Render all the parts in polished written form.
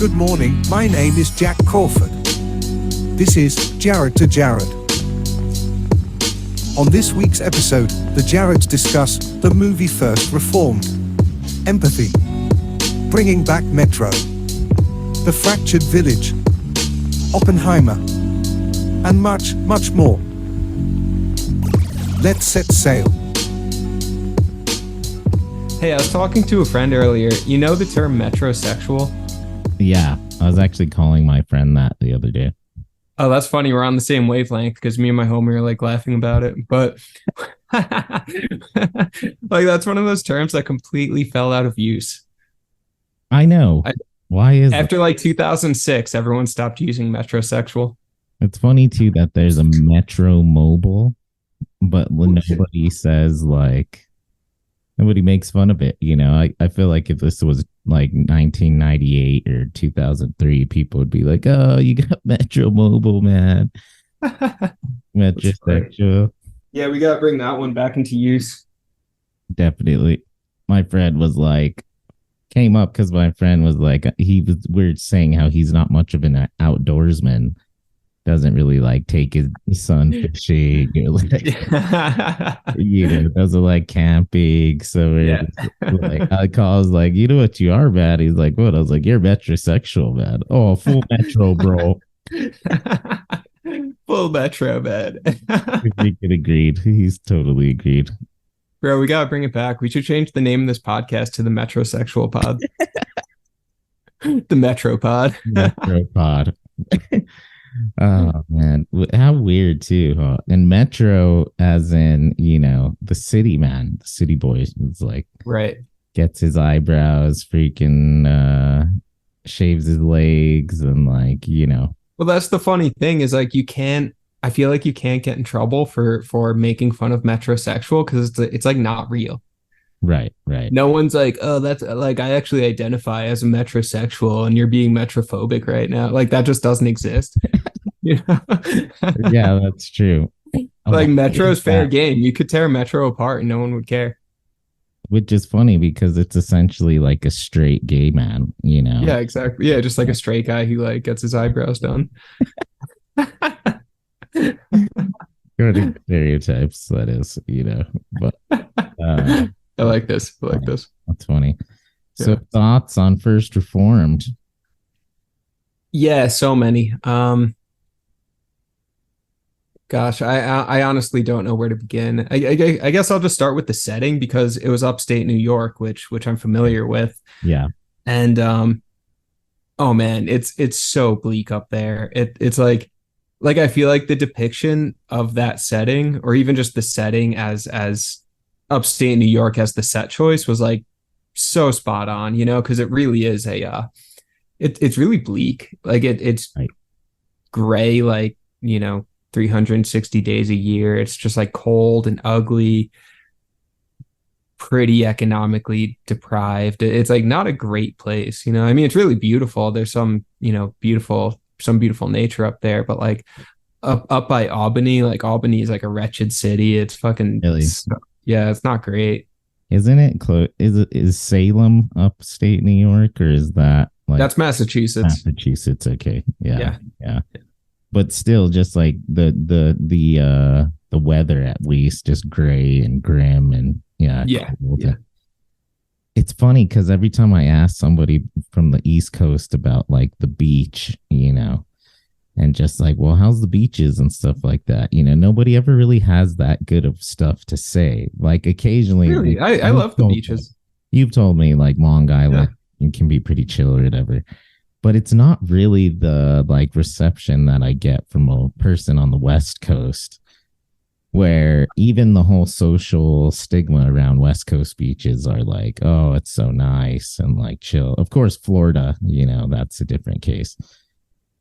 Good morning, my name is Jack Crawford. This is Jared to Jared. On this week's episode, the Jareds discuss the movie First Reformed, Empathy, Bringing Back Metro, The Fractured Village, Oppenheimer, and much, much more. Let's set sail. Hey, I was talking to a friend earlier. You know the term metrosexual? Yeah, I was actually calling my friend that the other day. Oh, that's funny. We're on the same wavelength because me and my homie are like laughing about it. But like that's one of those terms that completely fell out of use. I know. Why is after like 2006, everyone stopped using metrosexual. It's funny too that there's a Metro Mobile, but when nobody says like nobody makes fun of it. You know, I feel like if this was like 1998 or 2003, people would be like, "Oh, you got Metro Mobile, man." Metrosexual. Yeah, we got to bring that one back into use. Definitely. My friend was like, came up because my friend was like, we're saying how he's not much of an outdoorsman. Doesn't really like take his son fishing or like, doesn't like camping. So we're like, I was like, you know what you are, man? He's like, what? I was like, you're metrosexual, man. Oh, full metro, bro. Full metro, man. We could agreed. He's totally agreed. Bro, we gotta bring it back. We should change the name of this podcast to the Metrosexual Pod. The Metro Pod. Metro Pod. Oh man, how weird too, huh? And Metro, as in, you know, the city man, the city boy is like, right, gets his eyebrows freaking shaves his legs and like, you know. Well, that's the funny thing is like I feel like you can't get in trouble for making fun of metrosexual because it's like not real. Right. No one's like, oh, that's like, I actually identify as a metrosexual and you're being metrophobic right now. Like that just doesn't exist. You know? Yeah, that's true. Like Metro's fair game. You could tear Metro apart and no one would care. Which is funny because it's essentially like a straight gay man, you know? Yeah, exactly. Yeah, just like a straight guy who like gets his eyebrows done. Good stereotypes, that is, you know, but I like this. That's funny. So thoughts on First Reformed? Yeah, so many. Gosh, I honestly don't know where to begin. I guess I'll just start with the setting because it was upstate New York, which I'm familiar with. Yeah. And oh man, it's so bleak up there. It's like I feel like the depiction of that setting, or even just the setting as upstate New York as the set choice was like so spot on, you know, because it really is it's really bleak. Like it's right. Gray, like, you know, 360 days a year. It's just like cold and ugly, pretty economically deprived. It's like not a great place, you know. I mean, it's really beautiful. There's some, you know, beautiful nature up there, but like up by Albany, like Albany is like a wretched city. It's fucking really? Yeah, it's not great. Isn't it close? Is Salem upstate New York, or is that like that's Massachusetts? Massachusetts, okay, yeah. But still, just like the weather at least, just gray and grim and yeah. It's funny because every time I ask somebody from the East Coast about like the beach, you know, and just like, well, how's the beaches and stuff like that? You know, nobody ever really has that good of stuff to say. Like occasionally, really, I love the beaches. You've told me like Long Island can be pretty chill or whatever, but it's not really the like reception that I get from a person on the West Coast, where even the whole social stigma around West Coast beaches are like, oh, it's so nice and like chill. Of course, Florida, you know, that's a different case.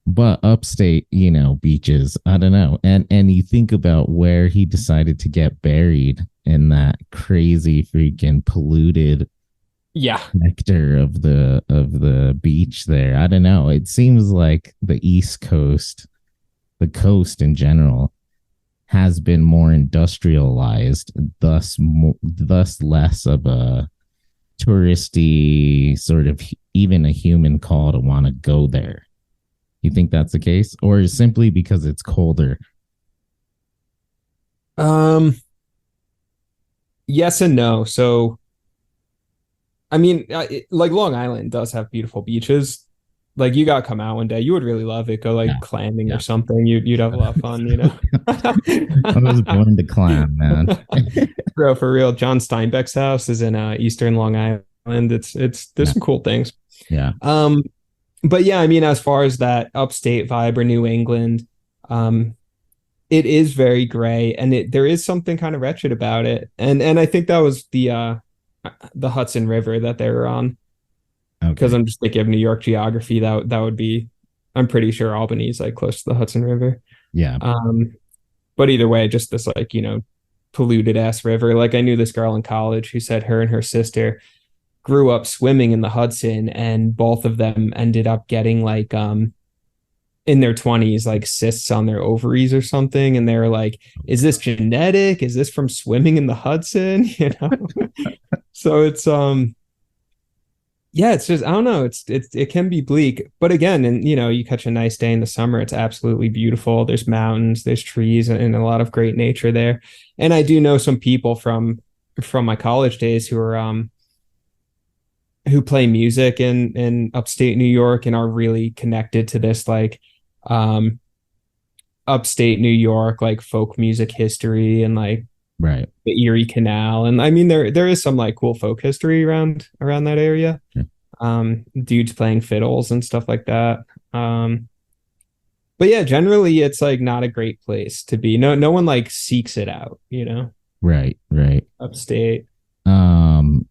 But upstate, you know, beaches, I don't know. And you think about where he decided to get buried in that crazy freaking polluted nectar of the beach there. I don't know. It seems like the East Coast, the coast in general, has been more industrialized, thus less of a touristy sort of even a human call to want to go there. You think that's the case, or simply because it's colder? Um, yes and no. So, I mean, like Long Island does have beautiful beaches. Like you gotta come out one day. You would really love it. Go Yeah, like clamming or yeah. something. You'd have a lot of fun, you know. I was born to climb, man. Bro, for real. John Steinbeck's house is in Eastern Long Island. It's there's Yeah, some cool things. yeah, Um, but yeah, I mean, as far as that upstate vibe or New England, um, it is very gray, and there is something kind of wretched about it. And I think that was the Hudson River that they were on. Because okay, I'm just thinking of New York geography. That would be, I'm pretty sure Albany's like close to the Hudson River. yeah, Um, but either way, just this like, polluted ass river. Like I knew this girl in college who said her and her sister grew up swimming in the Hudson, and both of them ended up getting like in their 20s like cysts on their ovaries or something, and they were like, is this genetic? Is this from swimming in the Hudson? So it's yeah, it's just I don't know. It can be bleak, but again, and you catch a nice day in the summer, it's absolutely beautiful. There's mountains, there's trees, and a lot of great nature there. And I do know some people from my college days who play music in upstate New York and are really connected to this like um upstate New York like folk music history and like right. the Erie Canal. And I mean there is some like cool folk history around that area. Yeah. Dudes playing fiddles and stuff like that. But yeah, generally it's like not a great place to be. No one like seeks it out, Right, right. upstate. Um,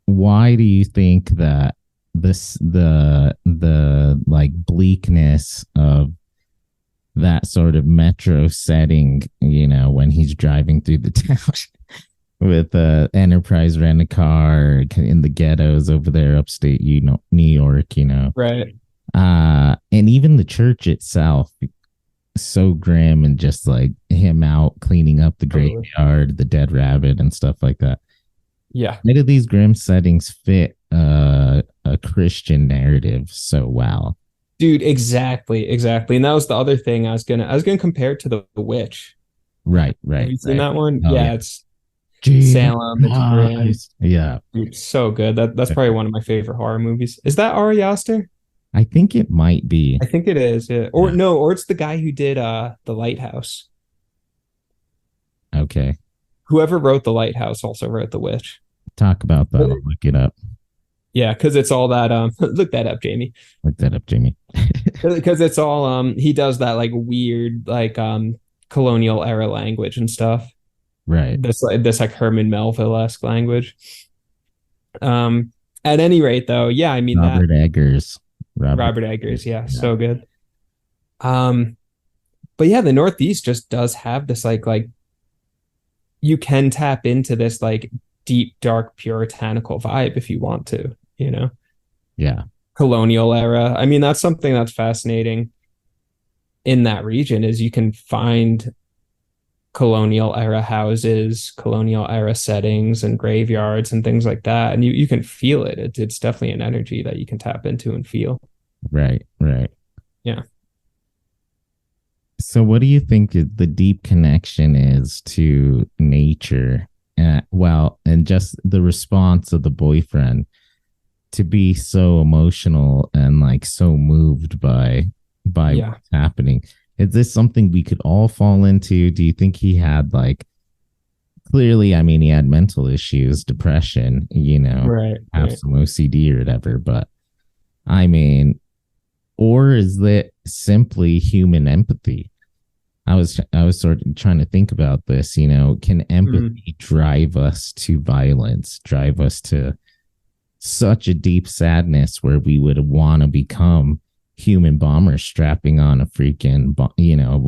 why do you think that the like bleakness of that sort of metro setting, when he's driving through the town with Enterprise rent a car in the ghettos over there, upstate, New York, Right. and even the church itself, so grim, and just like him out cleaning up the Totally. graveyard, the dead rabbit, and stuff like that. Yeah. Why do these grim settings fit a Christian narrative so well? Dude, exactly. And that was the other thing I was gonna compare it to the Witch. Right, Have right, you seen right. that one? Oh yeah, Yeah, it's Jesus Salem, it's grim. Christ. Yeah, Dude, so good. That's probably one of my favorite horror movies. Is that Ari Aster? I think it might be. I think it is. Yeah. Or Yeah. no, or it's the guy who did The Lighthouse. Okay, Whoever wrote The Lighthouse also wrote The Witch. talk about that. I'll look it up. Yeah, because it's all that look that up, Jamie. Look that up, Jamie. Because it's all he does that like weird like colonial era language and stuff. Right. This like Herman Melville-esque language. Um at any rate though, yeah, I mean that Robert Eggers. Robert Eggers, yeah, Yeah. so good. Um but yeah, the Northeast just does have this like you can tap into this like deep, dark, puritanical vibe if you want to, Yeah. colonial era. I mean, that's something that's fascinating in that region is you can find colonial era houses, colonial era settings and graveyards and things like that. And you can feel it. It's definitely an energy that you can tap into and feel. Right. Right. Yeah. So, what do you think the deep connection is to nature? And just the response of the boyfriend to be so emotional and like so moved by Yeah. what's happening. Is this something we could all fall into? Do you think he had like clearly? I mean, he had mental issues, depression, Right. have Right. some OCD or whatever. But I mean, or is that simply human empathy? I was sort of trying to think about this, can empathy drive us to violence, drive us to such a deep sadness where we would want to become human bombers strapping on a freaking,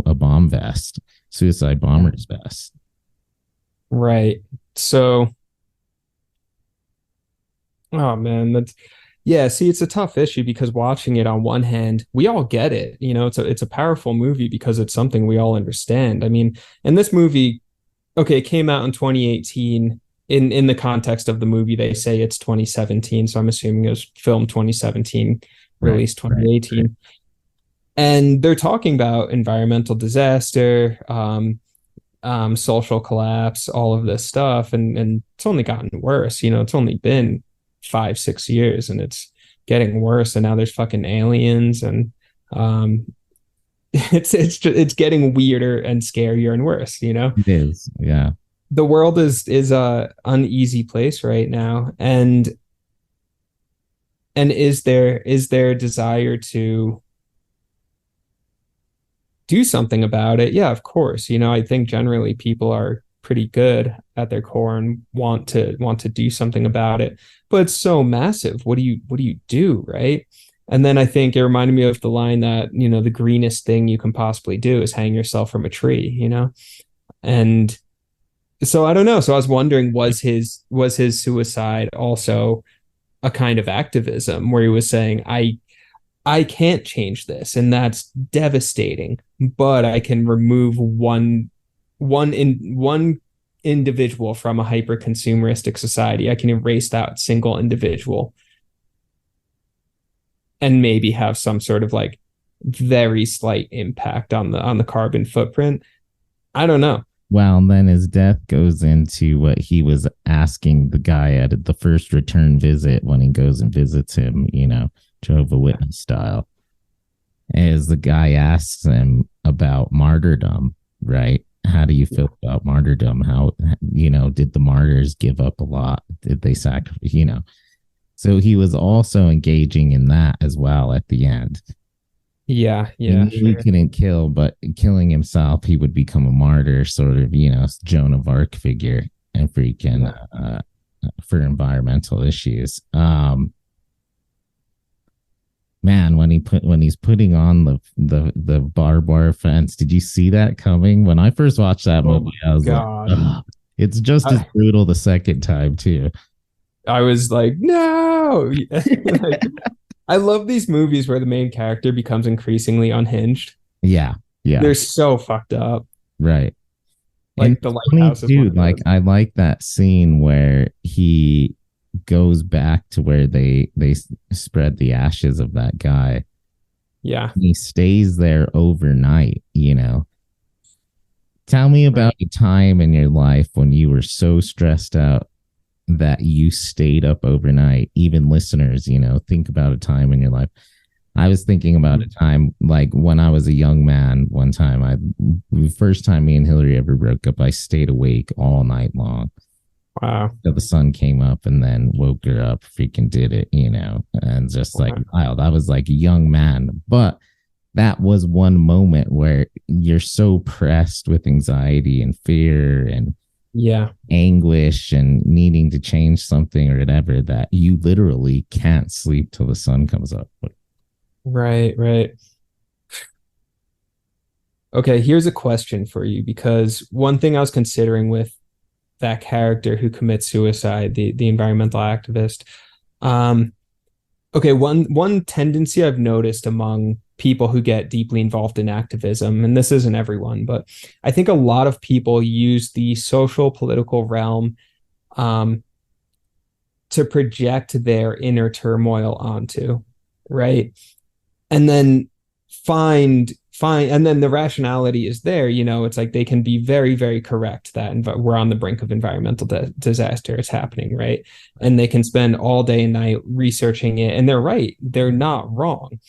a bomb vest, suicide bomber's vest. Right. So, oh man, that's yeah, see, it's a tough issue because watching it on one hand, we all get it. It's a powerful movie because it's something we all understand. I mean, and this movie, okay, it came out in 2018. in the context of the movie, they say it's 2017, so I'm assuming it was filmed 2017, Right, released right, 2018. And they're talking about environmental disaster, social collapse, all of this stuff, and it's only gotten worse. It's only been 5 6 years, and it's getting worse. And now there's fucking aliens, and um, it's getting weirder and scarier and worse. it is. Yeah. The world is a uneasy place right now, and is there a desire to do something about it? Yeah, of course. I think generally people are pretty good at their core and want to do something about it. But it's so massive. What do you do, right? And then I think it reminded me of the line that, the greenest thing you can possibly do is hang yourself from a tree. And so I don't know. So I was wondering, was his suicide also a kind of activism where he was saying, I can't change this, and that's devastating, but I can remove one individual from a hyper consumeristic society. I can erase that single individual and maybe have some sort of like very slight impact on the carbon footprint. I don't know. Well, and then his death goes into what he was asking the guy at the first return visit when he goes and visits him, Jehovah Witness style. As the guy asks him about martyrdom, right? How do you feel about martyrdom? How, did the martyrs give up a lot? Did they sacrifice, So he was also engaging in that as well at the end. Yeah, He yeah, knew he sure. couldn't kill, but killing himself, he would become a martyr, sort of, Joan of Arc figure and freaking Yeah. for environmental issues. Man, when he's putting on the barbed wire fence, did you see that coming? When I first watched that Oh movie, my I was like, God. ugh. It's just as I, brutal the second time too. I was like, no. Like, I love these movies where the main character becomes increasingly unhinged. Yeah, yeah, They're so fucked up. right. And Like The it's funny Lighthouse is one too. of Like those. I like that scene where he goes back to where they spread the ashes of that guy. Yeah. He stays there overnight. Tell me Right. about a time in your life when you were so stressed out that you stayed up overnight. Even listeners, think about a time in your life. I was thinking about a time like when I was a young man. One time, the first time me and Hillary ever broke up, I stayed awake all night long. Wow. So the sun came up and then woke her up, freaking did it, and just like, Wow. wow, that was like a young man. But that was one moment where you're so pressed with anxiety and fear and Yeah. anguish and needing to change something or whatever that you literally can't sleep till the sun comes up. Right. Right. Okay. Here's a question for you, because one thing I was considering with that character who commits suicide, the environmental activist. Um, okay, one tendency I've noticed among people who get deeply involved in activism, and this isn't everyone, but I think a lot of people use the social political realm um, to project their inner turmoil onto, right? And then and then the rationality is there. It's like they can be very very correct that we're on the brink of environmental disaster, it's happening, right? And they can spend all day and night researching it, and they're right, they're not wrong.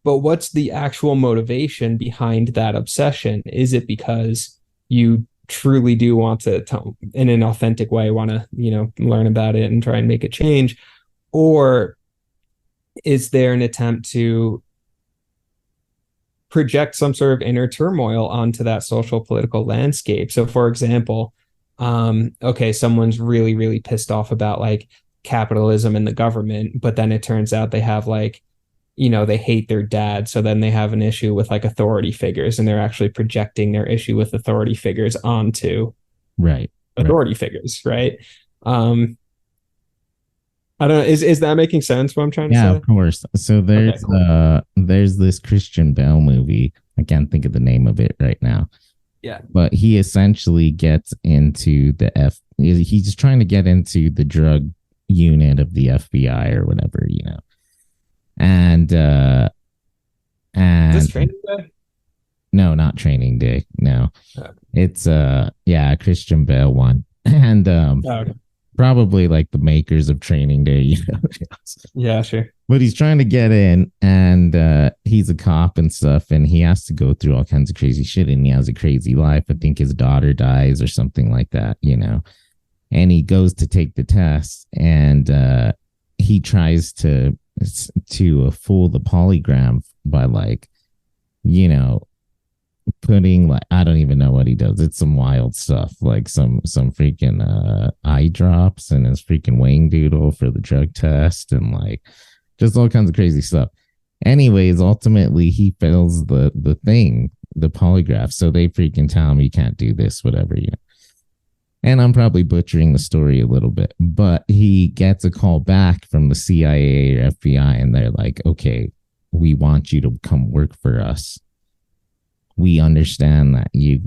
But what's the actual motivation behind that obsession? Is it because you truly do want to in an authentic way, want to learn about it and try and make a change? Or is there an attempt to project some sort of inner turmoil onto that social political landscape? So, for example, okay, someone's really, really pissed off about like capitalism and the government, but then it turns out they have like, they hate their dad. So then they have an issue with like authority figures, and they're actually projecting their issue with authority figures onto Right. Right. authority figures, right? Um, I don't know. Is that making sense what I'm trying to Yeah, say? of course. So Okay, cool. there's this Christian Bale movie. I can't think of the name of it right now. Yeah. but he essentially gets into the he's just trying to get into the drug unit of the FBI or whatever, and Is this and Training Day? no, not Training Day, no, Okay. it's yeah, Christian Bale one. And Oh, okay. probably like the makers of Training Day, Yeah, sure. but he's trying to get in, and he's a cop and stuff, and he has to go through all kinds of crazy shit, and he has a crazy life. I think his daughter dies or something like that, and he goes to take the test, and he tries to fool the polygraph by, like, you know putting, like, I don't even know what he does. It's some wild stuff, like some freaking eye drops and his freaking wing doodle for the drug test, and like just all kinds of crazy stuff. Anyways, ultimately he fails the polygraph, so they freaking tell him you can't do this, whatever. And I'm probably butchering the story a little bit, but he gets a call back from the CIA or FBI, and they're like, okay, we want you to come work for us. We understand that you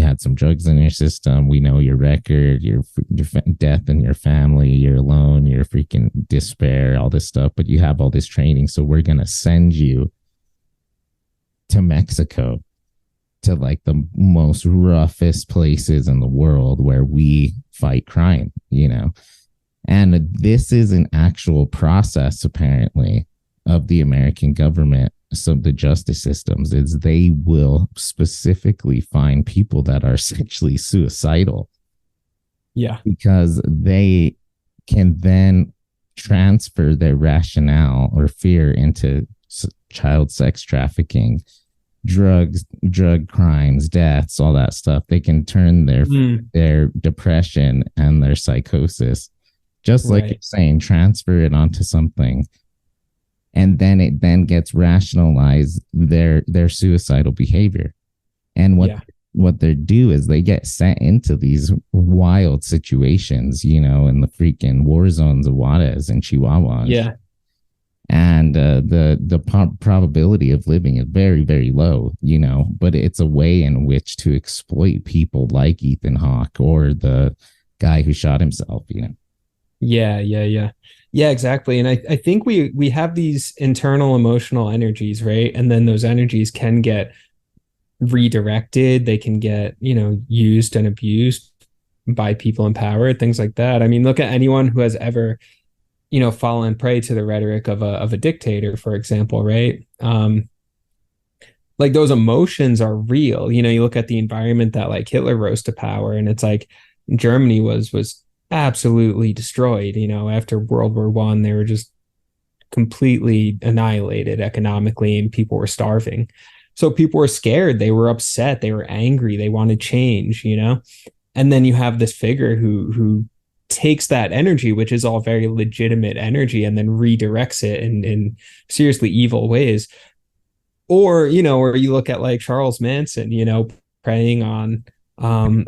had some drugs in your system. We know your record, your death in your family, you're alone, your freaking despair, all this stuff, but you have all this training. So we're going to send you to Mexico, to like the most roughest places in the world where we fight crime. And this is an actual process, apparently, of the American government. So the justice systems is they will specifically find people that are essentially suicidal. Yeah. Because they can then transfer their rationale or fear into child sex trafficking, drug crimes, deaths, all that stuff. They can turn their depression and their psychosis, just like you're saying, transfer it onto something, and then it then gets rationalized, their suicidal behavior. And what they do is they get sent into these wild situations, in the freaking war zones of Juarez and Chihuahua. Yeah. And the probability of living is very, very low, but it's a way in which to exploit people like Ethan Hawke or the guy who shot himself. Yeah, exactly. And I think we have these internal emotional energies, right? And then those energies can get redirected. They can get, used and abused by people in power, things like that. I mean, look at anyone who has ever, fallen prey to the rhetoric of a dictator, for example, right? Like those emotions are real. You look at the environment that like Hitler rose to power, and it's like Germany was absolutely destroyed. After World War I, they were just completely annihilated economically, and people were starving. So people were scared, they were upset, they were angry, they wanted change. And then you have this figure who takes that energy, which is all very legitimate energy, and then redirects it in seriously evil ways. Or, or you look at like Charles Manson, preying on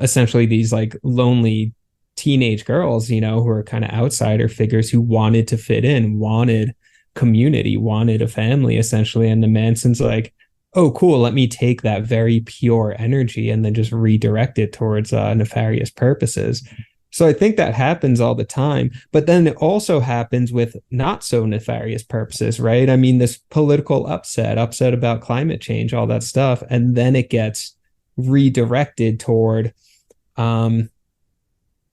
essentially these like lonely teenage girls, who are kind of outsider figures who wanted to fit in, wanted community, wanted a family, essentially. And the Manson's like, oh, cool, let me take that very pure energy and then just redirect it towards nefarious purposes. So I think that happens all the time, but then it also happens with not so nefarious purposes, right? I mean, this political upset about climate change, all that stuff, and then it gets redirected toward, well,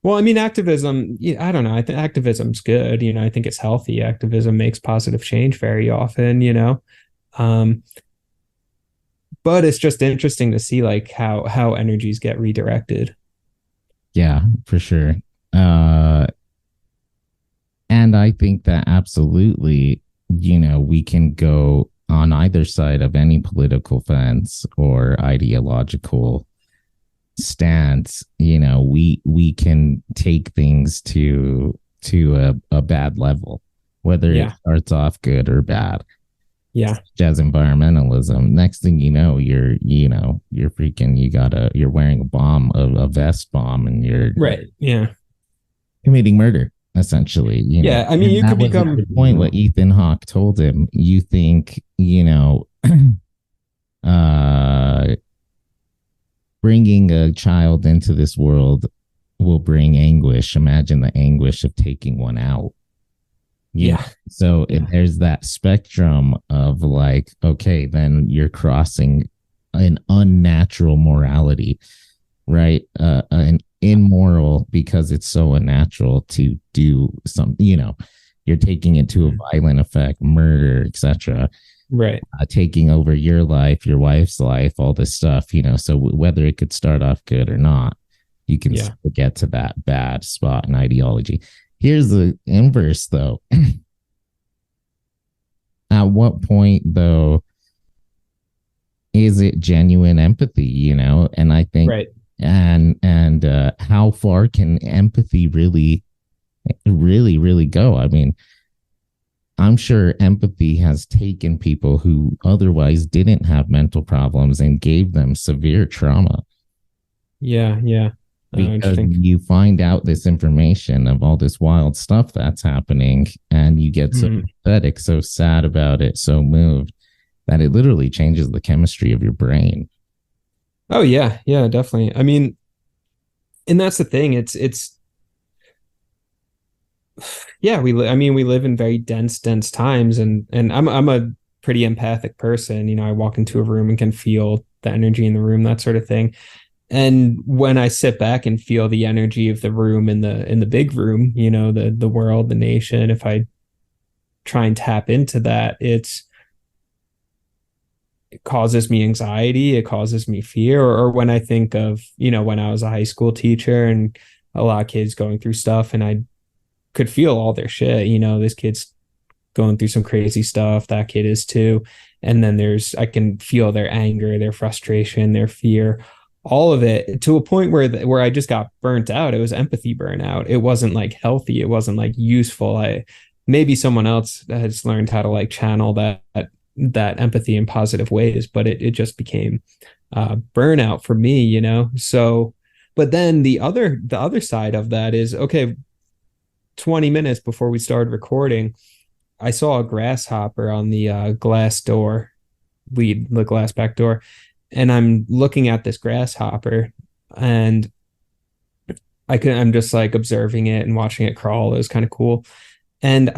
I mean, activism, I don't know. I think activism's good. I think it's healthy. Activism makes positive change very often, but it's just interesting to see like how energies get redirected. Yeah, for sure. And I think that absolutely, we can go on either side of any political fence or ideological stance. We can take things to a bad level, whether it starts off good or bad. Yeah. As environmentalism. Next thing you know, you're freaking, you're wearing a bomb, a vest bomb, and you're right. Yeah. committing murder, essentially. Yeah. I mean, and you that could was become the point what Ethan Hawke told him. You think, bringing a child into this world will bring anguish. Imagine the anguish of taking one out. Yeah. So Yeah. there's that spectrum of like, okay, then you're crossing an unnatural morality, right? An immoral, because it's so unnatural to do something, you're taking it to a violent effect, murder, etc. Right. Taking over your life, your wife's life, all this stuff, so whether it could start off good or not, you can get to that bad spot in ideology. Here's the inverse, though. At what point, though, is it genuine empathy? And I think, right. and how far can empathy really, really, really go? I mean, I'm sure empathy has taken people who otherwise didn't have mental problems and gave them severe trauma. Yeah, yeah. Because you find out this information of all this wild stuff that's happening, and you get so pathetic, so sad about it, so moved that it literally changes the chemistry of your brain. Oh yeah, yeah, definitely. I mean, and that's the thing. It's yeah, we live in very dense times, and I'm a pretty empathic person. I walk into a room and can feel the energy in the room, that sort of thing. And when I sit back and feel the energy of the room in the big room, the world, the nation, if I try and tap into that, it causes me anxiety, it causes me fear. Or when I think of, when I was a high school teacher and a lot of kids going through stuff, and I could feel all their shit, this kid's going through some crazy stuff, that kid is too. And then I can feel their anger, their frustration, their fear, all of it, to a point where I just got burnt out. It was empathy burnout. It wasn't like healthy. It wasn't like useful. Maybe someone else has learned how to like channel that empathy in positive ways, but it just became burnout for me, So, but then the other side of that is, okay, 20 minutes before we started recording, I saw a grasshopper on the glass door, the glass back door. And I'm looking at this grasshopper, and I'm just like observing it and watching it crawl. It was kind of cool. And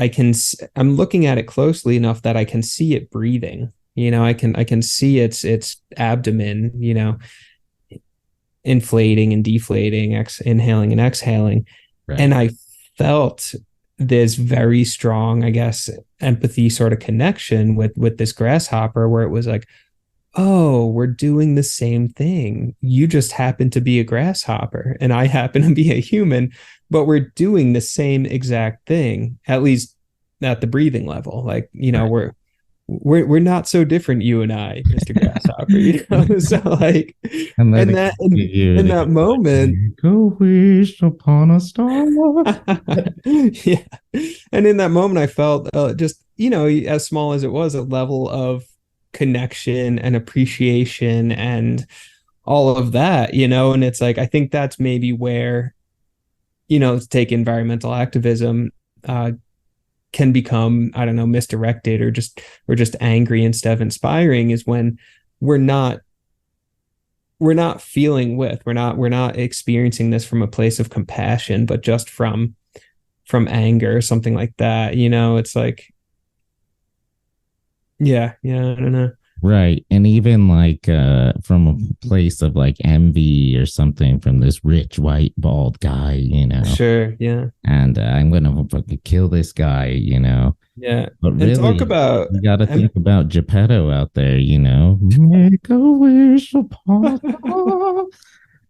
I'm looking at it closely enough that I can see it breathing. I can see its abdomen, inflating and deflating, inhaling and exhaling. Right. And I felt this very strong, I guess, empathy sort of connection with this grasshopper, where it was like, oh, we're doing the same thing. You just happen to be a grasshopper and I happen to be a human, but we're doing the same exact thing, at least at the breathing level. Like, right. we're not so different, you and I, Mr. Grasshopper, So like, in that moment, go wish upon a star. Yeah. And in that moment, I felt just, as small as it was, a level of connection and appreciation and all of that, and it's like, I think that's maybe where, take environmental activism can become, I don't know, misdirected or just angry instead of inspiring, is when we're not feeling we're not experiencing this from a place of compassion, but just from anger or something like that. It's like, yeah, I don't know. Right. And even like from a place of like envy or something from this rich white bald guy, Sure, yeah. And I'm gonna fucking kill this guy, Yeah. But really, and talk about, you gotta think about Geppetto out there, Make a wish upon a star.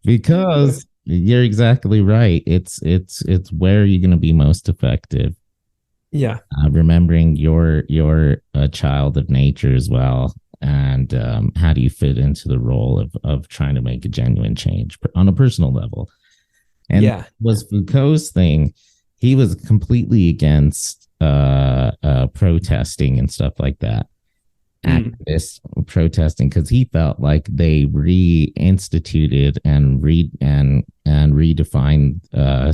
Because you're exactly right. It's where you're gonna be most effective. Yeah. Remembering you're a child of nature as well, and how do you fit into the role of trying to make a genuine change on a personal level? And was Foucault's thing. He was completely against protesting and stuff like that. Activists protesting, because he felt like they reinstituted and redefined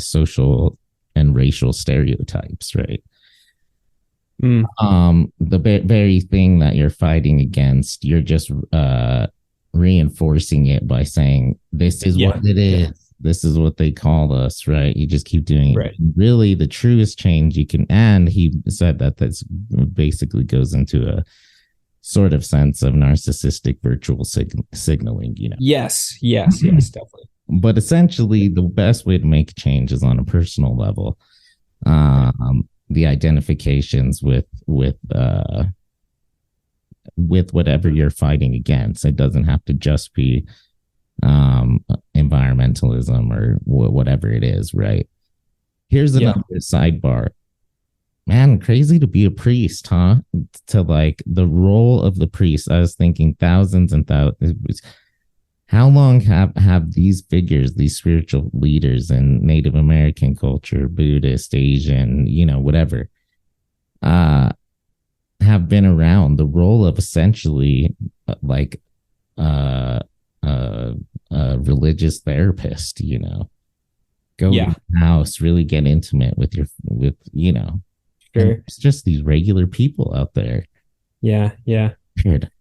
social and racial stereotypes, right? The very thing that you're fighting against, you're just reinforcing it by saying, this is Yeah. what it is. This is what they call us, right? You just keep doing it. Right. Really, the truest change you can, and he said that that's basically goes into a sort of sense of narcissistic virtual signaling, you know. Yes, yes, yes, definitely. But essentially, the best way to make change is on a personal level. The identifications with whatever you're fighting against. It doesn't have to just be environmentalism or whatever it is, right? Here's Yeah. another sidebar. Man, crazy to be a priest, huh? To like the role of the priest. I was thinking thousands and thousands. How long have these figures, these spiritual leaders in Native American culture, Buddhist, Asian, you know, whatever, have been around? The role of essentially like a religious therapist, you know, go Yeah. to the house, really get intimate with you know, and Sure. it's just these regular people out there. Yeah. Yeah. Weird.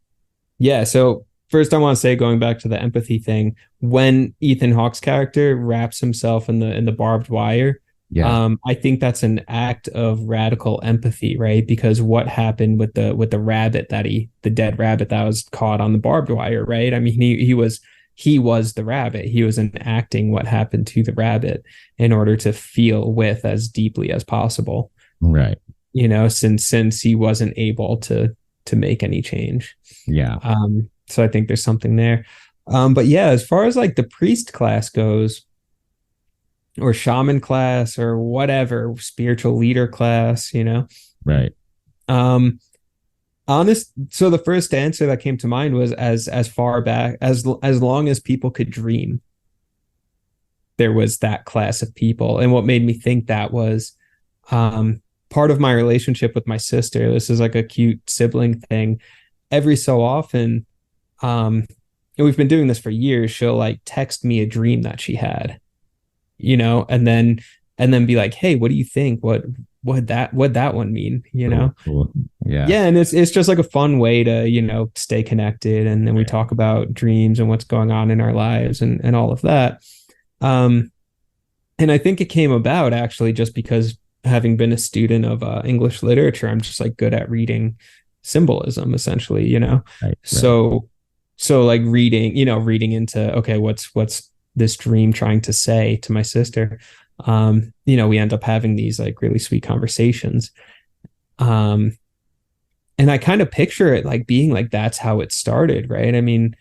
Yeah. So first I want to say, going back to the empathy thing, when Ethan Hawke's character wraps himself in the barbed wire, Yeah. I think that's an act of radical empathy, right? Because what happened with the rabbit the dead rabbit that was caught on the barbed wire, right? I mean, he was the rabbit. He was enacting what happened to the rabbit in order to feel with as deeply as possible. Right. You know, since he wasn't able to make any change. Yeah. So I think there's something there. But yeah, as far as like the priest class goes, or shaman class, or whatever, spiritual leader class, you know. Right. Um, so the first answer that came to mind was as far back as long as people could dream, there was that class of people. And what made me think that was part of my relationship with my sister. This is like a cute sibling thing. Every so often, and we've been doing this for years, she'll like text me a dream that she had, you know, and then be like, hey, what do you think? What that one mean? You know? Cool. Yeah. Yeah, and it's just like a fun way to, you know, stay connected. And then we talk about dreams and what's going on in our lives and all of that. And I think it came about actually just because, having been a student of English literature, I'm just like good at reading symbolism, essentially, you know. Right. So like reading into, okay, what's this dream trying to say to my sister? You know, we end up having these like really sweet conversations. And I kind of picture it like being like that's how it started, right? I mean,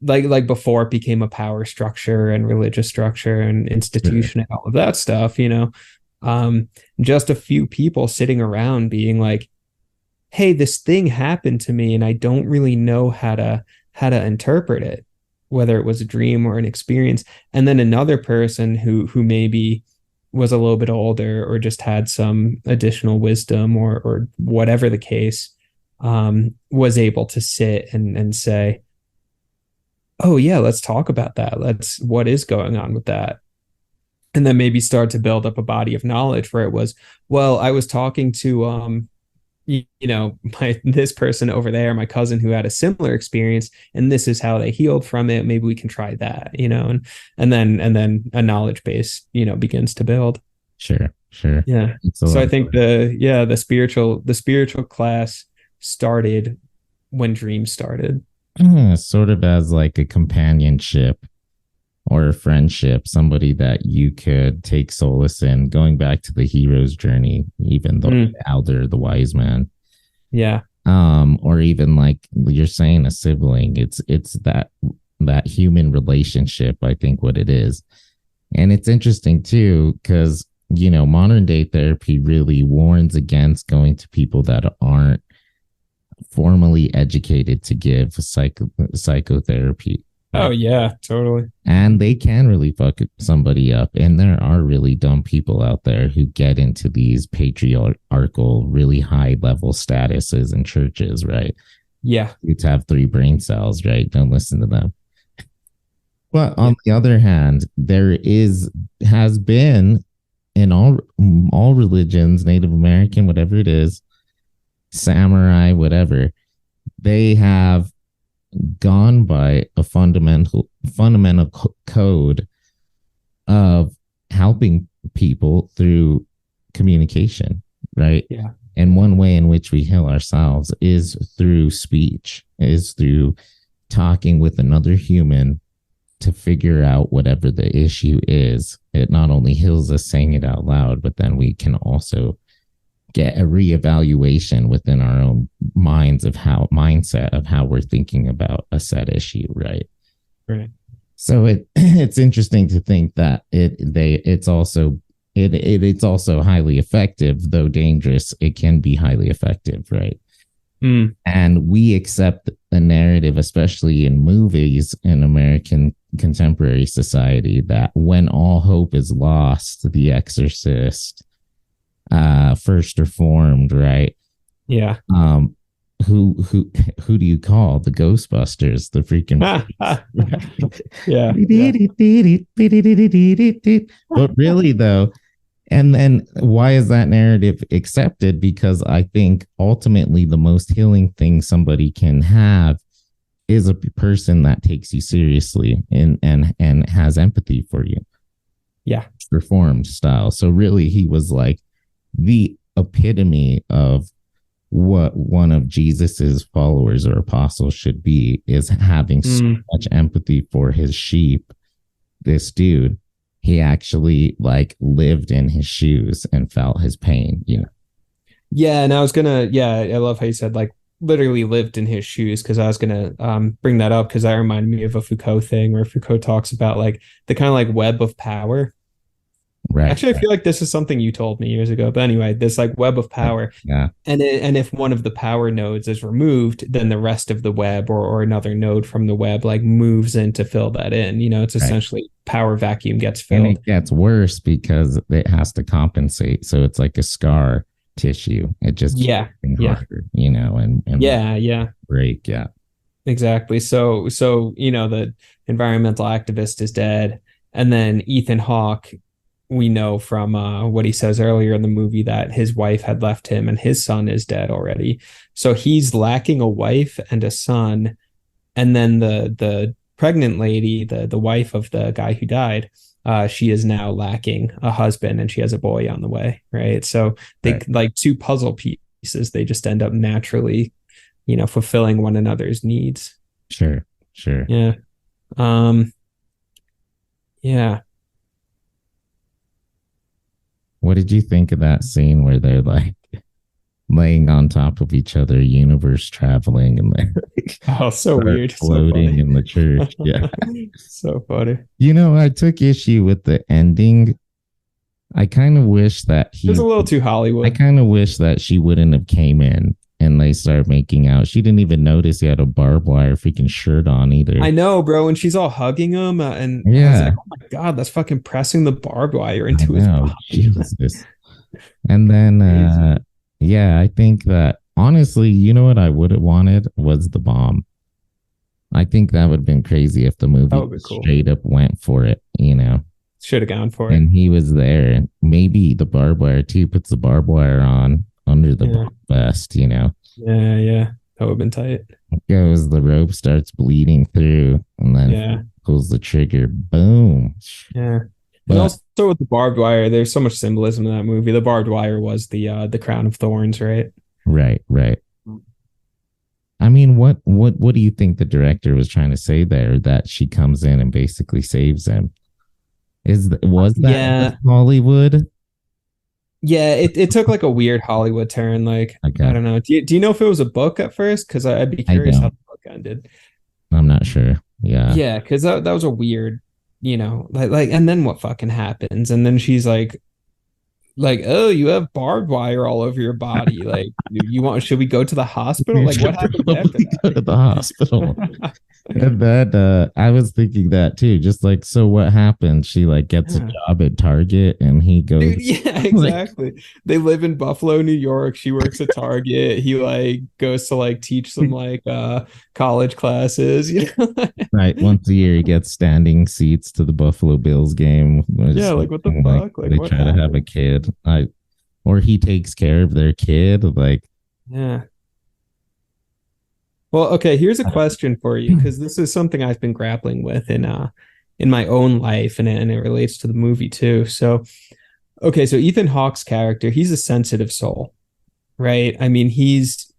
like before it became a power structure and religious structure and institution and all of that stuff, you know. Just a few people sitting around being like, hey, this thing happened to me and I don't really know how to interpret it, whether it was a dream or an experience. And then another person who maybe was a little bit older or just had some additional wisdom or whatever the case, was able to sit and say, oh yeah, let's talk about that. What is going on with that? And then maybe start to build up a body of knowledge where it was, well, I was talking to you know, this person over there, my cousin, who had a similar experience, and this is how they healed from it. Maybe we can try that, you know, and then a knowledge base, you know, begins to build. Sure. Yeah. So I think the spiritual class started when dreams started. Sort of as like a companionship or a friendship, somebody that you could take solace in, going back to the hero's journey, even the elder, the wise man. Yeah. Or even like you're saying, a sibling. It's that human relationship, I think, what it is. And it's interesting too, because, you know, modern day therapy really warns against going to people that aren't formally educated to give psychotherapy. Oh yeah, totally. And they can really fuck somebody up. And there are really dumb people out there who get into these patriarchal, really high level statuses in churches, right? Yeah. You have 3 brain cells, right? Don't listen to them. But on the other hand, has been in all religions, Native American, whatever it is, samurai, whatever, they have gone by a fundamental code of helping people through communication, right? Yeah. And one way in which we heal ourselves is through speech, is through talking with another human to figure out whatever the issue is. It not only heals us saying it out loud, but then we can also get a reevaluation within our own minds of how mindset of how we're thinking about a set issue, right? Right. So it's interesting to think that it's also it's also highly effective, though dangerous. It can be highly effective, right? Mm. And we accept a narrative, especially in movies in American contemporary society, that when all hope is lost, The Exorcist, First Reformed, right? Yeah. Who do you call the Ghostbusters? The freaking Yeah. but really though, and then why is that narrative accepted? Because I think ultimately the most healing thing somebody can have is a person that takes you seriously and has empathy for you. Yeah. Reformed style. So really he was like the epitome of what one of Jesus's followers or apostles should be, is having so much empathy for his sheep. This dude, he actually like lived in his shoes and felt his pain, you know. Yeah, and I love how you said like literally lived in his shoes, because I was gonna bring that up because that reminded me of a Foucault thing where Foucault talks about like the kind of like web of power. Right. Actually, I feel like this is something you told me years ago. But anyway, this like web of power. Yeah. And if one of the power nodes is removed, then the rest of the web or another node from the web like moves in to fill that in. You know, it's essentially power vacuum gets filled. And it gets worse because it has to compensate. So it's like a scar tissue. It just harder, you know, and break. Yeah. Exactly. So you know, the environmental activist is dead. And then Ethan Hawke, we know from what he says earlier in the movie that his wife had left him and his son is dead already. So he's lacking a wife and a son. And then the pregnant lady, the wife of the guy who died, she is now lacking a husband and she has a boy on the way. Right. So they like two puzzle pieces, they just end up naturally, you know, fulfilling one another's needs. Sure. Yeah. Yeah. What did you think of that scene where they're like laying on top of each other, universe traveling, and like so weird, floating in the church? Yeah, so funny. You know, I took issue with the ending. I kind of wish that it was a little too Hollywood. I kind of wish that she wouldn't have came in and they started making out. She didn't even notice he had a barbed wire freaking shirt on either. I know, bro. And she's all hugging him, and yeah, I was like, oh my god, that's fucking pressing the barbed wire into his body. Jesus. And then, I think that honestly, you know what I would have wanted was the bomb. I think that would have been crazy if the movie straight up went for it, you know. Should have gone for it. And he was there. Maybe the barbed wire too, puts the barbed wire on under the vest, you know. Yeah. That would have been tight. Goes, the rope starts bleeding through, and then pulls the trigger. Boom. Yeah. But, and also with the barbed wire, there's so much symbolism in that movie. The barbed wire was the crown of thorns, right? Right. I mean, what do you think the director was trying to say there? That she comes in and basically saves him. Was that Hollywood? Yeah, it took like a weird Hollywood turn. Like, I don't know. Do you know if it was a book at first? Because I'd be curious how the book ended. I'm not sure. Yeah, because that was a weird, you know, like, and then what fucking happens? And then she's like, oh, you have barbed wire all over your body. Like, should we go to the hospital? Like, what happened after that? Go to the hospital. And then I was thinking that too, just like, so what happens? She like gets a job at Target and he goes. Dude, yeah, exactly. They live in Buffalo, New York. She works at Target. He like goes to like teach some like college classes, you know. Right. Once a year he gets standing seats to the Buffalo Bills game. Yeah, like what the fuck? Like they try to have a kid. Or he takes care of their kid. Like, yeah. Well, okay, here's a question for you because this is something I've been grappling with in my own life and it relates to the movie too. So, okay, so Ethan Hawke's character, he's a sensitive soul, right? I mean, he's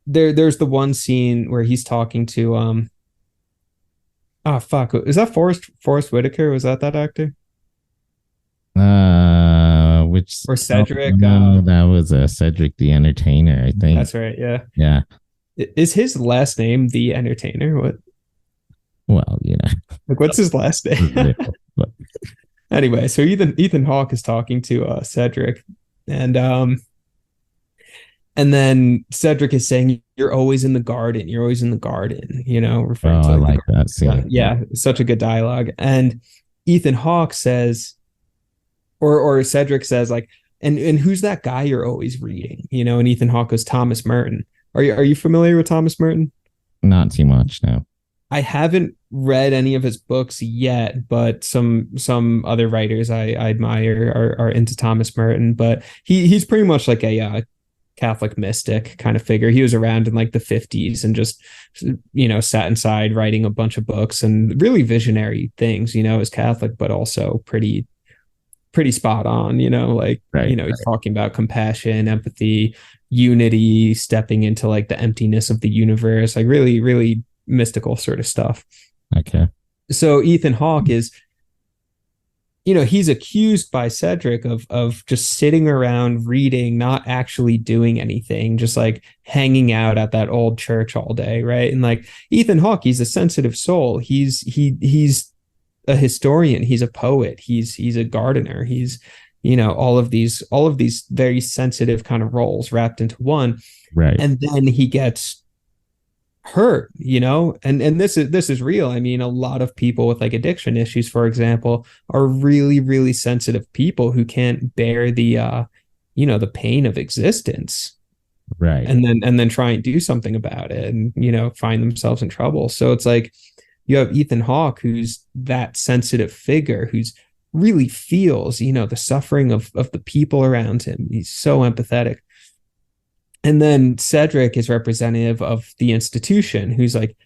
there's the one scene where he's talking to oh fuck, is that Forrest Whitaker? Was that actor? Which Or oh, Cedric? no, that was Cedric the Entertainer, I think. That's right, yeah. Yeah. Is his last name the Entertainer? What Well, like what's his last name? but Anyway, so Ethan Hawke is talking to Cedric, and then Cedric is saying, "You're always in the garden. You're always in the garden." Referring to I like like that scene. yeah, such a good dialogue. And Ethan Hawke says, or Cedric says, like, and who's that guy you're always reading? And Ethan Hawke goes, Thomas Merton. Are you familiar with Thomas Merton? Not too much, no. I haven't read any of his books yet, but some other writers I admire are into Thomas Merton. But he's pretty much like a Catholic mystic kind of figure. He was around in like the 50s and just sat inside writing a bunch of books and really visionary things. As Catholic, but also pretty spot on. He's talking about compassion, empathy, unity, stepping into like the emptiness of the universe, like really, really mystical sort of stuff. Okay. So Ethan Hawke is, he's accused by Cedric of just sitting around reading, not actually doing anything, just like hanging out at that old church all day, right? And like Ethan Hawke, he's a sensitive soul. He's a historian. He's a poet. He's a gardener. He's all of these very sensitive kind of roles wrapped into one. Right. And then he gets hurt, and this is real. I mean, a lot of people with like addiction issues, for example, are really, really sensitive people who can't bear the pain of existence. Right. And then try and do something about it and find themselves in trouble. So it's like you have Ethan Hawke, who's that sensitive figure who's really feels the suffering of the people around him. He's so empathetic. And then Cedric is representative of the institution, who's like,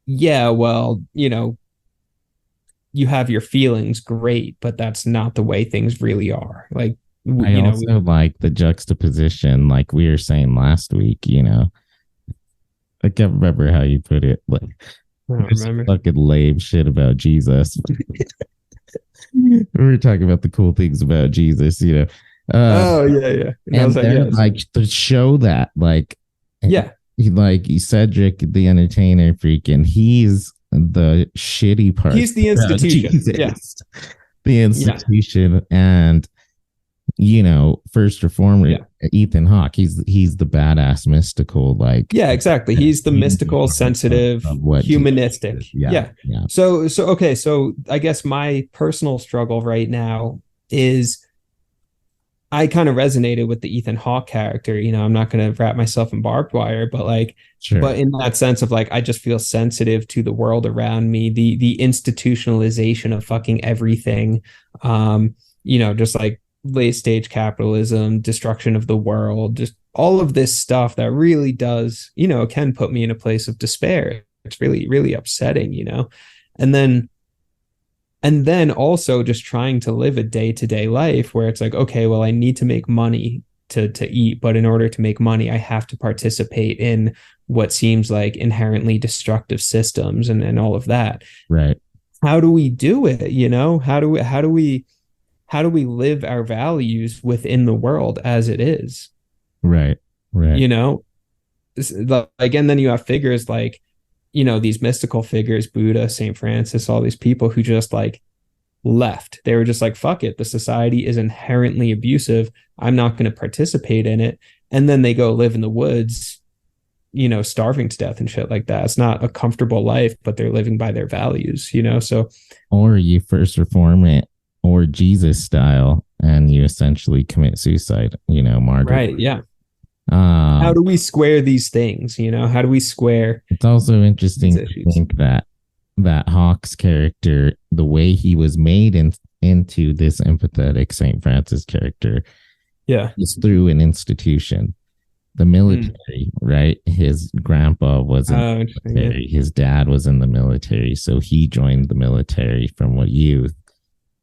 yeah, well, you have your feelings, great, but that's not the way things really are. Like, I also like the juxtaposition, like we were saying last week. I can't remember how you put it. Like, I don't remember. Fucking lame shit about Jesus. We were talking about the cool things about Jesus. Oh yeah. And then like to show that, like, yeah, like Cedric the Entertainer, freaking, he's the shitty part. He's the institution. Yeah, the institution, and first reformer Ethan Hawke. He's the badass mystical, like, yeah, exactly. He's the mystical, sensitive, humanistic. Yeah. So okay. So I guess my personal struggle right now is I kind of resonated with the Ethan Hawke character. I'm not going to wrap myself in barbed wire, but like, sure. But in that sense of like, I just feel sensitive to the world around me, the institutionalization of fucking everything. Just like late stage capitalism, destruction of the world, just all of this stuff that really does, can put me in a place of despair. It's really, really upsetting, and then also just trying to live a day-to-day life where it's like, okay, well, I need to make money to eat, but in order to make money, I have to participate in what seems like inherently destructive systems and all of that. Right. How do we do it? How do we live our values within the world as it is? Right. Again, then you have figures like, these mystical figures, Buddha, St. Francis, all these people who just like left. They were just like, fuck it. The society is inherently abusive. I'm not going to participate in it. And then they go live in the woods, starving to death and shit like that. It's not a comfortable life, but they're living by their values, so. Or you first reform it or Jesus style and you essentially commit suicide, martyr. Right. Yeah. How do we square these things? How do we square? It's also interesting to think that Hawke's character, the way he was made into this empathetic St. Francis character, yeah, is through an institution. the Mm. military, right? His grandpa was in Oh, the interesting. Yeah. military. His dad was in the military. So he joined the military from what youth.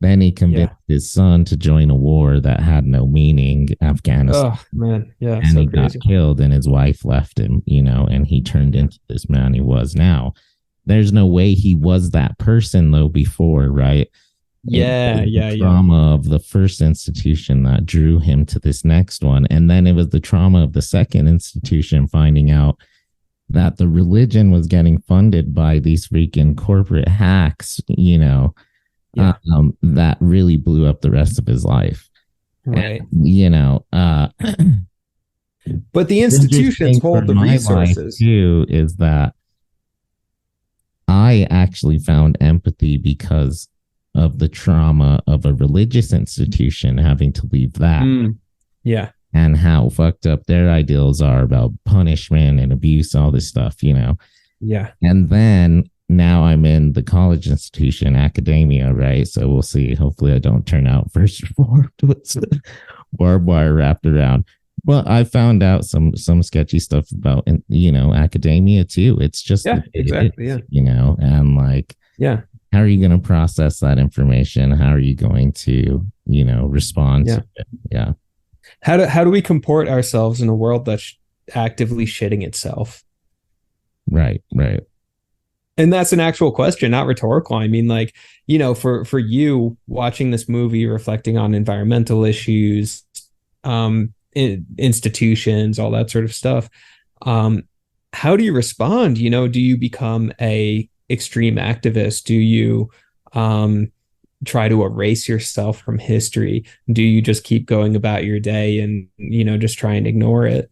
Then he convinced Yeah. his son to join a war that had no meaning, Afghanistan. Oh man. Yeah. And So he got crazy. killed, and his wife left him, and he turned Yeah. into this man he was now. There's no way he was that person, though, before, right? It Yeah. was the Yeah. Yeah. trauma of the first institution that drew him to this next one. And then it was the trauma of the second institution finding out that the religion was getting funded by these freaking corporate hacks, Yeah. that really blew up the rest of his life. And, Right. But the institutions interesting for hold the my life resources. too is that I actually found empathy because of the trauma of a religious institution having to leave that, Mm. Yeah. and how fucked up their ideals are about punishment and abuse, all this stuff. Yeah. And then now I'm in the college institution, academia, right? So we'll see. Hopefully, I don't turn out first reformed with barbed wire wrapped around. But I found out some sketchy stuff about academia too. It's just the Yeah. way it Exactly. is, Yeah. and like, Yeah. how are you going to process that information? How are you going to respond Yeah. to it? Yeah. How do we comport ourselves in a world that's actively shitting itself? Right. And that's an actual question, not rhetorical. I mean, like, for you watching this movie, reflecting on environmental issues, institutions, all that sort of stuff. How do you respond? Do you become a extreme activist? Do you try to erase yourself from history? Do you just keep going about your day and, just try and ignore it?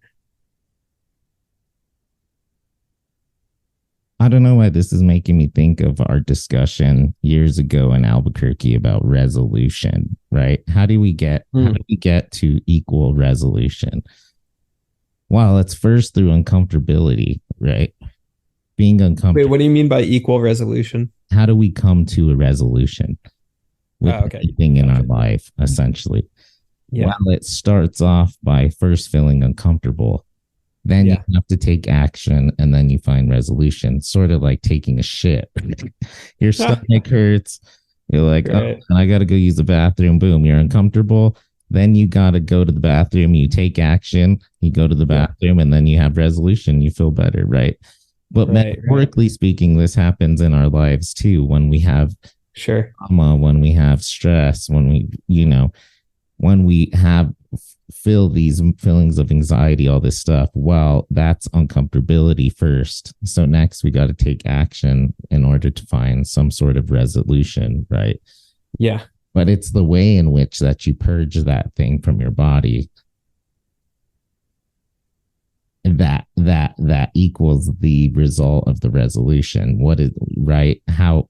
I don't know why this is making me think of our discussion years ago in Albuquerque about resolution, right? How do we get to equal resolution? Well, it's first through uncomfortability, right? Being Wait, uncomfortable. what do you mean by equal resolution? How do we come to a resolution with Okay. anything in our Gotcha. life, essentially? Yeah. Well, it starts off by first feeling uncomfortable. Then Yeah. you have to take action, and then you find resolution, sort of like taking a shit. Your stomach hurts. You're like, Right. oh, I got to go use the bathroom. Boom, you're uncomfortable. Then you got to go to the bathroom. You take action. You go to the Yeah. bathroom, and then you have resolution. You feel better, right? But Right. metaphorically speaking, this happens in our lives too. When we have Sure. trauma, when we have stress, when we have feel these feelings of anxiety, all this stuff, well, that's uncomfortability first. So next we got to take action in order to find some sort of resolution, right? Yeah. But it's the way in which that you purge that thing from your body that equals the result of the resolution. What is right? How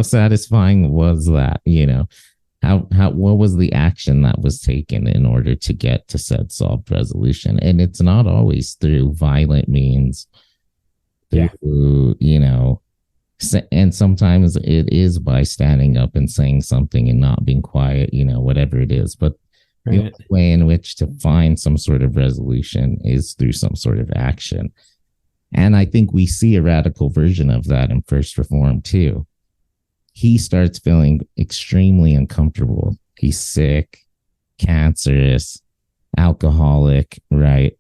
satisfying was that? How what was the action that was taken in order to get to said solved resolution? And it's not always through violent means, through and sometimes it is by standing up and saying something and not being quiet, whatever it is. But the only way in which to find some sort of resolution is through some sort of action. And I think we see a radical version of that in First Reform too. He starts feeling extremely uncomfortable. He's sick, cancerous, alcoholic, right?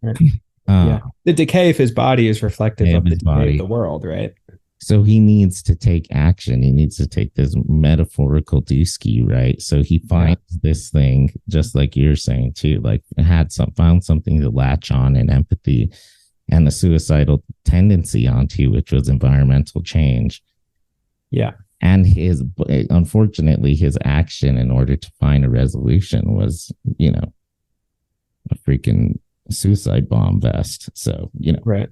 Yeah. The decay of his body is reflective of the decay of the world, right? So he needs to take action. He needs to take this metaphorical dooski, right? So he finds this thing, just like you're saying too, like found something to latch on in empathy and the suicidal tendency onto, which was environmental change. Yeah. And unfortunately, his action in order to find a resolution was, a freaking suicide bomb vest. So, Right.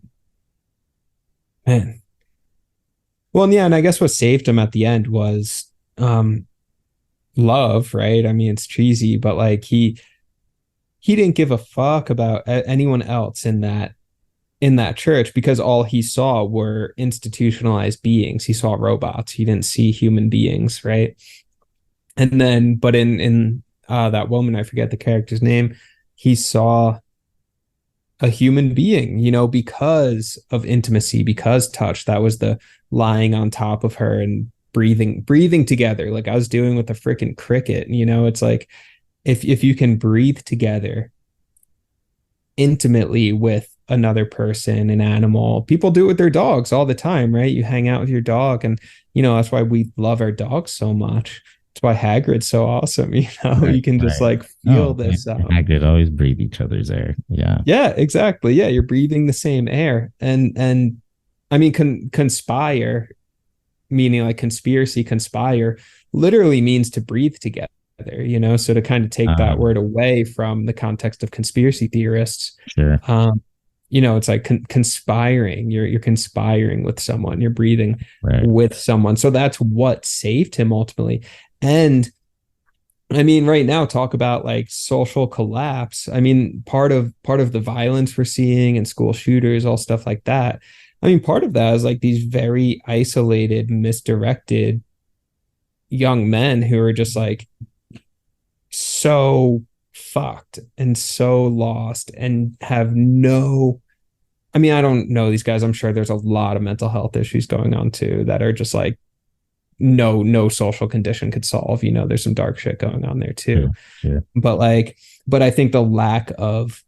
Man. Well, yeah, and I guess what saved him at the end was love, right? I mean, it's cheesy, but like he didn't give a fuck about anyone else in that church, because all he saw were institutionalized beings. He saw robots. He didn't see human beings, right? And then, but in that woman, I forget the character's name, he saw a human being, you know, because of intimacy, because touch. That was the lying on top of her and breathing together, like I was doing with a freaking cricket. You know, it's like if you can breathe together intimately with another person, an animal. People do it with their dogs all the time, right? You hang out with your dog, and you know that's why we love our dogs so much. That's why Hagrid's so awesome. You know, Right, you can just right. like feel Oh, this. Hagrid always breathe each other's air. Yeah, Yeah, exactly. Yeah, you're breathing the same air, and I mean, conspire, meaning like conspiracy, conspire, literally means to breathe together. You know, so to kind of take that um, word away from the context of conspiracy theorists, sure. um, you know, it's like conspiring. You're conspiring with someone. You're breathing Right. with someone. So that's what saved him ultimately. And I mean, right now, talk about like social collapse. I mean, part of the violence we're seeing and school shooters, all stuff like that. I mean, part of that is like these very isolated, misdirected young men who are just like so fucked and so lost and have no, I mean, I don't know these guys. I'm sure there's a lot of mental health issues going on too that are just like no social condition could solve. You know, there's some dark shit going on there too. Sure. Sure. But like, but I think the lack of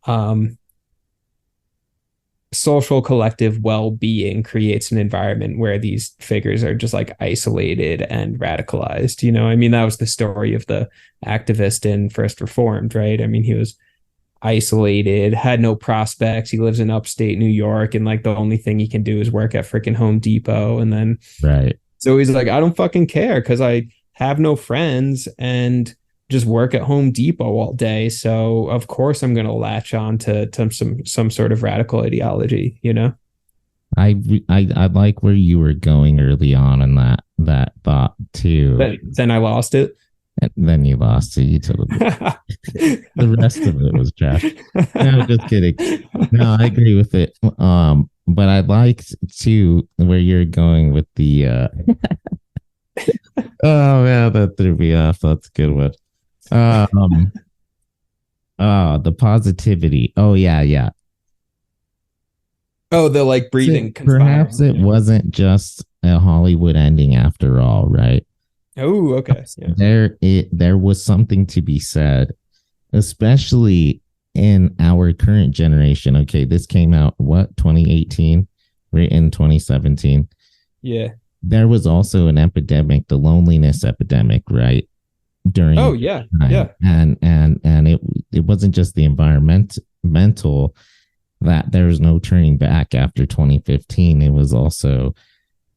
um social collective well-being creates an environment where these figures are just like isolated and radicalized. You know, I mean, that was the story of the activist in First Reformed, right? I mean, he was isolated, had no prospects. He lives in upstate New York, and like the only thing he can do is work at freaking Home Depot. And then Right. so he's like, I don't fucking care because I have no friends and just work at Home Depot all day. So of course I'm gonna latch on to some sort of radical ideology, you know? I like where you were going early on in that thought too. Then I lost it. And then you lost it. You told the rest of it was trash. No, just kidding. No, I agree with it. But I liked too where you're going with the oh man, that threw me off. That's a good one. Um the positivity. Oh yeah, yeah. Oh, the like breathing, Perhaps conspiring. it wasn't just a Hollywood ending after all, right? Oh, okay. Yeah. There was something to be said, especially in our current generation. Okay, this came out what 2018, written 2017. Yeah. There was also an epidemic, the loneliness epidemic, right? Oh, During yeah. time. Yeah. And it wasn't just the environmental that there was no turning back after 2015. It was also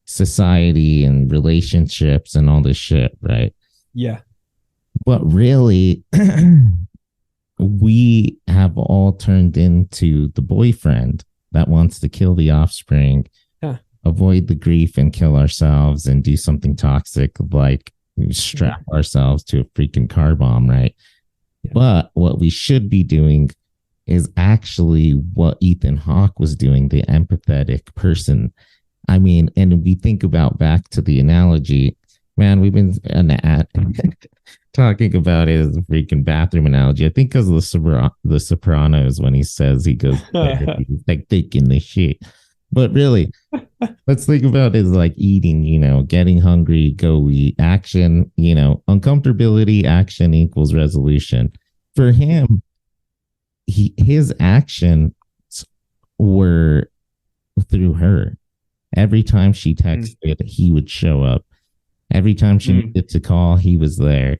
society and relationships and all this shit, right? Yeah. But really, we have all turned into the boyfriend that wants to kill the offspring, Yeah. avoid the grief and kill ourselves and do something toxic like strap ourselves to a freaking car bomb, right? Yeah. But what we should be doing is actually what Ethan Hawke was doing, the empathetic person. I mean, and if we think about back to the analogy, man, we've been talking about it as a freaking bathroom analogy. I think because of the Sopranos, when he says he goes therapy, he's like taking the shit. But really, let's think about it as like eating, you know, getting hungry, go eat, action, you know, uncomfortability, action equals resolution. For him, his actions were through her. Every time she texted, he would show up. Every time she needed to call, he was there.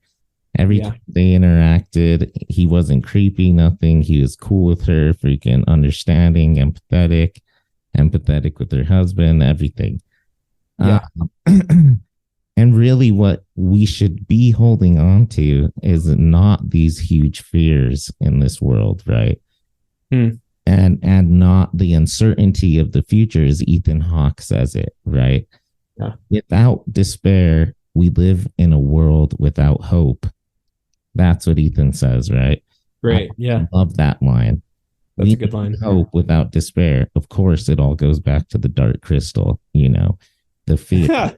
Every time they interacted, he wasn't creepy, nothing. He was cool with her, freaking understanding, empathetic with her husband, everything. Yeah. And really, what we should be holding on to is not these huge fears in this world, right? And not the uncertainty of the future, as Ethan Hawke says it, right? Yeah. Without despair, we live in a world without hope. That's what Ethan says, right? Right. Yeah. I love that line. That's a good line. Hope without despair. Of course, it all goes back to the Dark Crystal, you know, the fear.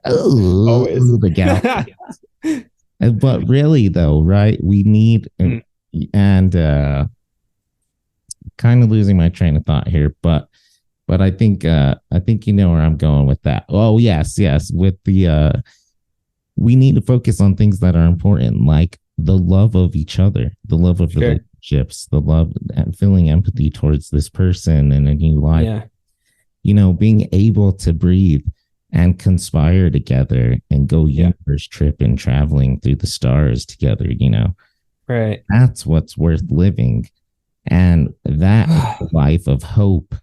Oh, Always. the galaxy. But really, though, right? We need and kind of losing my train of thought here, but I think you know where I'm going with that. Oh yes, yes. With the we need to focus on things that are important, like the love of each other, the love of Sure. relationships, the love and feeling empathy towards this person in a new life. Yeah. You know, being able to breathe and conspire together and go Yeah. universe trip and traveling through the stars together, you know, Right. that's what's worth living. And that is a life of hope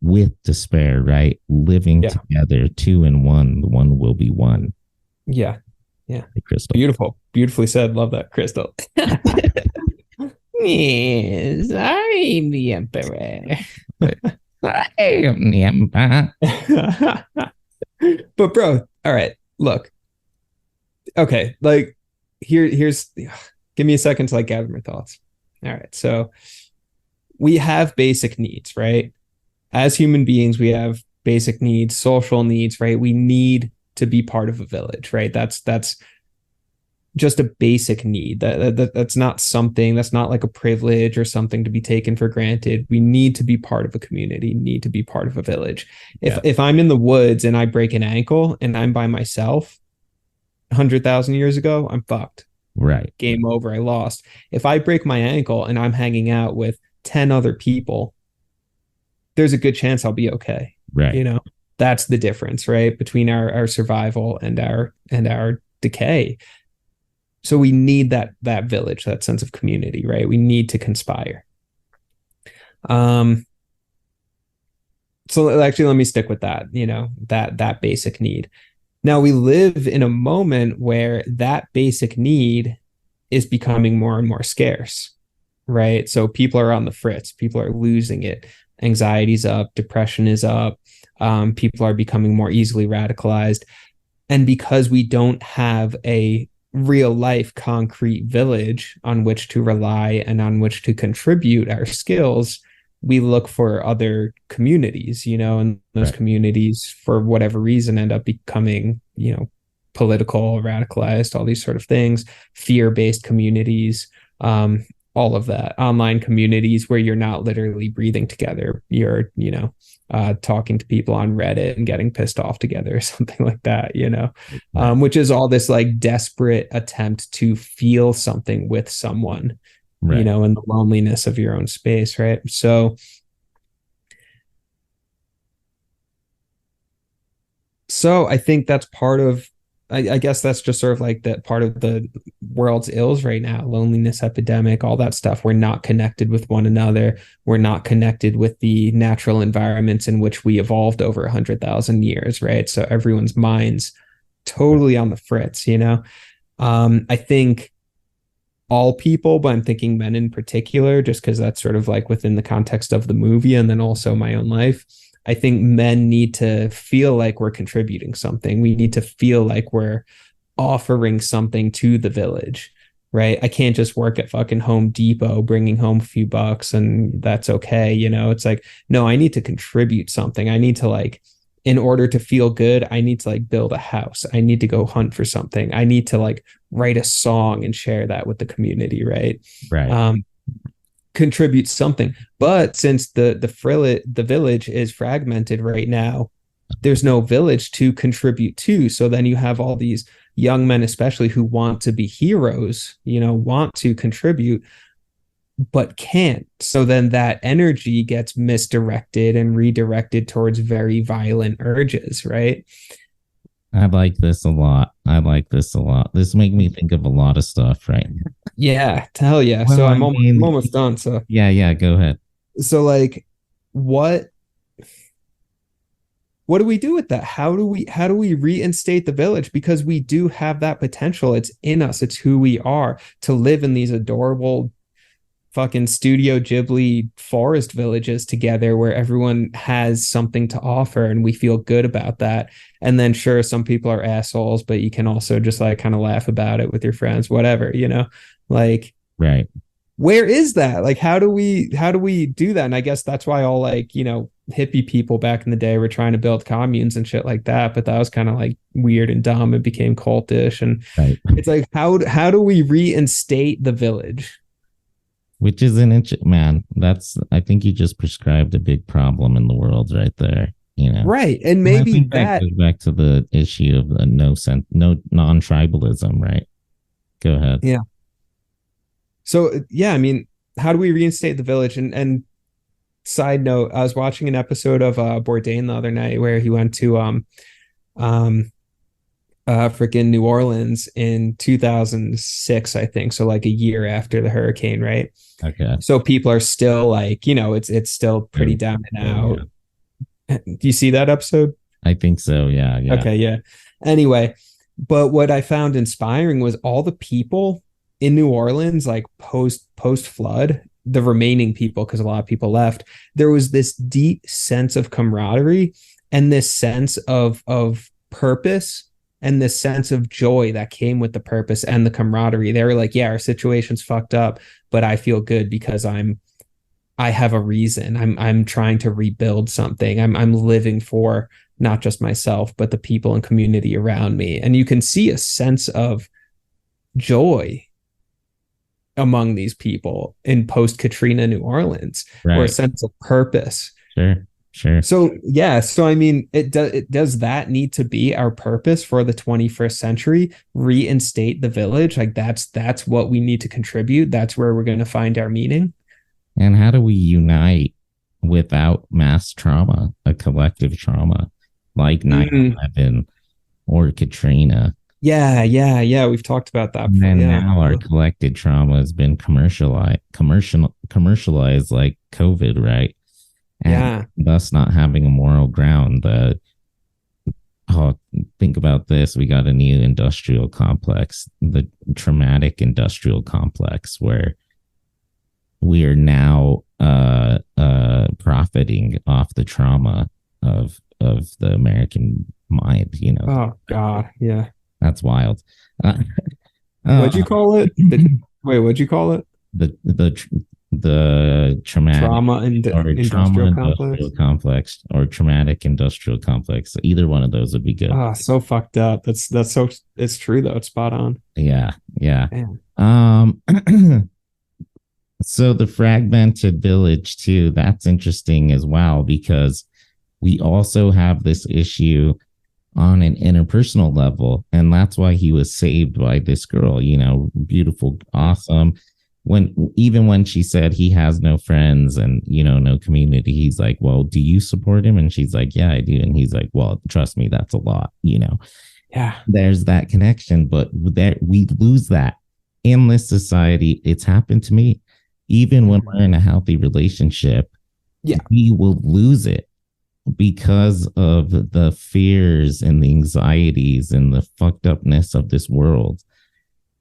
with despair, right? Living Yeah. together, two in one, the one will be one. Yeah. Yeah. Hey, Crystal. Beautiful. Beautifully said. Love that, Crystal. Yes, I'm the emperor. I am the empire. But bro, all right, look. Okay, like here's give me a second to like gather my thoughts. All right. So we have basic needs, right? As human beings, we have basic needs, social needs, right? We need to be part of a village, right? That's just a basic need. That's not something that's not like a privilege or something to be taken for granted. We need to be part of a community, need to be part of a village. Yeah. If I'm in the woods and I break an ankle and I'm by myself 100,000 years ago, I'm fucked. Right. Game over. I lost. If I break my ankle and I'm hanging out with 10 other people, there's a good chance I'll be okay. Right. You know, that's the difference, right? Between our survival and our decay. So we need that village, that sense of community, right? We need to conspire. So actually let me stick with that, you know, that basic need. Now we live in a moment where that basic need is becoming more and more scarce, right? So people are on the fritz, people are losing it. Anxiety's up, depression is up, people are becoming more easily radicalized. And because we don't have a real life concrete village on which to rely and on which to contribute our skills, we look for other communities, you know, and those communities, for whatever reason, end up becoming, you know, political, radicalized, all these sort of things, fear-based communities, all of that, online communities where you're not literally breathing together, you're, you know, talking to people on Reddit and getting pissed off together or something like that, you know, which is all this like desperate attempt to feel something with someone, you know, in the loneliness of your own space, right? So I think that's part of, I guess that's just sort of like that part of the world's ills right now, loneliness epidemic, all that stuff. We're not connected with one another. We're not connected with the natural environments in which we evolved over 100,000 years, right? So everyone's mind's totally on the fritz, you know? I think all people, but I'm thinking men in particular, just because that's sort of like within the context of the movie and then also my own life. I think men need to feel like we're contributing something. We need to feel like we're offering something to the village, right? I can't just work at fucking Home Depot, bringing home a few bucks and that's okay. You know, it's like, no, I need to contribute something. I need to like, in order to feel good, I need to like build a house. I need to go hunt for something. I need to like write a song and share that with the community, right? Right. Contribute something. But since the village is fragmented right now, there's no village to contribute to. So then you have all these young men, especially, who want to be heroes, you know, want to contribute, but can't. So then that energy gets misdirected and redirected towards very violent urges, right? I like this a lot. I like this a lot. This makes me think of a lot of stuff, right? Yeah, hell yeah. Well, So I I'm mean, almost done. So yeah, go ahead. so like what do we do with that? How do we reinstate the village? Because we do have that potential. It's in us. It's who we are, to live in these adorable fucking Studio Ghibli forest villages together where everyone has something to offer and we feel good about that. And then sure, some people are assholes, but you can also just like kind of laugh about it with your friends, whatever, you know, like, right. Where is that? Like, how do we do that? And I guess that's why all like, you know, hippie people back in the day were trying to build communes and shit like that. But that was kind of like weird and dumb. It became cultish. And right. It's like, how do we reinstate the village? which is man. That's I think you just prescribed a big problem in the world right there. You know, Right. And and I maybe think that that, goes back to the issue of the no non-tribalism, right? Go ahead. yeah. So yeah, I mean, how do we reinstate the village? And side note, I was watching an episode of Bourdain the other night where he went to um freaking New Orleans in 2006, I think. So like a year after the hurricane, right? Okay. So people are still like, it's still pretty down and out. Yeah. Do you see that episode? I think so. Yeah. Yeah. Okay, yeah. Anyway, but what I found inspiring was all the people in New Orleans, like post flood, the remaining people, because a lot of people left. There was this deep sense of camaraderie and this sense of purpose and this sense of joy that came with the purpose and the camaraderie. They were like, yeah, our situation's fucked up, but I feel good because I have a reason. I'm trying to rebuild something. I'm living for not just myself, but the people and community around me. And you can see a sense of joy among these people in post Katrina New Orleans, or a Right. sense of purpose. Sure. Sure. So yeah, so I mean, it does that need to be our purpose for the 21st century? Reinstate the village, like that's what we need to contribute. That's where we're going to find our meaning. And how do we unite without mass trauma, a collective trauma like 9/11 or Katrina? Yeah. We've talked about that before. And Yeah. now our collected trauma has been commercialized like COVID, right? And Yeah. thus not having a moral ground. That think about this: we got a new industrial complex, the traumatic industrial complex, where we are now profiting off the trauma of the American mind. You know, Oh God. Yeah. that's wild. What'd you call it? Wait, what'd you call it? The traumatic Trauma and or trauma industrial industrial complex. complex or traumatic industrial complex. Either one of those would be good. Ah, so fucked up. That's so it's true though. It's spot on. Yeah, yeah. Man. So the fragmented village too, that's interesting as well, because we also have this issue on an interpersonal level, and that's why he was saved by this girl, you know, beautiful, awesome. When she said he has no friends and, you know, no community, he's like, well, do you support him? And she's like, yeah, I do. And he's like, well, trust me, that's a lot, you know. Yeah. There's that connection, but there we lose that in this society. It's happened to me. Even when we're in a healthy relationship, Yeah. we will lose it because of the fears and the anxieties and the fucked upness of this world.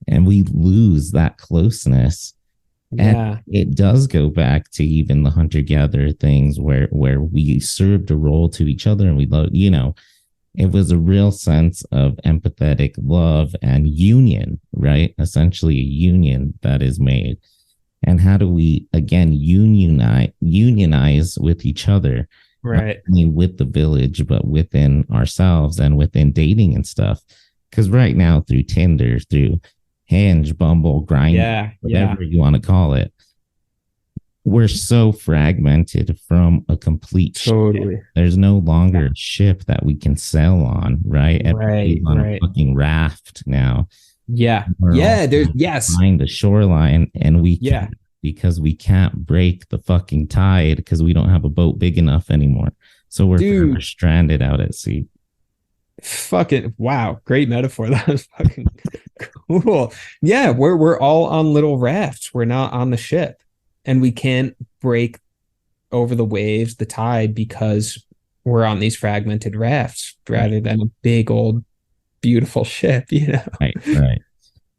And we lose that closeness. Yeah. And it does go back to even the hunter-gatherer things where we served a role to each other and we love, you know, it was a real sense of empathetic love and union, right? Essentially a union that is made. And how do we again unionize with each other, Right. not only with the village, but within ourselves and within dating and stuff? Because right now, through Tinder, through Hinge, Bumble, Grindr, whatever you want to call it, we're so fragmented from a complete Totally. ship. There's no longer a ship that we can sail on, right? Everybody's on a fucking raft now. Yeah. We're all There's yes. behind the shoreline, and we Yeah. can't, because we can't break the fucking tide because we don't have a boat big enough anymore. So we're forever stranded out at sea. Fucking wow, great metaphor. That was fucking cool. Yeah, we're all on little rafts. We're not on the ship, and we can't break over the waves, the tide, because we're on these fragmented rafts rather than a big old beautiful ship, you know. Right.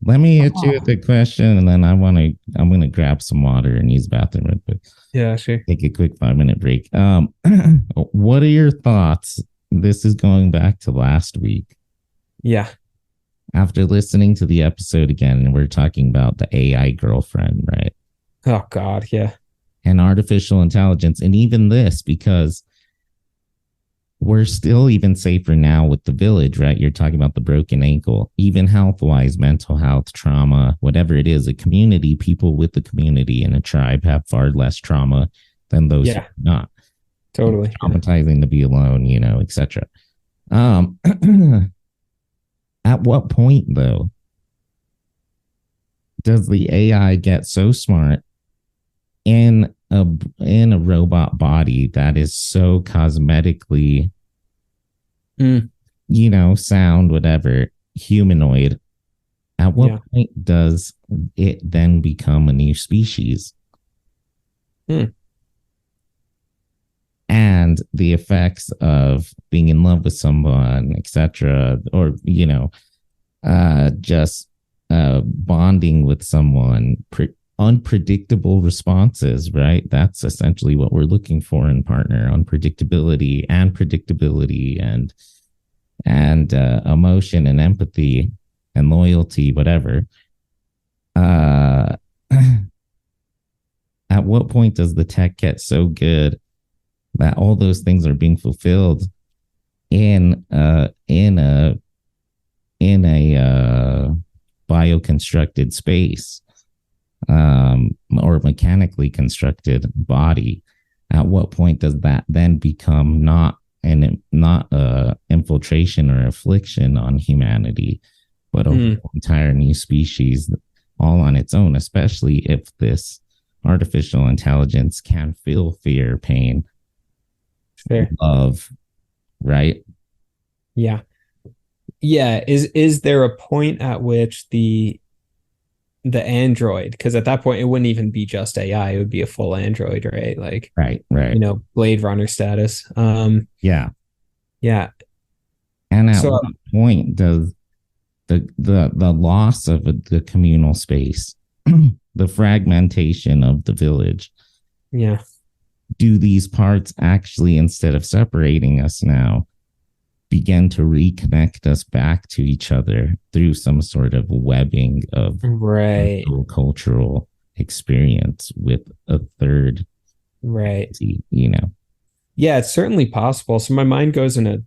Let me hit you with a question, and then I'm gonna grab some water and use the bathroom real quick. Yeah, sure. Take a quick 5-minute break. What are your thoughts? This is going back to last week. Yeah. After listening to the episode again, and we're talking about the AI girlfriend, right? Oh God, yeah. And artificial intelligence, and even this, because we're still even safer now with the village, right? You're talking about the broken ankle, even health wise, mental health, trauma, whatever it is, a community, people with the community in a tribe have far less trauma than those who Yeah, are not. totally. Traumatizing to be alone, etc. Um, at what point, though, does the AI get so smart in a robot body that is so cosmetically, Mm, sound, whatever, humanoid? At what yeah. point does it then become a new species? Mm, And the effects of being in love with someone, etc., or just bonding with someone, unpredictable responses, right? That's essentially what we're looking for in partner: unpredictability and predictability, and emotion and empathy and loyalty, whatever. Uh, at what point does the tech get so good that all those things are being fulfilled in a bioconstructed space, or mechanically constructed body? At what point does that then become not a infiltration or affliction on humanity, but a mm, whole entire new species all on its own? Especially if this artificial intelligence can feel fear, pain, fair. love, right? Yeah. Yeah. Is there a point at which the android, because at that point it wouldn't even be just AI, it would be a full android, right? Like, Right. Blade Runner status. Yeah. Yeah. And at So what point does the loss of the communal space, the fragmentation of the village, yeah. do these parts actually, instead of separating us now, begin to reconnect us back to each other through some sort of webbing of Right. cultural experience with a third Right. entity? Yeah, it's certainly possible. So my mind goes in a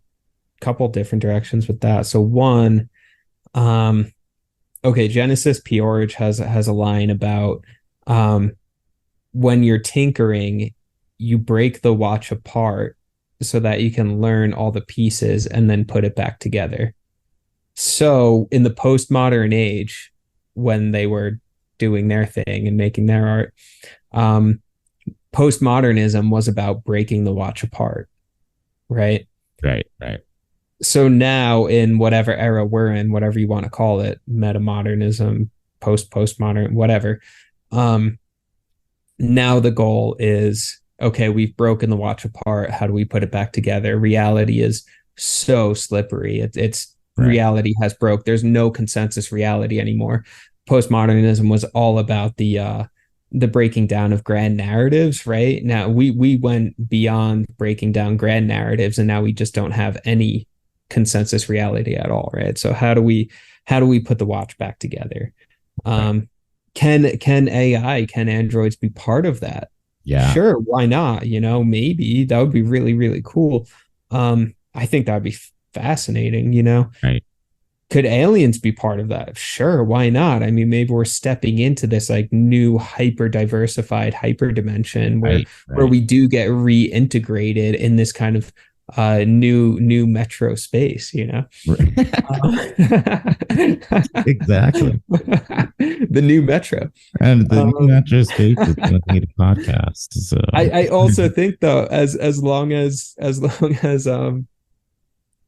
couple different directions with that. So one, um, okay, Genesis Peorage has a line about um when you're tinkering, you break the watch apart so that you can learn all the pieces and then put it back together. So in the postmodern age, when they were doing their thing and making their art, um, postmodernism was about breaking the watch apart, right? Right. So now in whatever era we're in, whatever you want to call it, metamodernism, postmodern, whatever, um, now the goal is, okay, we've broken the watch apart. How do we put it back together? Reality is so slippery. It's Right. reality has broke. There's no consensus reality anymore. Postmodernism was all about the breaking down of grand narratives, right? Now we went beyond breaking down grand narratives, and now we just don't have any consensus reality at all, right? So how do we put the watch back together? Right. Um, can AI, can androids be part of that? Yeah. Sure, why not? Maybe that would be really, really cool. I think that would be fascinating. Right. Could aliens be part of that? Sure, why not? I mean, maybe we're stepping into this like new hyper diversified hyper dimension where Right. we do get reintegrated in this kind of new metro space. Exactly. The new metro. And the new Um, metro space is going to need a podcast. So I also think though, as long as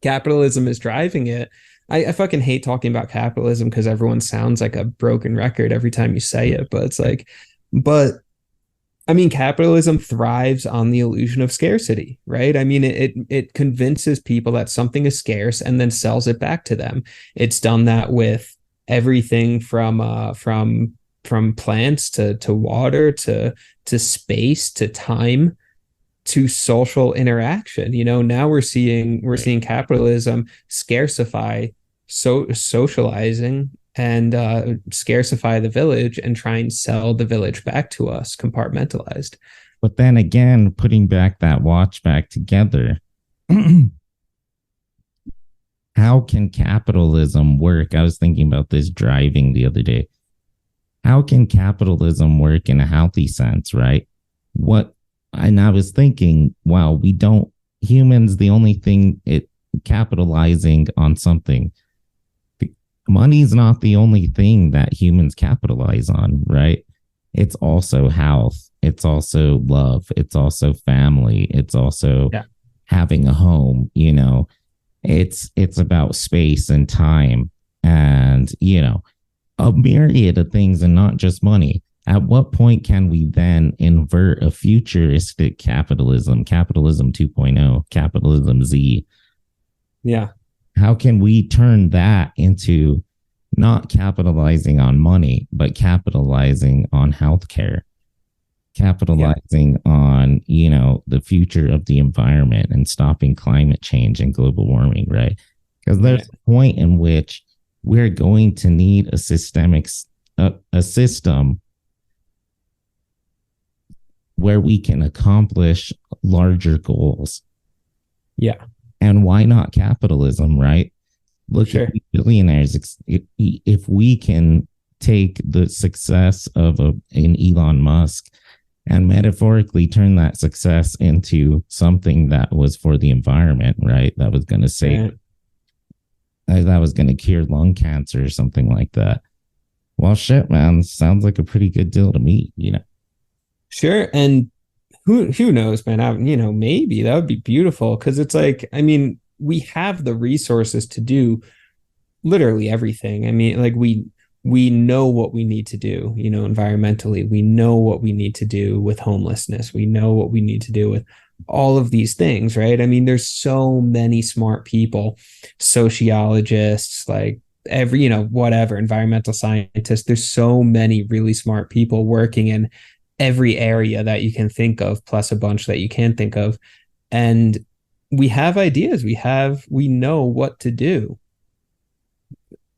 capitalism is driving it, I fucking hate talking about capitalism because everyone sounds like a broken record every time you say it. But it's like, but I mean, capitalism thrives on the illusion of scarcity, right? I mean, it convinces people that something is scarce and then sells it back to them. It's done that with everything from plants to water to space to time to social interaction. Now we're seeing capitalism scarcify socializing and scarcify the village and try and sell the village back to us compartmentalized. but then again, putting back that watch back together, How can capitalism work? I was thinking about this driving the other day. How can capitalism work in a healthy sense, right? What, and I was thinking, wow, we don't, humans, the only thing it capitalizing on something, money's not the only thing that humans capitalize on, right? It's also health, it's also love, it's also family, it's also Yeah. having a home, it's about space and time and a myriad of things and not just money. At what point can we then invert a futuristic capitalism 2.0, capitalism Z? Yeah. How can we turn that into not capitalizing on money, but capitalizing on healthcare, capitalizing on, the future of the environment and stopping climate change and global warming, right? Because there's a point in which we're going to need a system where we can accomplish larger goals. Yeah. And why not capitalism, right? Look at billionaires. If we can take the success of an Elon Musk and metaphorically turn that success into something that was for the environment, right? That was going to save, that was going to cure lung cancer or something like that. Well, shit, man, sounds like a pretty good deal to me, Sure. And who knows, man? Maybe that would be beautiful because it's like, I mean, we have the resources to do literally everything. I mean, like we know what we need to do, environmentally. We know what we need to do with homelessness. We know what we need to do with all of these things, right? I mean, there's so many smart people, sociologists, like whatever, environmental scientists. There's so many really smart people working in every area that you can think of, plus a bunch that you can't think of. And we have ideas. We know what to do.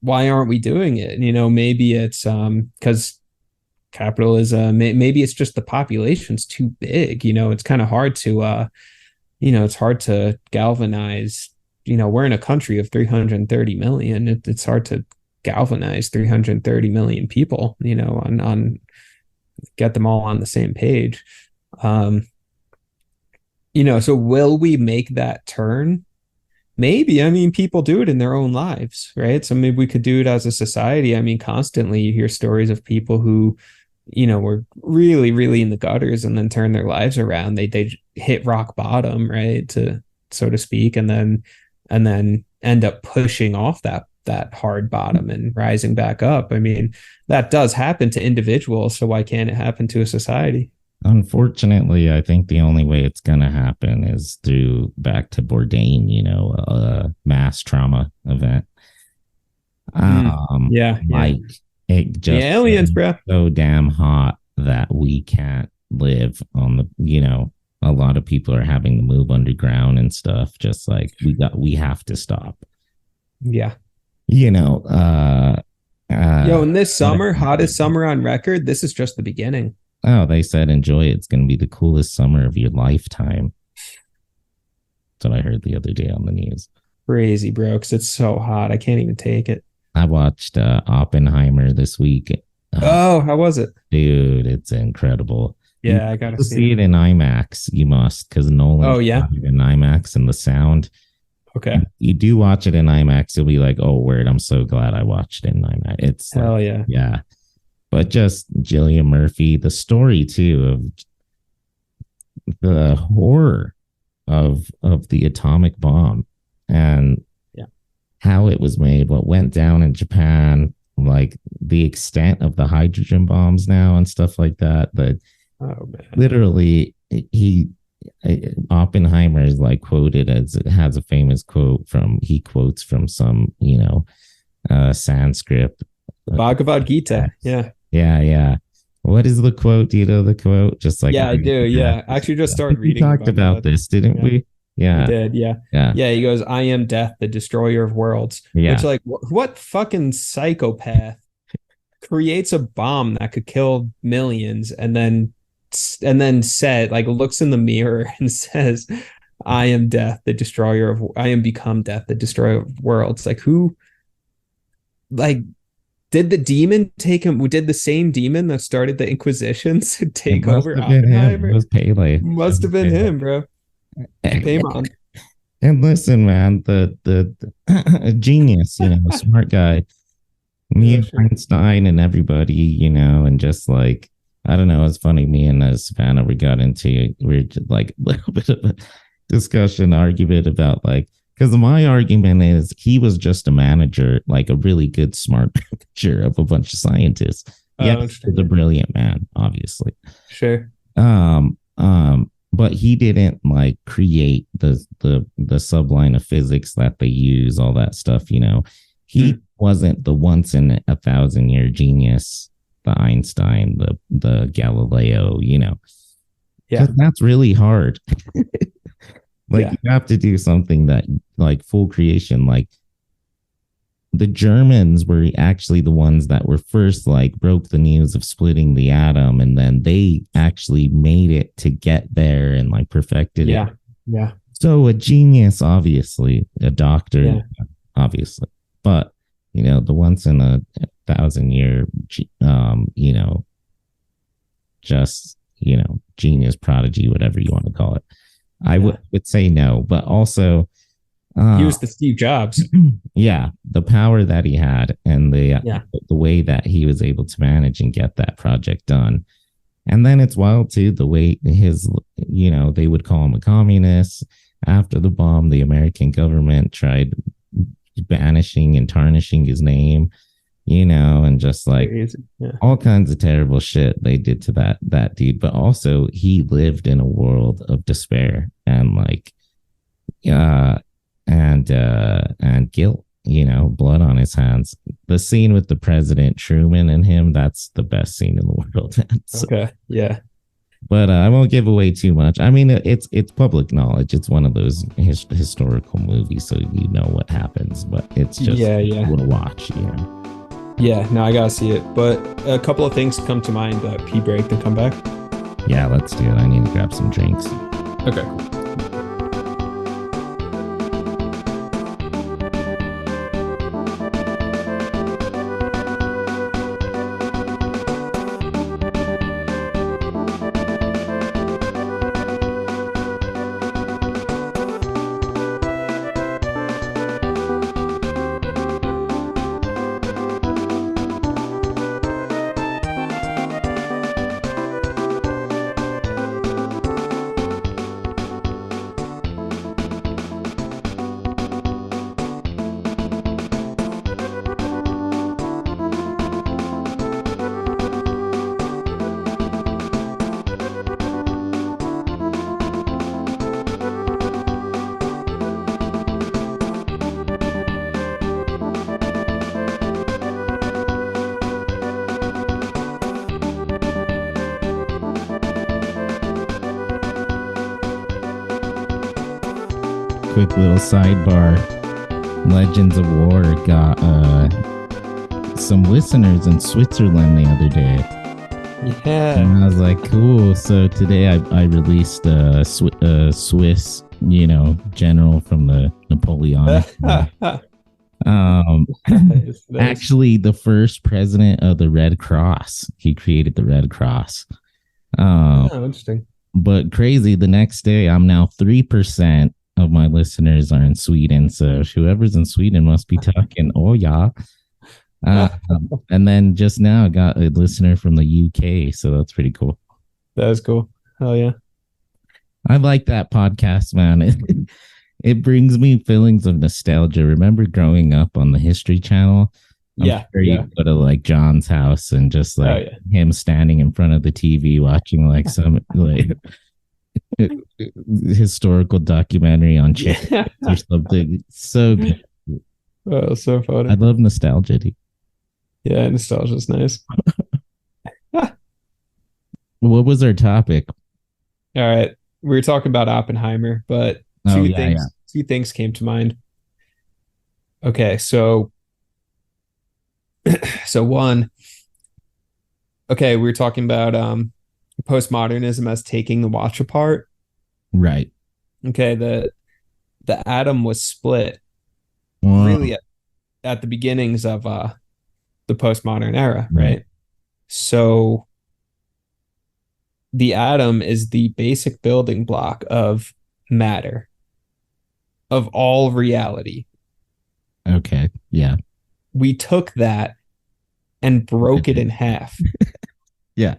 Why aren't we doing it? Maybe it's because capitalism, maybe it's just the population's too big. It's kind of hard to it's hard to galvanize. We're in a country of 330 million. It's hard to galvanize 330 million people, on get them all on the same page. So will we make that turn? Maybe. I mean, people do it in their own lives, right? So maybe we could do it as a society. I mean, constantly you hear stories of people who, were really, really in the gutters and then turn their lives around. They hit rock bottom, right? So to speak, and then end up pushing off that hard bottom and rising back up. I mean, that does happen to individuals. So why can't it happen to a society? Unfortunately, I think the only way it's going to happen is through back to Bourdain, a mass trauma event. Like it just the aliens, bro. So damn hot that we can't live on the, a lot of people are having to move underground and stuff. Just like we have to stop. Yeah. In this summer, hottest summer on record, this is just the beginning. Oh, they said enjoy it. It's going to be the coolest summer of your lifetime. That's what I heard the other day on the news. Crazy, bro, because it's so hot. I can't even take it. I watched Oppenheimer this week. How was it? Dude, it's incredible. Yeah, I got to see it in IMAX. You must, because Nolan in IMAX and the sound. Okay. You do watch it in IMAX, you'll be like, oh, word, I'm so glad I watched it in IMAX. It's hell yeah. Yeah. But just Cillian Murphy, the story too of the horror of the atomic bomb and how it was made, what went down in Japan, like the extent of the hydrogen bombs now and stuff like that. But literally, Oppenheimer is like quoted as, it has a famous quote he quotes from some Sanskrit Bhagavad Gita. Yeah. What is the quote? Do you know the quote? Just like I do. Yeah, actually, just started reading. We talked about this, didn't we? Yeah, we did. Yeah. He goes, "I am death, the destroyer of worlds." Yeah. Which, like, what fucking psychopath creates a bomb that could kill millions and then said, like, looks in the mirror and says, I am death, the destroyer of, I am become death, the destroyer of worlds. Like who, like, did the demon take him? Did the same demon that started the Inquisitions It take must over have been him. It Oppenheimer? was Pele. It Must was have been Pele. him, bro. Paimon. And listen, man, the genius, smart guy, me Yeah, and sure. Einstein and everybody, and just like I don't know, it's funny. Me and Savannah, we were just like a little bit of a discussion, argument about like because my argument is he was just a manager, like a really good, smart manager of a bunch of scientists. Oh, Yes, he's a interesting. brilliant man, obviously. Sure. But he didn't like create the subline of physics that they use, all that stuff. He Hmm. wasn't the once in a thousand year genius, the Einstein, the Galileo, Yeah. because that's really hard. Like Yeah. you have to do something that like full creation, like the Germans were actually the ones that were first like broke the news of splitting the atom, and then they actually made it to get there and like perfected it. Yeah. Yeah. So a genius, obviously, a doctor, Yeah. obviously, but the once in a thousand year, just genius, prodigy, whatever you want to call it. I Yeah. would say no, but also He uh, was the Steve Jobs. yeah, the power that he had and Yeah. the way that he was able to manage and get that project done. And then it's wild too the way they would call him a communist. After the bomb, the American government tried banishing and tarnishing his name, and just like Crazy. Yeah. all kinds of terrible shit they did to that dude. But also he lived in a world of despair and like uh and guilt, blood on his hands. The scene with the president Truman and him, that's the best scene in the world. So, Okay. Yeah. but I won't give away too much. I mean, it's public knowledge. It's one of those historical movies, so you know what happens. But it's just Yeah. Yeah. cool to watch. Yeah. No, I gotta see it. But a couple of things come to mind. Pee break, then come back. Yeah, let's do it. I need to grab some drinks. Okay. Quick little sidebar. Legends of War got some listeners in Switzerland the other day. Yeah. And I was like, cool. So today I released a Swiss, general from the Napoleonic. Nice, nice. Actually, the first president of the Red Cross. He created the Red Cross. Oh, interesting. But crazy, the next day, I'm now 3% of my listeners are in Sweden. So whoever's in Sweden must be talking, oh, yeah. And then just now I got a listener from the UK. So that's pretty cool. That is cool. Hell yeah. I like that podcast, man. It brings me feelings of nostalgia. Remember growing up on the History Channel? I'm Yeah. sure Yeah. you go to like John's house and just Oh, like yeah. him standing in front of the TV watching like some like historical documentary on chick Yeah. or something. It's so good. Oh, so funny. I love nostalgia. Dude. Yeah, nostalgia is nice. What was our topic? All right. We were talking about Oppenheimer, but Oh two yeah, things yeah. two things came to mind. Okay, so one, okay, we were talking about postmodernism as taking the watch apart. Right. Okay, the atom was split really Well, at the beginnings of the postmodern era, right. right? So the atom is the basic building block of matter, of all reality. Okay. Yeah. We took that and broke it in half. Yeah.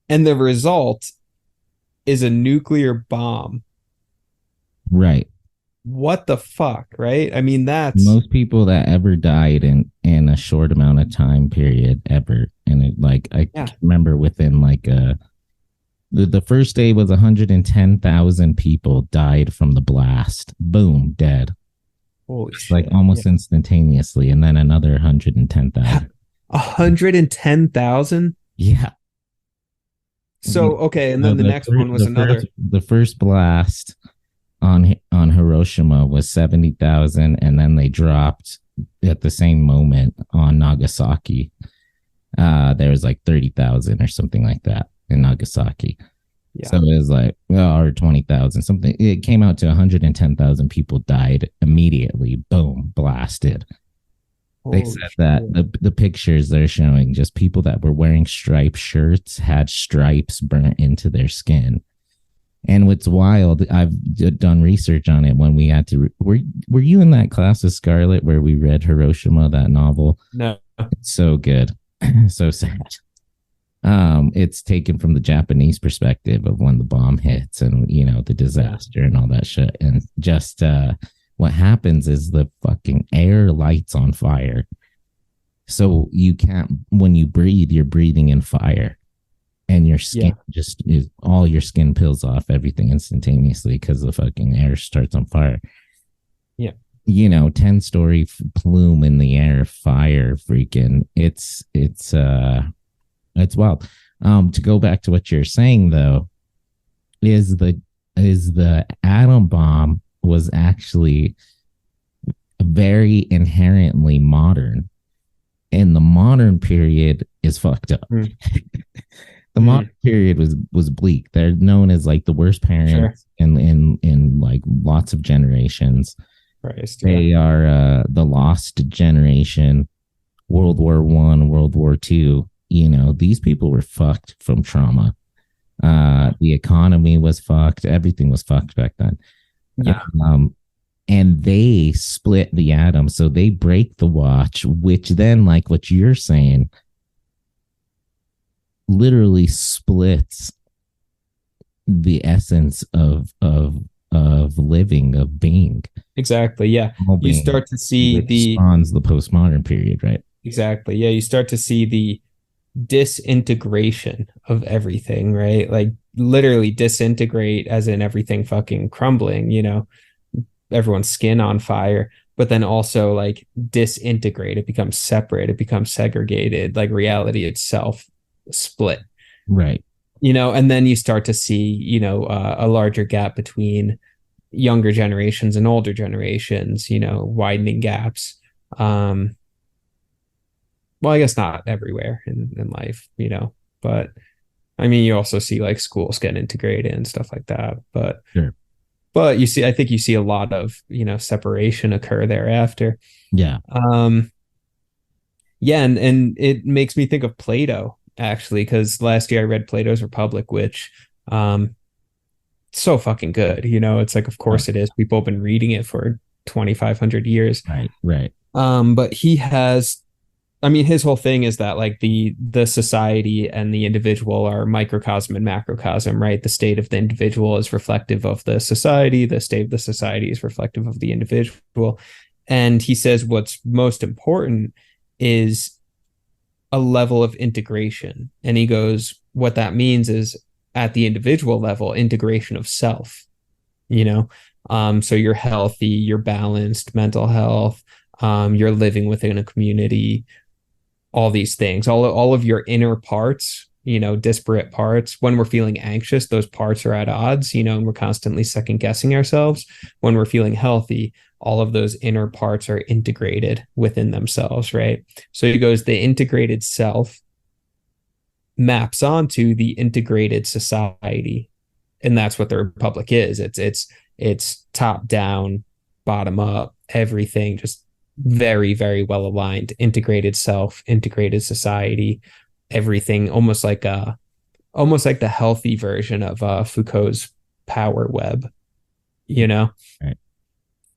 And the result is a nuclear bomb. Right. What the fuck, right? I mean, that's Most people that ever died in a short amount of time period ever, and it like I yeah, remember within like the first day was 110,000 people died from the blast. Boom, dead. holy Just like shit. Yeah. almost instantaneously, and then another 110,000. 110,000. Yeah. So okay, and So then the next one was the first another. the first blast on Hiroshima was 70,000, and then they dropped at the same moment on Nagasaki. There was like 30,000 or something like that in Nagasaki. Yeah. So it was like, well, or 20,000, something. It came out to 110,000 people died immediately. Boom, blasted. They Holy said that shit. the pictures they're showing, just people that were wearing striped shirts had stripes burnt into their skin. And what's wild, I've done research on it when we had to. Were you in that class of Scarlet where we read Hiroshima, that novel? No. It's so good, so sad. It's taken from the Japanese perspective of when the bomb hits and the Yeah. disaster and all that shit. And just what happens is the fucking air lights on fire. So you can't, when you breathe, you're breathing in fire. And your Yeah. skin just is all your skin peels off everything instantaneously because the fucking air starts on fire. Yeah. 10-story plume in the air, fire, freaking. It's wild. To go back to what you're saying though, is the atom bomb was actually very inherently modern, and the modern period is fucked up. Mm. The modern period was bleak. They're known as like the worst parents Sure. in like lots of generations. Christ. Yeah. They are the lost generation. World War One, World War Two. These people were fucked from trauma. The economy was fucked. Everything was fucked back then. Yeah. And they split the atom, so they break the watch, which then, like what you're saying, literally splits the essence of living, of being. Exactly. Yeah. All You being, start to see which spawns the postmodern period, right? exactly. Yeah. You start to see the disintegration of everything, right? Like literally disintegrate as in everything fucking crumbling, everyone's skin on fire, but then also like disintegrate. It becomes separate, it becomes segregated, like reality itself split, Right. and then you start to see, a larger gap between younger generations and older generations, widening gaps. Well, I guess not everywhere in life, but I mean, you also see like schools getting integrated and stuff like that. But Sure. I think you see a lot of, separation occur thereafter. Yeah. Yeah, and it makes me think of Plato actually, because last year I read Plato's Republic, which so fucking good. It's like, of Oh, course it is. People have been reading it for 2,500 years. right. Right. But he has, I mean, his whole thing is that like the society and the individual are microcosm and macrocosm, right? The state of the individual is reflective of the society. The state of the society is reflective of the individual. And he says what's most important is a level of integration. And he goes, what that means is at the individual level, integration of self, so you're healthy, you're balanced, mental health, you're living within a community, all these things, all of your inner parts, disparate parts. When we're feeling anxious, those parts are at odds, and we're constantly second guessing ourselves. When we're feeling healthy, all of those inner parts are integrated within themselves, right? So he goes, the integrated self maps onto the integrated society. And that's what the republic is. It's top down, bottom up, everything just very, very well aligned, integrated self, integrated society, everything almost like the healthy version of Foucault's power web, you know? Right.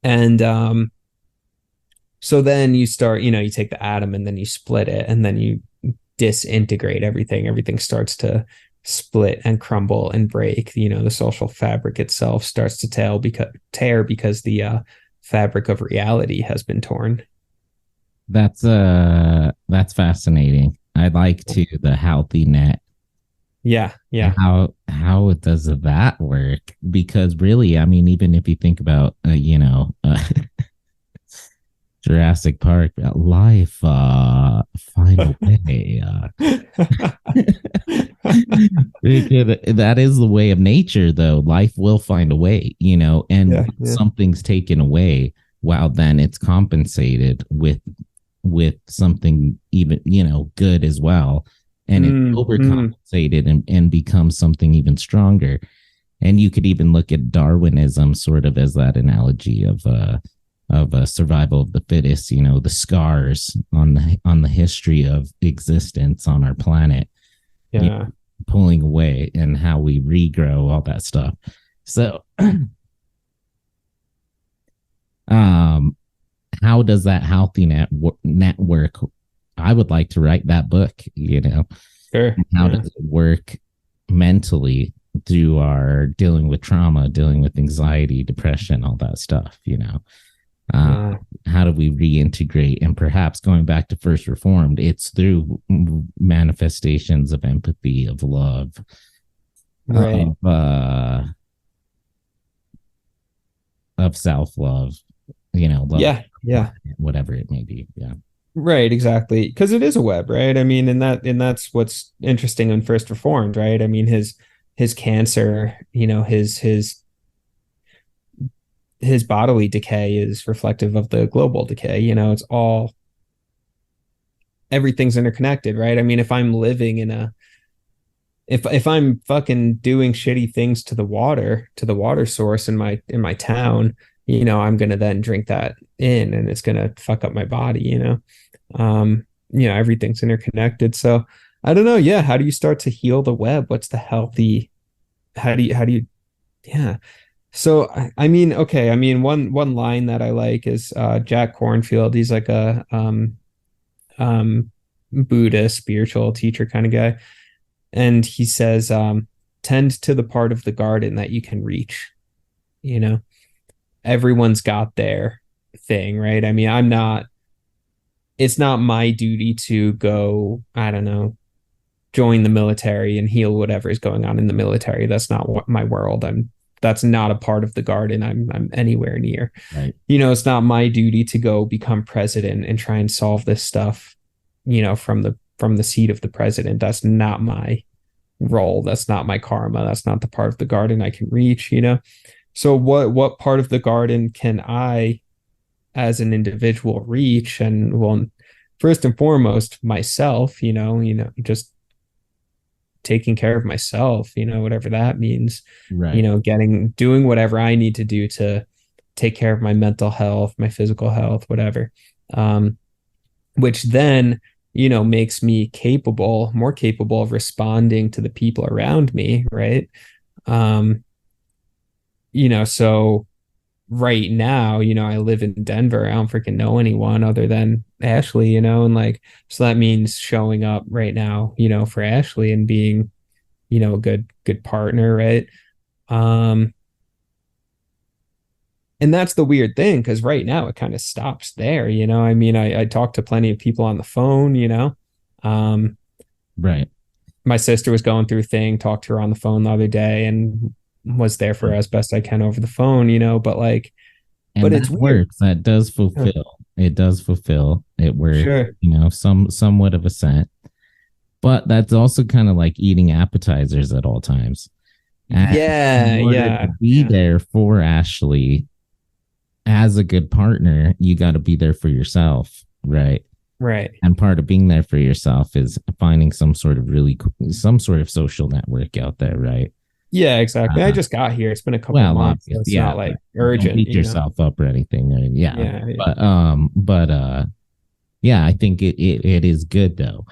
And so then you start, you take the atom and then you split it and then you disintegrate everything. Everything starts to split and crumble and break. The social fabric itself starts to tear because the fabric of reality has been torn. That's fascinating. I like to the healthy net. Yeah, yeah. How does that work? Because really, I mean, even if you think about Jurassic Park, life find a way. That is the way of nature, though. Life will find a way, and Yeah, yeah. something's taken away, well, then it's compensated with something even, good as well. And it's overcompensated and becomes something even stronger. And you could even look at Darwinism sort of as that analogy of survival of the fittest, the scars on the history of existence on our planet, Yeah. pulling away and how we regrow, all that stuff. So how does that healthy network? I would like to write that book, Sure. How does it work mentally through our dealing with trauma, dealing with anxiety, depression, all that stuff, How do we reintegrate? And perhaps going back to First Reformed, it's through manifestations of empathy, of love, Right. of self-love, love, Yeah. whatever it may be. Yeah. Right, exactly. Because it is a web, right? I mean, and that's what's interesting in First Reformed, right? I mean, his cancer, his bodily decay is reflective of the global decay. It's all everything's interconnected, right? I mean, if I'm living in if I'm fucking doing shitty things to the water source in my town, I'm gonna then drink that in and it's gonna fuck up my body. Everything's interconnected. So I don't know. Yeah. How do you start to heal the web? What's the healthy? How do you, yeah. So I mean, okay. I mean, one line that I like is Jack Cornfield. He's like a Buddhist spiritual teacher kind of guy. And he says, tend to the part of the garden that you can reach. Everyone's got their thing, right? I mean, it's not my duty to go, I don't know, join the military and heal whatever is going on in the military. That's not what my world. That's not a part of the garden I'm anywhere near. Right. It's not my duty to go become president and try and solve this stuff, from the seat of the president. That's not my role. That's not my karma. That's not the part of the garden I can reach, So what part of the garden can I as an individual reach? And well, first and foremost, myself, just taking care of myself, whatever that means, Right. Doing whatever I need to do to take care of my mental health, my physical health, whatever. Which then, makes me more capable of responding to the people around me. Right. So right now, I live in Denver. I don't freaking know anyone other than Ashley, and so that means showing up right now, for Ashley and being, a good partner, right? And that's the weird thing, because right now it kind of stops there, I mean, I talk to plenty of people on the phone, Right. My sister was going through a thing, talked to her on the phone the other day and was there for her as best I can over the phone, but and it's that weird. works. That does fulfill. It does fulfill. It works. Sure. Somewhat of a scent, but that's also kind of like eating appetizers at all times. And in order to be there for Ashley as a good partner, you got to be there for yourself, right? Right. And part of being there for yourself is finding some sort of social network out there, right? Yeah, exactly. I Uh, just got here. It's been a couple well, months, so obviously, it's yeah, not but like don't urgent, beat you know. yourself up or anything. Yeah, Yeah, yeah. but yeah, I think it is good though.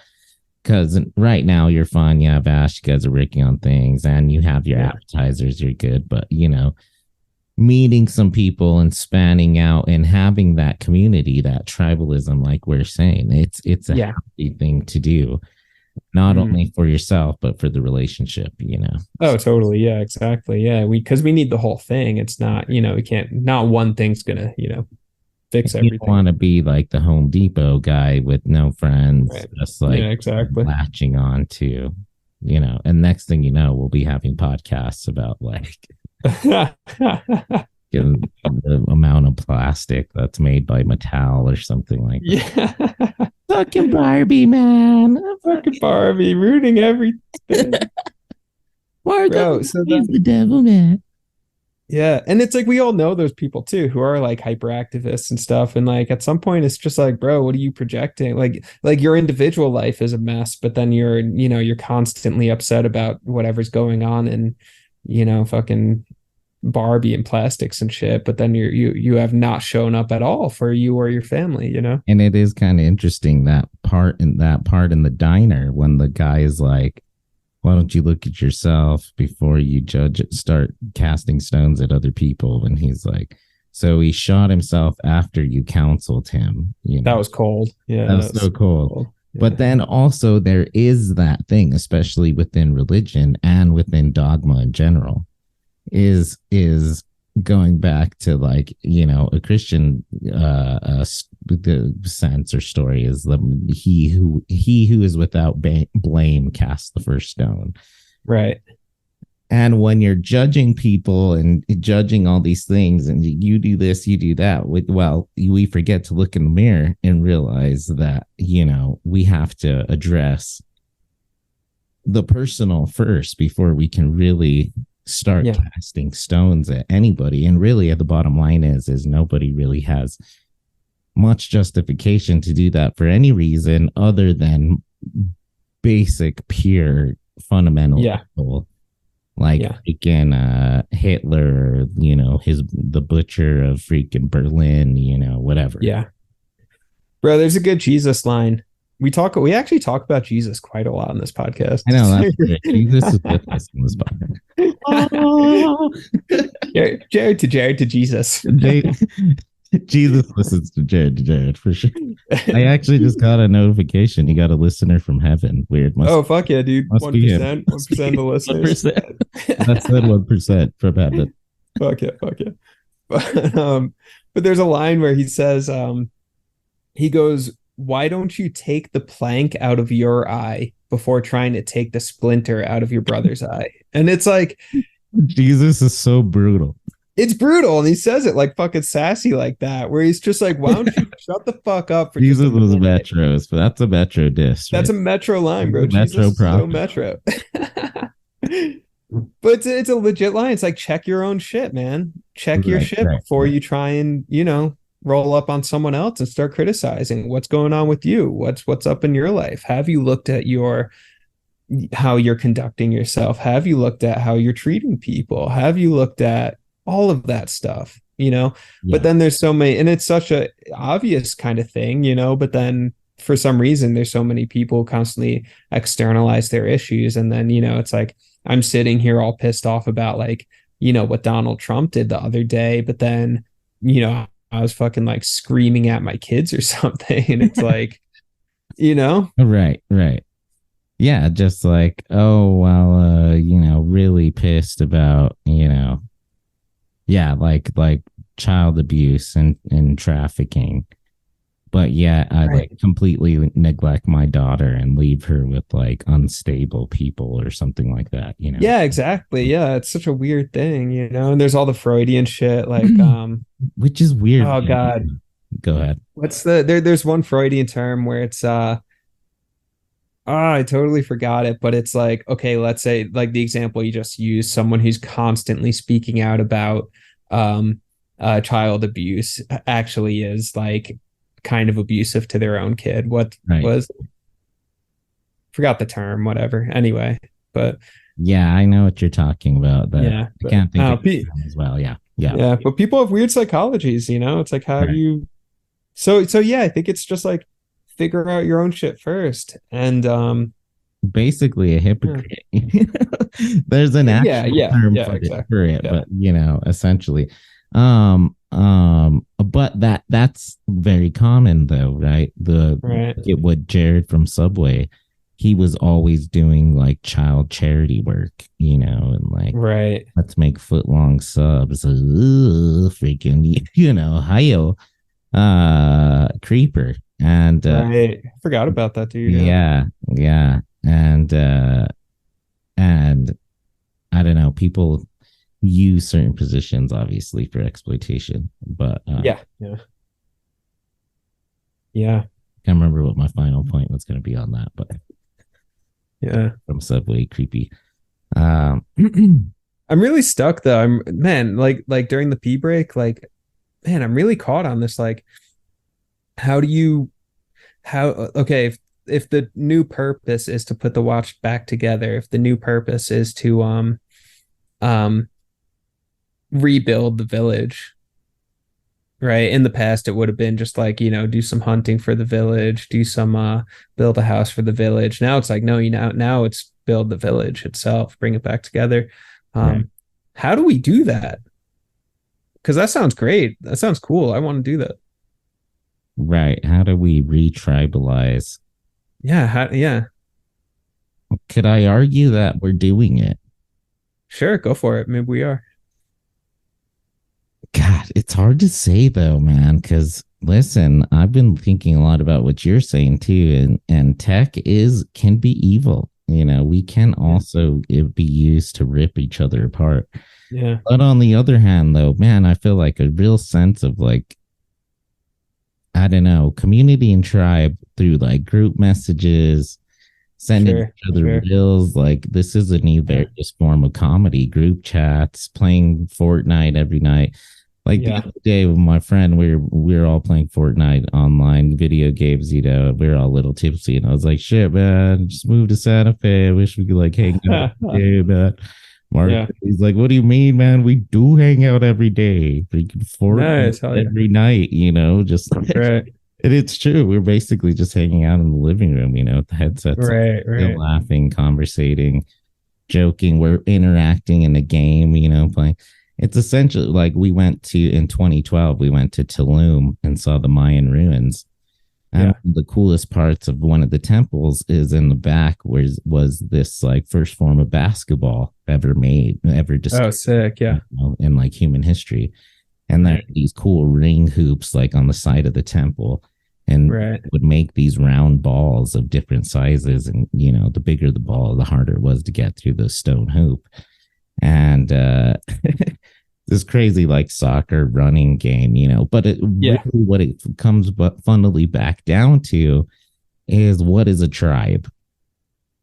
Because right now you're fine. You have Ash, you guys are working on things, and you have your Yeah. appetizers. You're good, but meeting some people and spanning out and having that community, that tribalism, like we're saying, it's a Yeah. healthy thing to do, not Mhm. only for yourself but for the relationship. Oh, totally. Yeah, exactly. Yeah, because we need the whole thing. It's not, we can't, not one thing's gonna, fix You don't everything. want to be like the Home Depot guy with no friends, Right. just Yeah, like exactly. latching on to. And next thing you know, we'll be having podcasts about like the amount of plastic that's made by Mattel or something like that. Yeah. Fucking Barbie, man. Fucking Barbie ruining everything. Margot Bro, so is then the devil, man. yeah, and it's like we all know those people too who are like hyperactivists and stuff, and like at some point it's just like, bro, what are you projecting? Like your individual life is a mess, but then you're constantly upset about whatever's going on and fucking Barbie and plastics and shit, but then you have not shown up at all for you or your family. And it is kind of interesting that part in the diner when the guy is like, why don't you look at yourself before you judge it, start casting stones at other people? And he's like, so he shot himself after you counseled him. That was cold. Yeah, That was so cool. cold. Yeah. But then also there is that thing, especially within religion and within dogma in general, is going back to like a Christian the sense or story is he who is without blame casts the first stone. Right. And when you're judging people and judging all these things and you do this, you do that, we forget to look in the mirror and realize that we have to address the personal first before we can really start casting stones at anybody. And really, at the bottom line is nobody really has much justification to do that for any reason other than basic, pure, fundamental evil. Like freaking Hitler, the butcher of freaking Berlin, whatever. Yeah. Bro, there's a good Jesus line. We actually talk about Jesus quite a lot on this podcast. I know that's great. Jesus is with us in this podcast. Oh. Jared to Jesus. Jesus listens to Jared for sure. I actually just got a notification. You got a listener from heaven. Weird. Fuck yeah, dude. 1%. 1% of the listeners. 1%. That's said 1% from heaven. Fuck yeah. But there's a line where he says, he goes, why don't you take the plank out of your eye before trying to take the splinter out of your brother's eye? And it's like, Jesus is so brutal. It's brutal, and he says it like fucking sassy like that, where he's just like, why don't you shut the fuck up for Jesus just a was minute? Metros, but that's a Metro diss. That's a Metro line, bro. Metro Jesus so Metro. But it's a legit line. It's like, check your own shit, man. Check your shit before you try and, roll up on someone else and start criticizing what's going on with you. What's up in your life? Have you looked at how you're conducting yourself? Have you looked at how you're treating people? Have you looked at all of that stuff? But then there's so many, and it's such a obvious kind of thing, but then for some reason there's so many people constantly externalize their issues, and then it's like I'm sitting here all pissed off about like what Donald Trump did the other day, but then I was fucking like screaming at my kids or something, and it's like right, yeah, just like, oh well, really pissed about like child abuse and trafficking, but yeah, I like completely neglect my daughter and leave her with like unstable people or something like that. Yeah, exactly. Yeah, it's such a weird thing, and there's all the Freudian shit, like which is weird. Oh god, go ahead. What's there's one Freudian term where it's I totally forgot it, but it's like, okay, let's say like the example you just used, someone who's constantly speaking out about child abuse actually is like kind of abusive to their own kid. What was, forgot the term, whatever. Anyway, but Yeah, I know what you're talking about. yeah, I but can't think of them as well. Yeah, yeah, yeah, but people have weird psychologies, you know. It's like, how do right. you? So yeah, I think it's just like figure out your own shit first, and Basically a yeah, hypocrite. There's an yeah, actual yeah, term yeah, for exactly, it, yeah, but essentially. But that's very common though, right? The right, Look at what Jared from Subway, he was always doing like child charity work, and like right, let's make foot long subs. Freaking, hiyo, creeper. And right. I forgot about that, dude. Yeah, yeah, yeah. And I don't know, people use certain positions obviously for exploitation, but yeah, yeah, yeah, can't remember what my final point was going to be on that, but yeah. from Subway, creepy. Um, I'm really stuck though. I'm man, like during the pee break, like man, I'm really caught on this. Like, how do you how okay, if the new purpose is to put the watch back together, if the new purpose is to um rebuild the village, right? In the past it would have been just like, do some hunting for the village, do some build a house for the village. Now it's like, no, now it's build the village itself, bring it back together. right, Um how do we do that? Because that sounds great. That sounds cool. I want to do that. right. How do we retribalize? Yeah, yeah. Could I argue that we're doing it? Sure, go for it. Maybe we are. God, it's hard to say though, man, because listen, I've been thinking a lot about what you're saying too, and tech can be evil. We can Yeah. also it be used to rip each other apart. Yeah. But on the other hand, though, man, I feel like a real sense of like, I don't know, community and tribe through like group messages, sending Sure. each other Sure. reels. Like, this is a new Yeah. various form of comedy, group chats, playing Fortnite every night. Like the Yeah. other day with my friend, we were all playing Fortnite online video games. We were all a little tipsy, and I was like, "Shit, man, just move to Santa Fe. I wish we could like hang out every day, man." Mark, Yeah. he's like, "What do you mean, man? We do hang out every day, freaking Fortnite Nice. Hell yeah. every night. Just like." Right. And it's true. We're basically just hanging out in the living room, with the headsets on, Right. still Right. laughing, conversating, joking. We're interacting in the game, playing. It's essentially like we went to in 2012, we went to Tulum and saw the Mayan ruins. And Yeah. the coolest parts of one of the temples is in the back, was this like first form of basketball ever made, ever Oh, discovered, sick. Yeah. in like human history. And there Right. are these cool ring hoops like on the side of the temple, and Right. would make these round balls of different sizes. And the bigger the ball, the harder it was to get through the stone hoop. And this crazy like soccer running game, but it Yeah. really, what it comes but funnily back down to is, what is a tribe?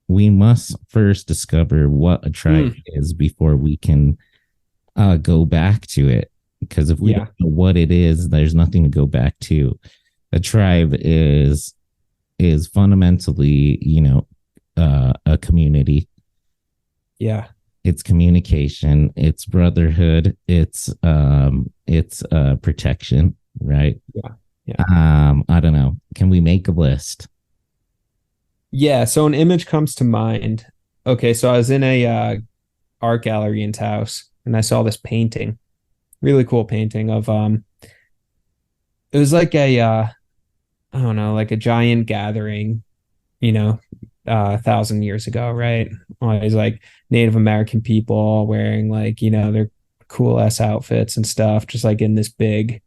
We must first discover what a tribe Mm. is before we can go back to it. Because if we Yeah. don't know what it is, there's nothing to go back to. A tribe is fundamentally, a community. Yeah. It's communication, it's brotherhood, it's protection, right? Yeah. Yeah. I don't know. Can we make a list? Yeah. So an image comes to mind. Okay. So I was in a art gallery in Taos and I saw this painting, really cool painting of it was like a I don't know, like a giant gathering, you know, 1,000 years ago, right? All these like Native American people wearing like, their cool ass outfits and stuff, just like in this big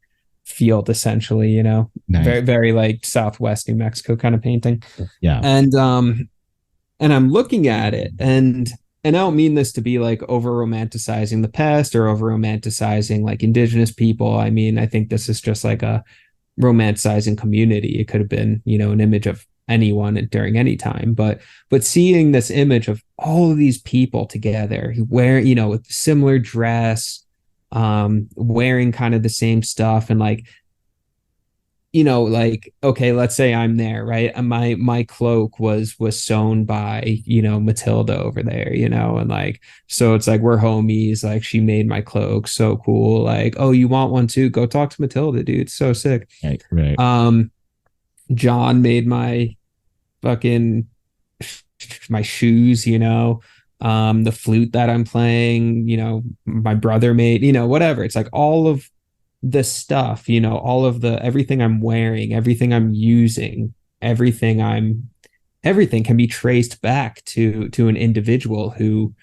field, essentially, very, Nice. very like Southwest New Mexico kind of painting. Yeah. And I'm looking at it and I don't mean this to be like over romanticizing the past or over romanticizing like indigenous people. I mean, I think this is just like a romanticizing community. It could have been, an image of anyone during any time, but seeing this image of all of these people together who wear, with similar dress, wearing kind of the same stuff, and like like, okay, let's say I'm there, right? And my cloak was sewn by, Matilda over there, and like, so it's like we're homies. Like, she made my cloak, so cool. Like, oh, you want one too? Go talk to Matilda, dude. It's so sick. Right, right. Um, John made my fucking my shoes, the flute that I'm playing, my brother made, whatever. It's like all of the stuff, all of the everything I'm wearing, everything I'm using, everything I'm everything can be traced back to an individual who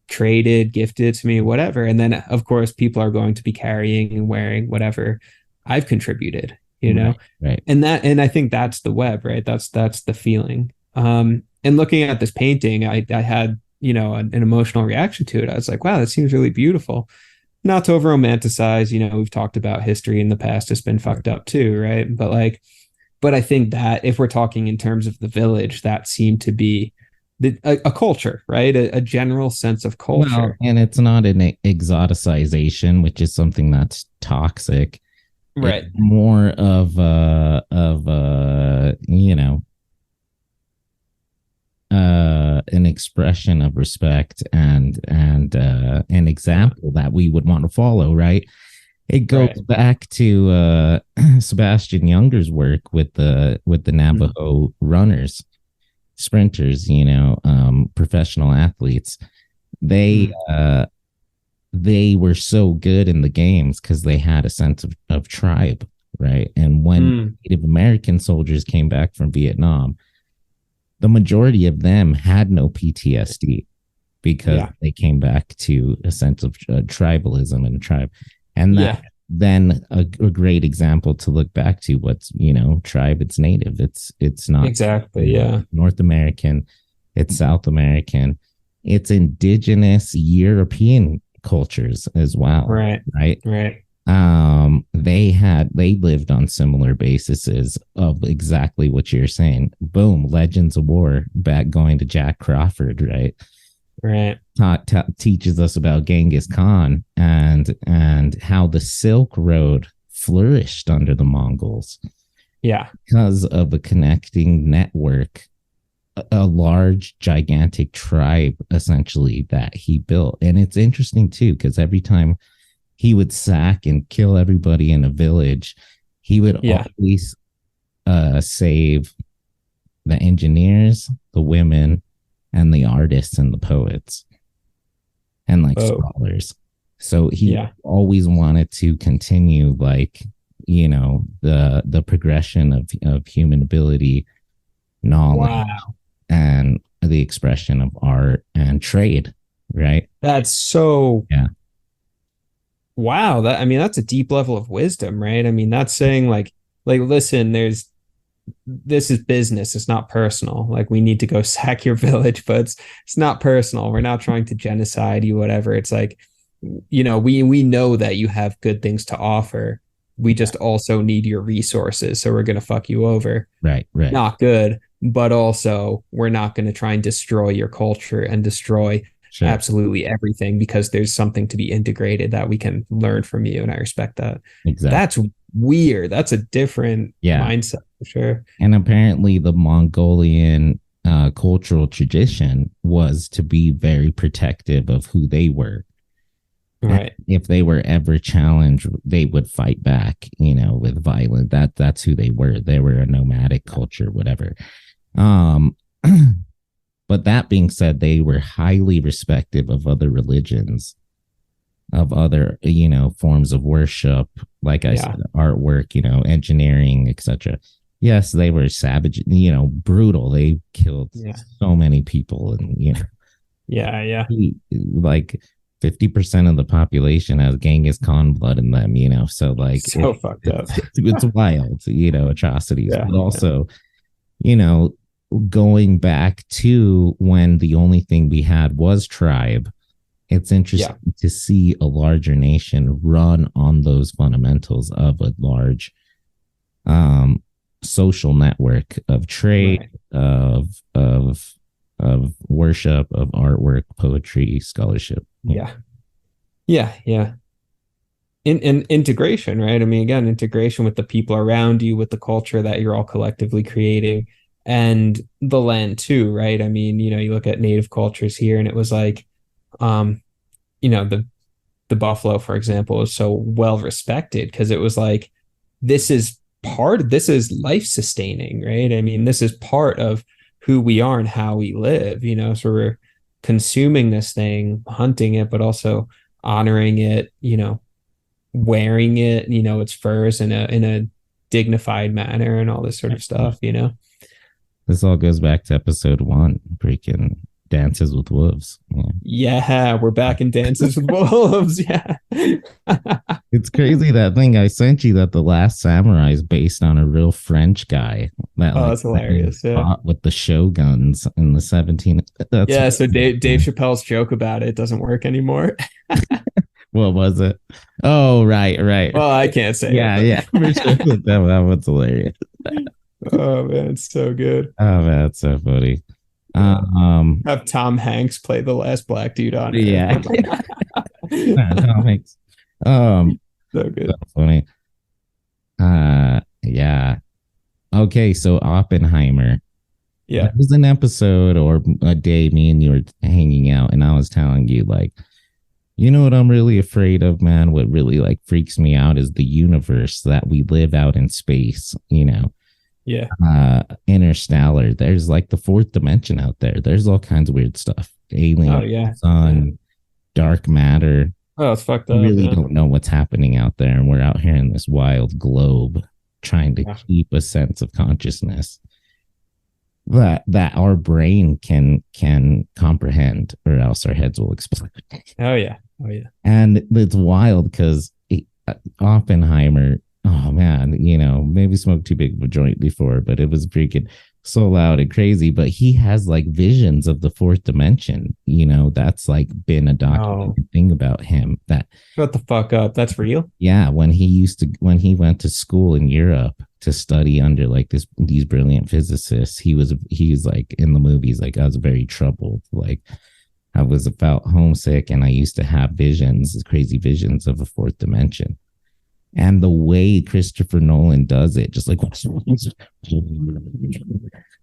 traded, gifted to me, whatever. And then of course people are going to be carrying and wearing whatever I've contributed, Right, right. and I think that's the web, right? That's the feeling. And looking at this painting, I had, an emotional reaction to it. I was like, wow, that seems really beautiful. Not to over romanticize, we've talked about history in the past, it's been fucked up too, right? But like, but I think that if we're talking in terms of the village, that seemed to be a culture, right? A general sense of Well, culture. and it's not an exoticization, which is something that's toxic. It's Right. more of an expression of respect and an example that we would want to follow, right? It goes Right. back to Sebastian Younger's work with the Navajo runners, sprinters, professional athletes. They Mm. they were so good in the games because they had a sense of tribe, right? And when Mm. Native American soldiers came back from Vietnam, the majority of them had no PTSD because Yeah. they came back to a sense of tribalism and a tribe. And that Yeah. then a great example to look back to what's, tribe, it's native. It's not, Exactly. Yeah. North American, it's South American, it's indigenous European cultures as well, Right. right? Right. They lived on similar bases of exactly what you're saying. Boom, Legends of War, back going to Jack Crawford, right? Right. Teaches us about Genghis Khan and how the Silk Road flourished under the Mongols Yeah. because of a connecting network, a large, gigantic tribe essentially that he built. And it's interesting too, because every time he would sack and kill everybody in a village, he would Yeah. always save the engineers, the women, and the artists and the poets and like Oh. scholars. So he Yeah. always wanted to continue like, the progression of human ability, knowledge, Wow. and the expression of art and trade, right? That's so Yeah. wow. That, I mean, that's a deep level of wisdom, right? I mean, that's saying like listen, this is business, it's not personal. Like, we need to go sack your village, but it's not personal. We're not trying to genocide you, whatever. It's like, we know that you have good things to offer. We just also need your resources, so we're going to fuck you over. Right, right. Not good, but also we're not going to try and destroy your culture and destroy Sure. absolutely everything, because there's something to be integrated that we can learn from you, and I respect that. Exactly. That's weird. That's a different Yeah. mindset for sure. And apparently the Mongolian cultural tradition was to be very protective of who they were. Right. And if they were ever challenged, they would fight back, with violence. That's who they were. They were a nomadic culture, whatever. Um, but that being said, they were highly respective of other religions, of other, forms of worship, like I said, artwork, engineering, etc. Yes, they were savage, brutal. They killed so many people, and Yeah. like 50% of the population has Genghis Khan blood in them, so like So fucked up. it's wild, atrocities. Yeah. But also, you know, going back to when the only thing we had was tribe, it's interesting to see a larger nation run on those fundamentals of a large social network of trade, of worship, of artwork, poetry, scholarship. Yeah. Yeah. in integration, right? I mean, again, integration with the people around you, with the culture that you're all collectively creating, and the land too, right? I mean, you look at native cultures here, and it was like, um, the buffalo, for example, is so well respected because it was like, this is life sustaining, right? I mean, this is part of who we are and how we live, so we're consuming this thing, hunting it, but also honoring it, wearing it, its furs in a dignified manner and all this sort of stuff. This all goes back to episode 1, freaking Dances with Wolves. Yeah. Yeah, we're back in Dances with Wolves. Yeah. It's crazy that thing I sent you that The Last Samurai is based on a real French guy that Oh, that's hilarious. Yeah. fought with the shoguns in the 17. Yeah, so Dave Chappelle's joke about it doesn't work anymore. What was it? Oh, right. Well, I can't say Yeah, it. yeah. For sure. That one's hilarious. Oh man, it's so good. Oh man, that's so funny. Have Tom Hanks play the last black dude on it. Yeah. Tom Hanks. So good. So funny. Yeah. Okay, so Oppenheimer. Yeah. There was an episode or a day me and you were hanging out, and I was telling you, like, you know what I'm really afraid of, man? What really like freaks me out is the universe that we live out in space, Yeah. Interstellar. There's like the fourth dimension out there. There's all kinds of weird stuff. Alien, Oh yeah. sun, dark matter. Oh, it's fucked We up. really Yeah. don't know what's happening out there. And we're out here in this wild globe trying to keep a sense of consciousness that our brain can comprehend, or else our heads will explode. Oh yeah. Oh yeah. And it's wild because Oppenheimer, oh man, maybe smoked too big of a joint before, but it was freaking so loud and crazy. But he has like visions of the fourth dimension. That's like been a documented thing about him. That Shut the fuck up. That's real. yeah, when he went to school in Europe to study under like these brilliant physicists, he's like in the movies, like I was very troubled, like I felt homesick, and I used to have visions, crazy visions of a fourth dimension. And the way Christopher Nolan does it, just like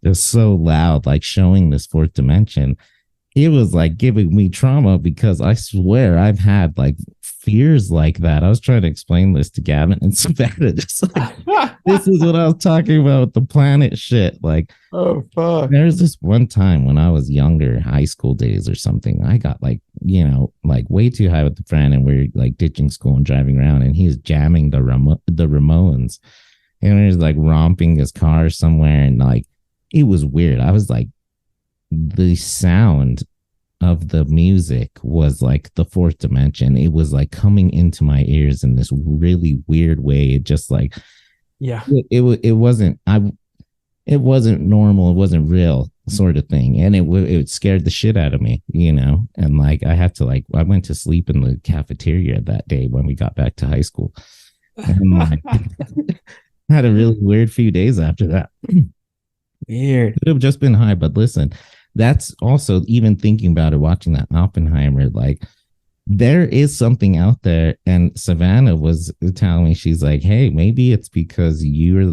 it's so loud, like showing this fourth dimension, it was like giving me trauma, because I swear I've had like fears like that. I was trying to explain this to Gavin and Savannah, just like this is what I was talking about with the planet shit. Like, oh fuck. There's this one time when I was younger, high school days or something, I got like, like way too high with a friend, and we're like ditching school and driving around, and he's jamming the Ramones, and he's like romping his car somewhere, and like it was weird. I was like, the sound of the music was like the fourth dimension. It was like coming into my ears in this really weird way. It just like, yeah, it wasn't normal. It wasn't real, sort of thing. And it scared the shit out of me, and like I went to sleep in the cafeteria that day when we got back to high school. And like, had a really weird few days after that. Weird. Could have just been high, but listen, that's also, even thinking about it, watching that Oppenheimer, like there is something out there. And Savannah was telling me, she's like, hey, maybe it's because you're,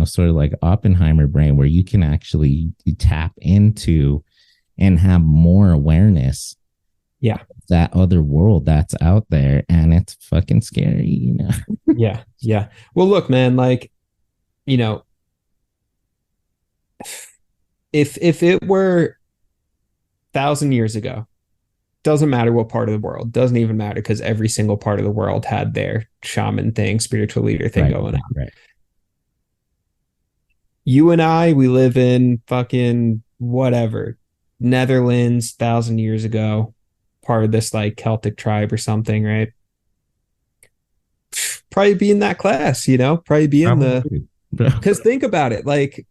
sort of like Oppenheimer brain, where you can actually tap into and have more awareness. Yeah. That other world that's out there, and it's fucking scary, Yeah. Yeah. Well, look, man, like, if it were 1,000 years ago, doesn't matter what part of the world, doesn't even matter, because every single part of the world had their shaman thing, spiritual leader thing going on. Right. You and I, we live in fucking whatever, Netherlands, 1,000 years ago, part of this like Celtic tribe or something, right? Probably be in that class, probably be in because think about it, like,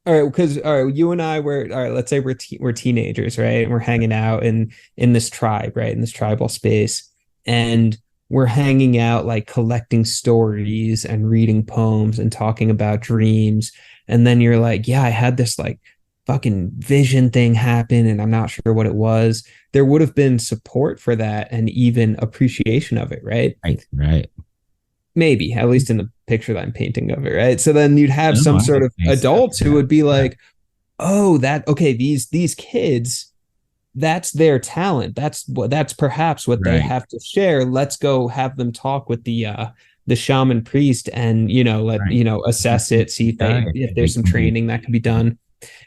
all right, because you and I were, all right, let's say we're teenagers, right? And we're hanging out in this tribe, right? In this tribal space. And we're hanging out, like collecting stories and reading poems and talking about dreams. And then you're like, yeah, I had this like fucking vision thing happened and I'm not sure what it was, there would have been support for that and even appreciation of it, right? Right. Maybe, at least in the picture that I'm painting of it, right? So then you'd have No, some I sort would of say so. adults who would be Yeah. like, oh, that okay, these kids, that's their talent. That's perhaps what they Right. have to share. Let's go have them talk with the shaman priest and let Right. assess it, see if They there's some can be training that can be done,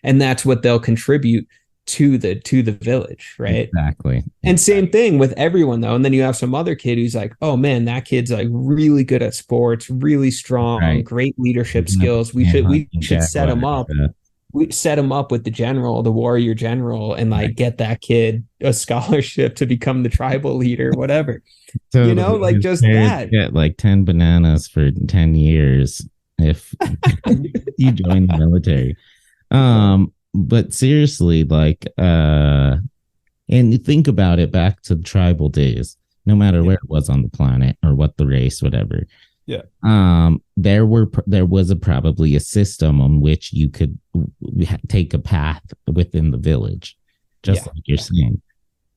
and that's what they'll contribute to the village, right? exactly. And Exactly. same thing with everyone though. And then you have some other kid who's like, oh man, that kid's like really good at sports, really strong, Right. great You're leadership gonna skills. We can't should hunt we and should set him jaguars. up. We set him up with the general, the warrior general, and like Right. get that kid a scholarship to become the tribal leader, whatever. Totally. Like His just parents that. get like 10 bananas for 10 years if you join the military. But seriously, like and you think about it back to tribal days, no matter Yeah. where it was on the planet or what the race, whatever. Yeah. There was probably a system on which you could take a path within the village, just Yeah. like you're saying.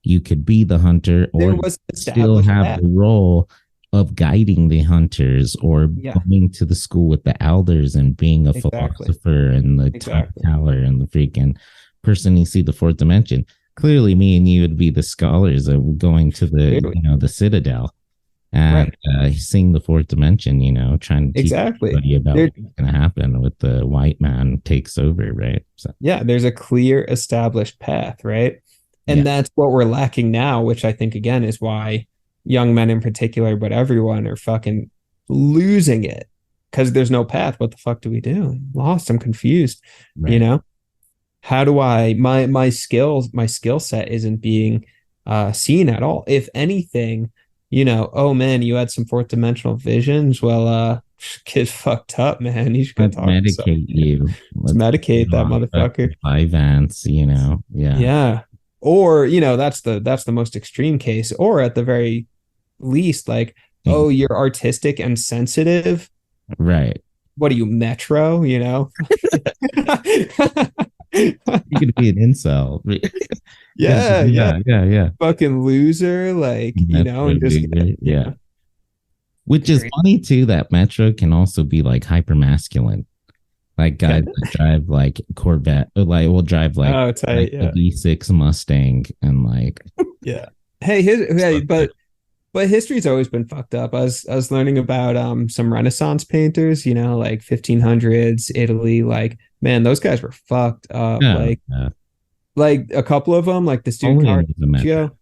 You could be the hunter, or There you was an still established have path. the role of guiding the hunters or Yeah. going to the school with the elders and being a Exactly. philosopher and the time Exactly. teller and the freaking person you see the fourth dimension. Clearly, me and you would be the scholars of going to the Clearly. the citadel and Right. seeing the fourth dimension. Trying to teach Exactly. everybody about There, what's going to happen with the white man takes over, right? So yeah, there's a clear established path, right? yeah, And that's what we're lacking now, which I think again is why young men in particular, but everyone are fucking losing it because there's no path. What the fuck do we do? I'm lost. I'm confused. You right. know, how do I my skill set isn't being seen at all. If anything, oh man, you had some fourth dimensional visions. Well, kid fucked up, man. You should go Let's talk to someone. medicate you. Let's Let's get medicate you that off motherfucker. Vyvanse, Yeah. Yeah. Or, that's the most extreme case. Or at the very least, like, oh, you're artistic and sensitive. Right. What are you, Metro? You could be an incel. Yeah, Yeah, yeah. yeah. Fucking loser, like, Metro and just loser. Yeah. Which is crazy. funny too, that Metro can also be like hyper masculine. Like guys Can that drive like Corvette, or like will drive Oh, like tight, a yeah. V6 Mustang and like Yeah. Hey, but history's always been fucked up. I was learning about some Renaissance painters, like 1500s Italy. Like, man, those guys were fucked up. no, Like a couple of them, like this dude only in the Metro. Carpaccio,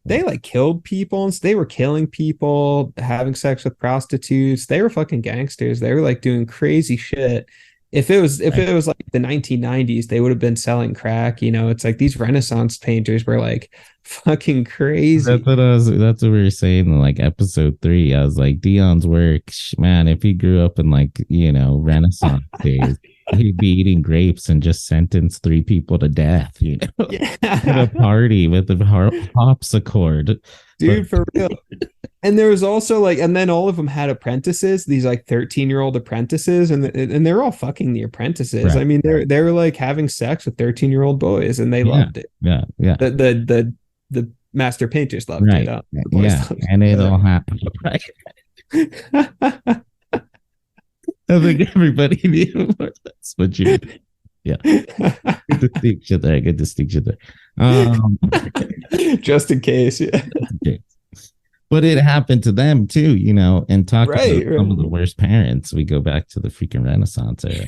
they like killed people and they were killing people, having sex with prostitutes. They were fucking gangsters. They were like doing crazy shit. If it was like the 1990s, they would have been selling crack. It's like these Renaissance painters were like fucking crazy. That's what we were saying in like episode 3. I was like, Dion's work, man, if he grew up in like, Renaissance days, he'd be eating grapes and just sentence 3 people to death, at a Yeah. party with the harpsichord. Dude, for real. And there was also like, and then all of them had apprentices, these like 13-year-old apprentices, and they're all fucking the apprentices. Right. I mean, they were like having sex with 13-year-old boys, and they loved it. Yeah, yeah. The master painters loved Right. it. The boys Yeah. loved And it all happened. Right. it. I think everybody knew that's what you did. Yeah. Good distinction there. Good distinction there. Just in case, yeah. Okay. But it happened to them too, and talk about Right, some of the worst parents. We go back to the freaking Renaissance era.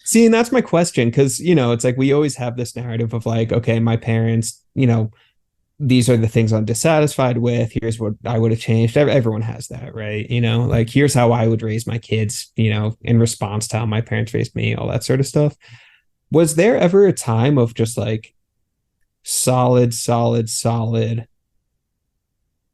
See, and that's my question, because it's like we always have this narrative of like, okay, my parents, these are the things I'm dissatisfied with. Here's what I would have changed. Everyone has that, right? Like here's how I would raise my kids, in response to how my parents raised me, all that sort of stuff. Was there ever a time of just like solid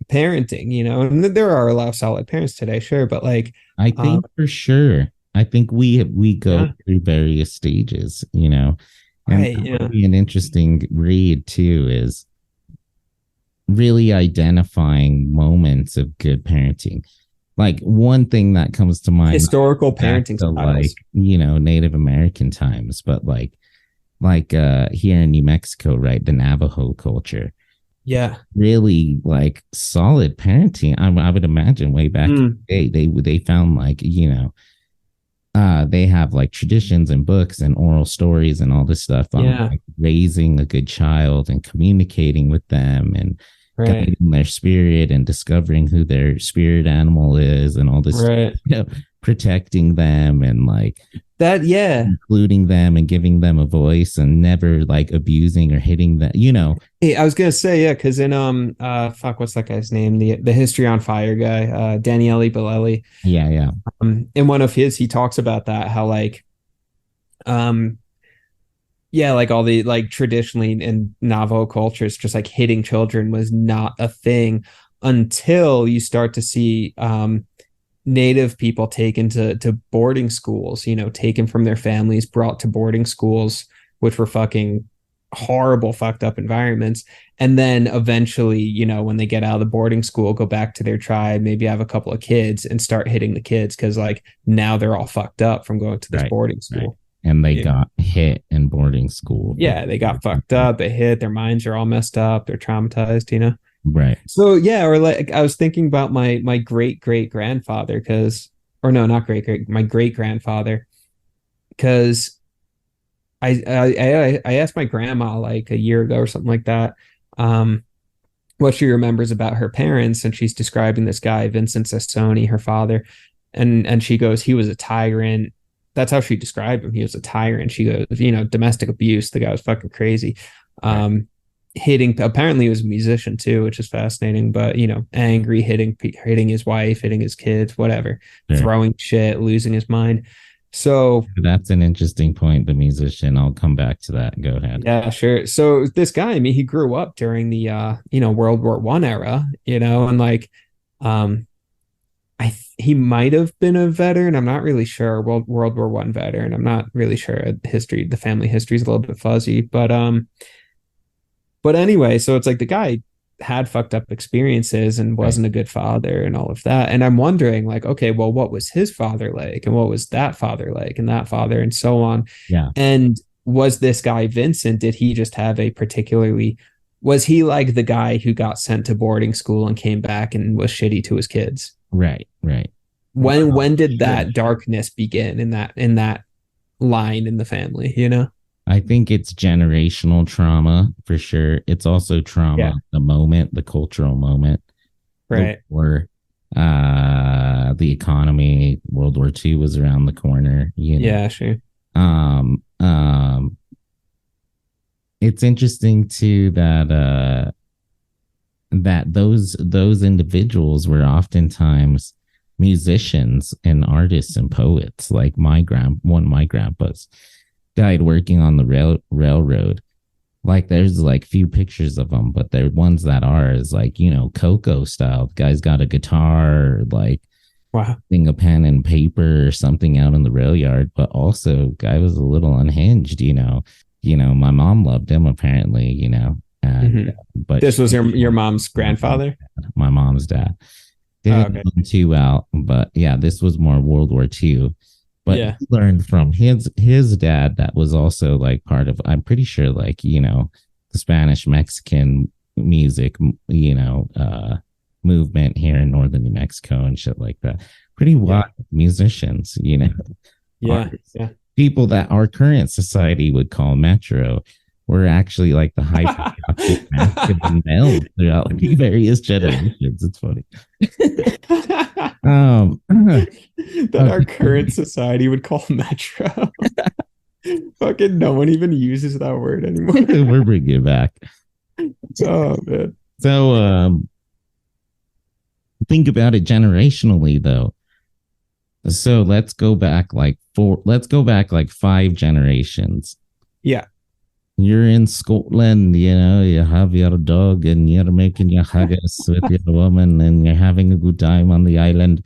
parenting, and there are a lot of solid parents today, sure, but like I think for sure. I think we go Yeah. through various stages, and right, that yeah, would be an interesting read too, is really identifying moments of good parenting. Like one thing that comes to mind, historical back parenting to styles. like Native American times, but like like here in New Mexico, right? The Navajo culture. Yeah. Really like solid parenting. I would imagine way back in the day, they found like, they have like traditions and books and oral stories and all this stuff on Yeah. like, raising a good child and communicating with them and Right. guiding their spirit and discovering who their spirit animal is and all this stuff, Right. protecting them and like That, yeah. including them and giving them a voice and never like abusing or hitting them. Hey, I was gonna say, yeah, because in fuck, what's that guy's name? The History on Fire guy, Daniele Bellelli. Yeah, yeah. In one of his, he talks about that, how like um yeah, like all the like traditionally in Navajo cultures, just like hitting children was not a thing until you start to see native people taken to boarding schools, taken from their families, brought to boarding schools, which were fucking horrible, fucked up environments. And then eventually, when they get out of the boarding school, go back to their tribe, maybe have a couple of kids and start hitting the kids because like now they're all fucked up from going to this Right, boarding right. school. And they Yeah. got hit in boarding school. Yeah, they got fucked up, they hit, their minds are all messed up, they're traumatized. Right. So yeah, or like I was thinking about my great great grandfather because, or no, not great great, my great grandfather, because I asked my grandma like a year ago or something like that, um, what she remembers about her parents, and she's describing this guy Vincent Sassoni, her father, and she goes, he was a tyrant. That's how she described him. He was a tyrant. She goes, domestic abuse. The guy was fucking crazy. Right. Hitting. Apparently, he was a musician too, which is fascinating. But angry, hitting his wife, hitting his kids, whatever, Sure. throwing shit, losing his mind. So That's an interesting point. The musician. I'll come back to that. Go ahead. yeah, sure. So this guy, I mean, he grew up during the World War One era, and like, um, he might have been a veteran. I'm not really sure. World War One veteran. I'm not really sure. The family history is a little bit fuzzy, but anyway, so it's like the guy had fucked up experiences and Right. wasn't a good father and all of that. And I'm wondering, like, okay, well, what was his father like, and what was that father like, and that father, and so on. Yeah. And was this guy Vincent? Did he just have a particularly? Was he like the guy who got sent to boarding school and came back and was shitty to his kids? Right. Right. When did Sure. that darkness begin in that line in the family? I think it's generational trauma for sure. It's also trauma, Yeah. the moment, the cultural moment, Right. or the economy. World War II was around the corner. Yeah, sure. Um, um, it's interesting too that those individuals were oftentimes musicians and artists and poets. Like one of my grandpas died working on the railroad. Like there's like few pictures of them, but they're ones that are is like Coco style. The guy's got a guitar, like Wow. a pen and paper or something out in the rail yard. But also, guy was a little unhinged. My mom loved him apparently. And but This was your mom's grandfather? my mom's dad didn't Okay. know too well, but yeah, this was more World War II. But Yeah. he learned from his dad that was also like part of, I'm pretty sure, like, the Spanish Mexican music, movement here in northern New Mexico and shit like that. Pretty wild musicians, Yeah. artists. Yeah. People that our current society would call metro were actually like the hyper masculine males throughout like, various generations. It's funny. That our current society would call metro. Fucking no one even uses that word anymore. We're bringing it back. Oh man. So think about it generationally though. So let's go back like 5 generations. Yeah. You're in Scotland, you have your dog and you're making your haggis with your woman and you're having a good time on the island.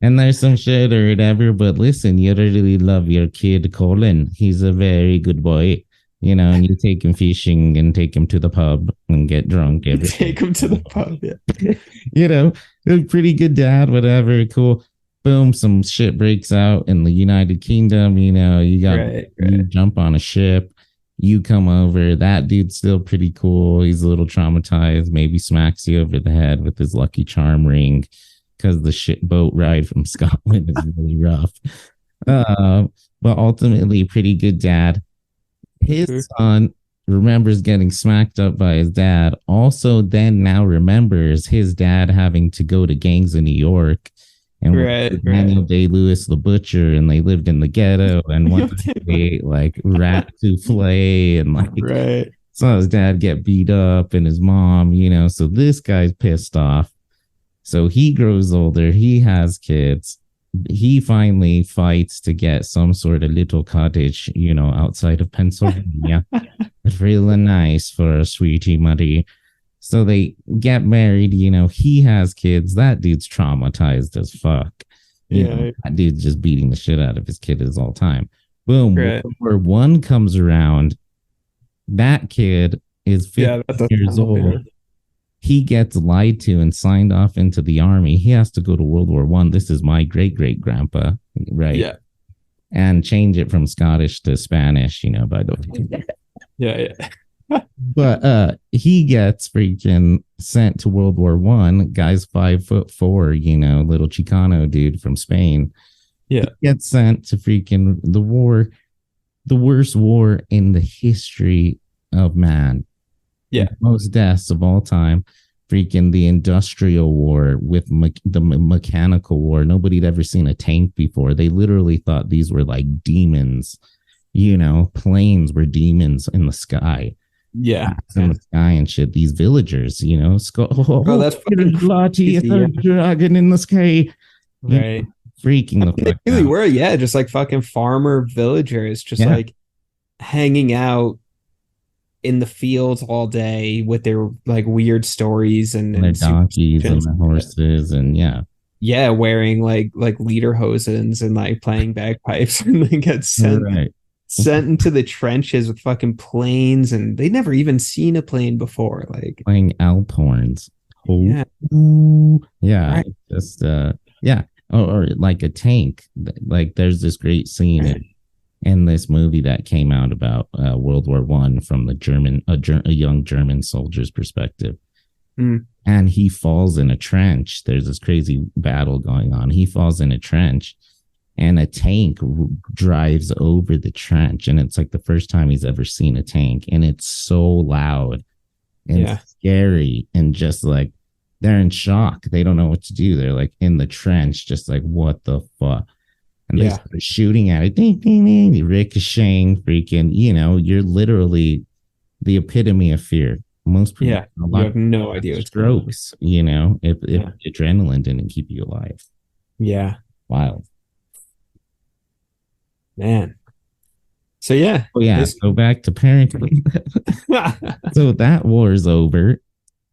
And there's some shit or whatever, but listen, you really love your kid Colin. He's a very good boy, and you take him fishing and take him to the pub and get drunk. Take him to the pub. Yeah. A pretty good dad, whatever, cool. boom, some shit breaks out in the United Kingdom. You jump on a ship, you come over. That dude's still pretty cool. He's a little traumatized, maybe smacks you over the head with his Lucky Charm ring because the shit boat ride from Scotland is really rough. But ultimately, pretty good dad. His son remembers getting smacked up by his dad. Also, then now remembers his dad having to go to gangs in New York and Daniel Day-Lewis the butcher, and they lived in the ghetto. And one time they ate like rat souffle and like saw his dad get beat up and his mom. So this guy's pissed off. So he grows older. He has kids. He finally fights to get some sort of little cottage, outside of Pennsylvania. It's really nice for a sweetie Muddy. So they get married, he has kids. That dude's traumatized as fuck. That dude's just beating the shit out of his kid all time. Boom. World War One comes around. That kid is 50 years old. He gets lied to and signed off into the army. He has to go to World War One. This is my great-great-grandpa, right? Yeah. And change it from Scottish to Spanish, by the way. Yeah. But he gets freaking sent to World War One. Guy's 5'4", little Chicano dude from Spain. Yeah. He gets sent to freaking the war, the worst war in the history of man. Yeah. Most deaths of all time. Freaking the industrial war with the mechanical war. Nobody'd ever seen a tank before. They literally thought these were like demons. Planes were demons in the sky. Yeah. In the sky and shit. These villagers, that's Lottie, it's a dragon in the sky. Right. Freaking the fuck really out. Were, just like fucking farmer villagers, just like hanging out in the fields all day with their like weird stories and their donkeys and the horses and wearing like lederhosens and like playing bagpipes and then get sent into the trenches with fucking planes, and they'd never even seen a plane before, like playing Alp horns. Just or like a tank. Like there's this great scene in this movie that came out about World War One from the a young German soldier's perspective. And he falls in a trench. There's this crazy battle going on. He falls in a trench and a tank drives over the trench. And it's like the first time he's ever seen a tank. And it's so loud and scary and just like they're in shock. They don't know what to do. They're like in the trench, just like, what the fuck? And they start shooting at it, ding, ding, ding, ricocheting, freaking, you're literally the epitome of fear. Most people you have no idea what's strokes, if adrenaline didn't keep you alive. Yeah. Wild. Man. So go back to parenting. So that war is over.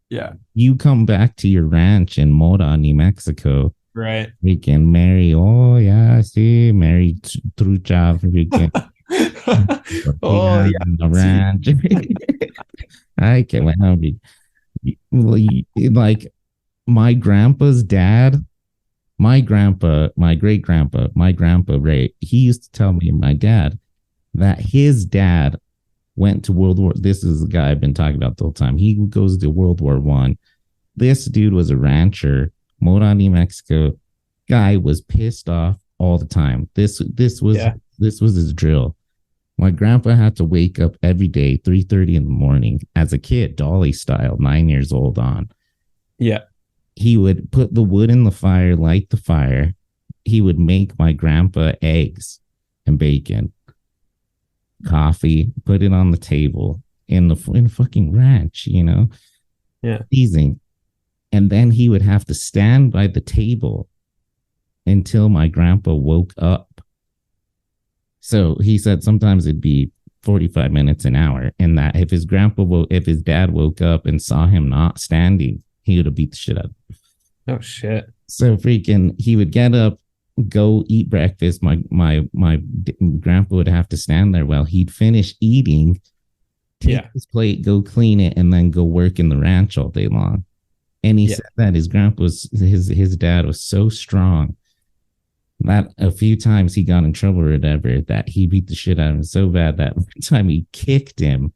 Yeah. You come back to your ranch in Mora, New Mexico. Right. We can marry. Oh, yeah. See, marry Trucha. We can. The ranch. I can't. Like my grandpa's dad, my grandpa, my great grandpa, my grandpa Ray, he used to tell me, my dad, that his dad went to World War. This is the guy I've been talking about the whole time. He goes to World War One. This dude was a rancher. Mora, New Mexico. Guy was pissed off all the time. This was his drill. My grandpa had to wake up every day, 3:30 in the morning, as a kid, Dolly style, 9 years old on. Yeah. He would put the wood in the fire, light the fire. He would make my grandpa eggs and bacon, coffee, put it on the table in the fucking ranch, Yeah. Teasing. And then he would have to stand by the table until my grandpa woke up. So he said sometimes it'd be 45 minutes, an hour. And that if his dad woke up and saw him not standing, he would have beat the shit out of him. Oh, shit. So freaking, he would get up, go eat breakfast. My grandpa would have to stand there while he'd finish eating, take his plate, go clean it, and then go work in the ranch all day long. And he said that his dad was so strong that a few times he got in trouble or whatever, that he beat the shit out of him so bad that one time he kicked him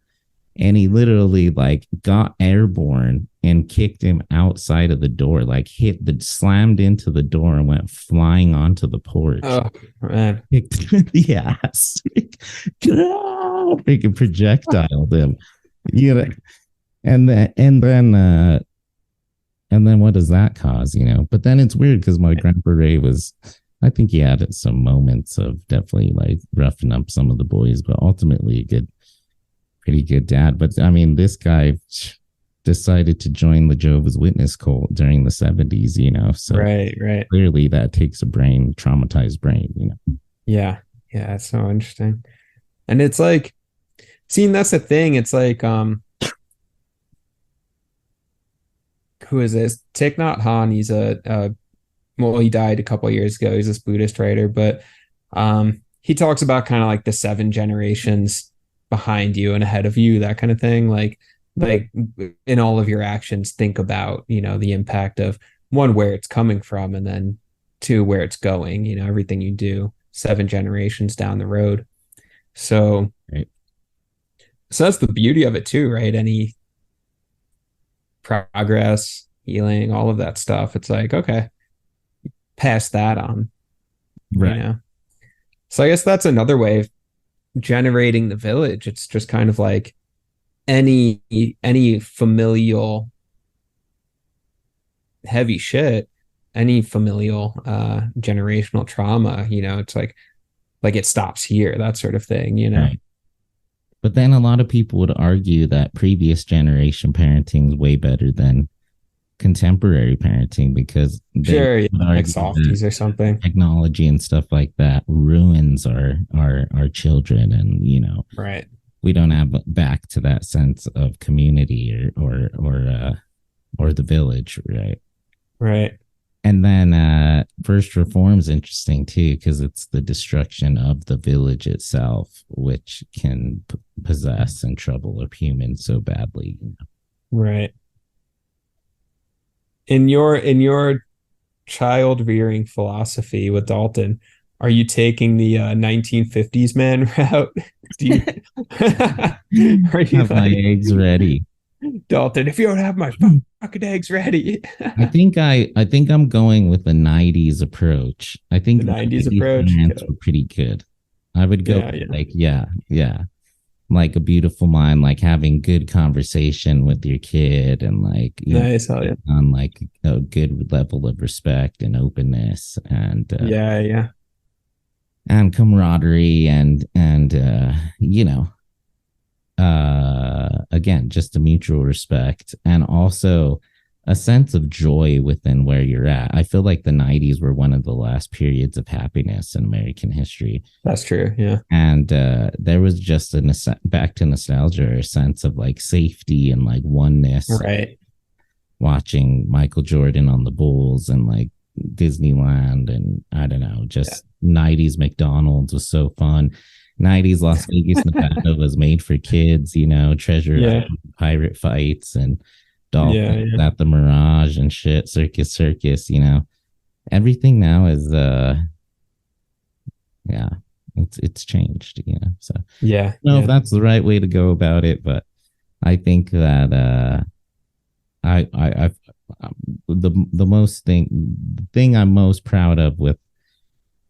and he literally like got airborne and kicked him outside of the door, like slammed into the door and went flying onto the porch. Oh man. Kicked him in the ass. Freaking projectiled him. You know, and then what does that cause, you know? But then it's weird because my grandpa Ray was, I think he had some moments of definitely like roughing up some of the boys, but ultimately pretty good dad. But I mean, this guy decided to join the Jehovah's Witness cult during the 70s, you know? So right. clearly that takes a traumatized brain, you know? Yeah. Yeah. It's so interesting. And it's like, seeing that's the thing. It's like, who is this? Thich Nhat Hanh. He's well, he died a couple of years ago. He's this Buddhist writer, but he talks about kind of like the 7 generations behind you and ahead of you, that kind of thing. Like in all of your actions, think about, you know, the impact of one, where it's coming from, and then two, where it's going, you know, everything you do 7 generations down the road. So, Right. so that's the beauty of it too, right? Any progress, healing, all of that stuff. It's like, okay, pass that on, you Right. know? So I guess that's another way of generating the village. It's just kind of like any familial heavy shit, any familial generational trauma, you know, it's like it stops here, that sort of thing, you know. Right. But then a lot of people would argue that previous generation parenting is way better than contemporary parenting because they Sure, yeah, would like argue that softies or something. technology and stuff like that ruins our children, and you know Right. we don't have back to that sense of community or the village, right? Right. And then first reform is interesting too because it's the destruction of the village itself, which can possess and trouble a human so badly, you know? Right. In your child rearing philosophy with Dalton, are you taking the 1950s man route? Do you are you Have my like, eggs ready. Dalton, if you don't have my fucking eggs ready? I think I'm going with the 90s approach. I The think the 90s 90s approach. parents were pretty good. I would go Yeah, yeah. like, yeah, like A Beautiful Mind, like having good conversation with your kid and like, you know, Nice. Hell yeah. on like a good level of respect and openness Yeah, yeah. and camaraderie and you know, again, just a mutual respect and also a sense of joy within where you're at. I feel like the 90s were one of the last periods of happiness in American history. That's true. Yeah. And there was just back to nostalgia, a sense of like safety and like oneness, Right. watching Michael Jordan on the Bulls and like Disneyland. And I don't know, Yeah. just 90s McDonald's was so fun. 90s Las Vegas, Nevada was made for kids, you know, Treasure Yeah. Island, pirate fights and Yeah. dolphins Yeah. at the Mirage and shit, Circus, you know. Everything now is yeah, it's changed, you know. So I Yeah. don't know if Yeah. that's the right way to go about it, but I think that I've the most the thing I'm most proud of with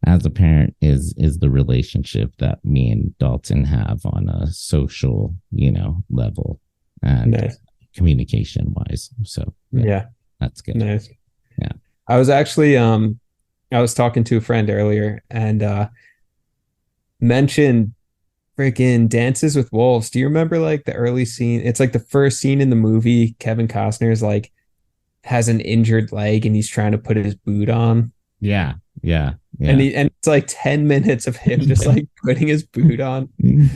as a parent is the relationship that me and Dalton have on a social, you know, level and Nice. communication wise. So yeah, Yeah. that's good. Nice. Yeah. I was actually I was talking to a friend earlier and mentioned freaking Dances with Wolves. Do you remember like the early scene? It's like the first scene in the movie. Kevin Costner's like has an injured leg and he's trying to put his boot on. Yeah. Yeah. And Yeah. he, it's like 10 minutes of him just like putting his boot on.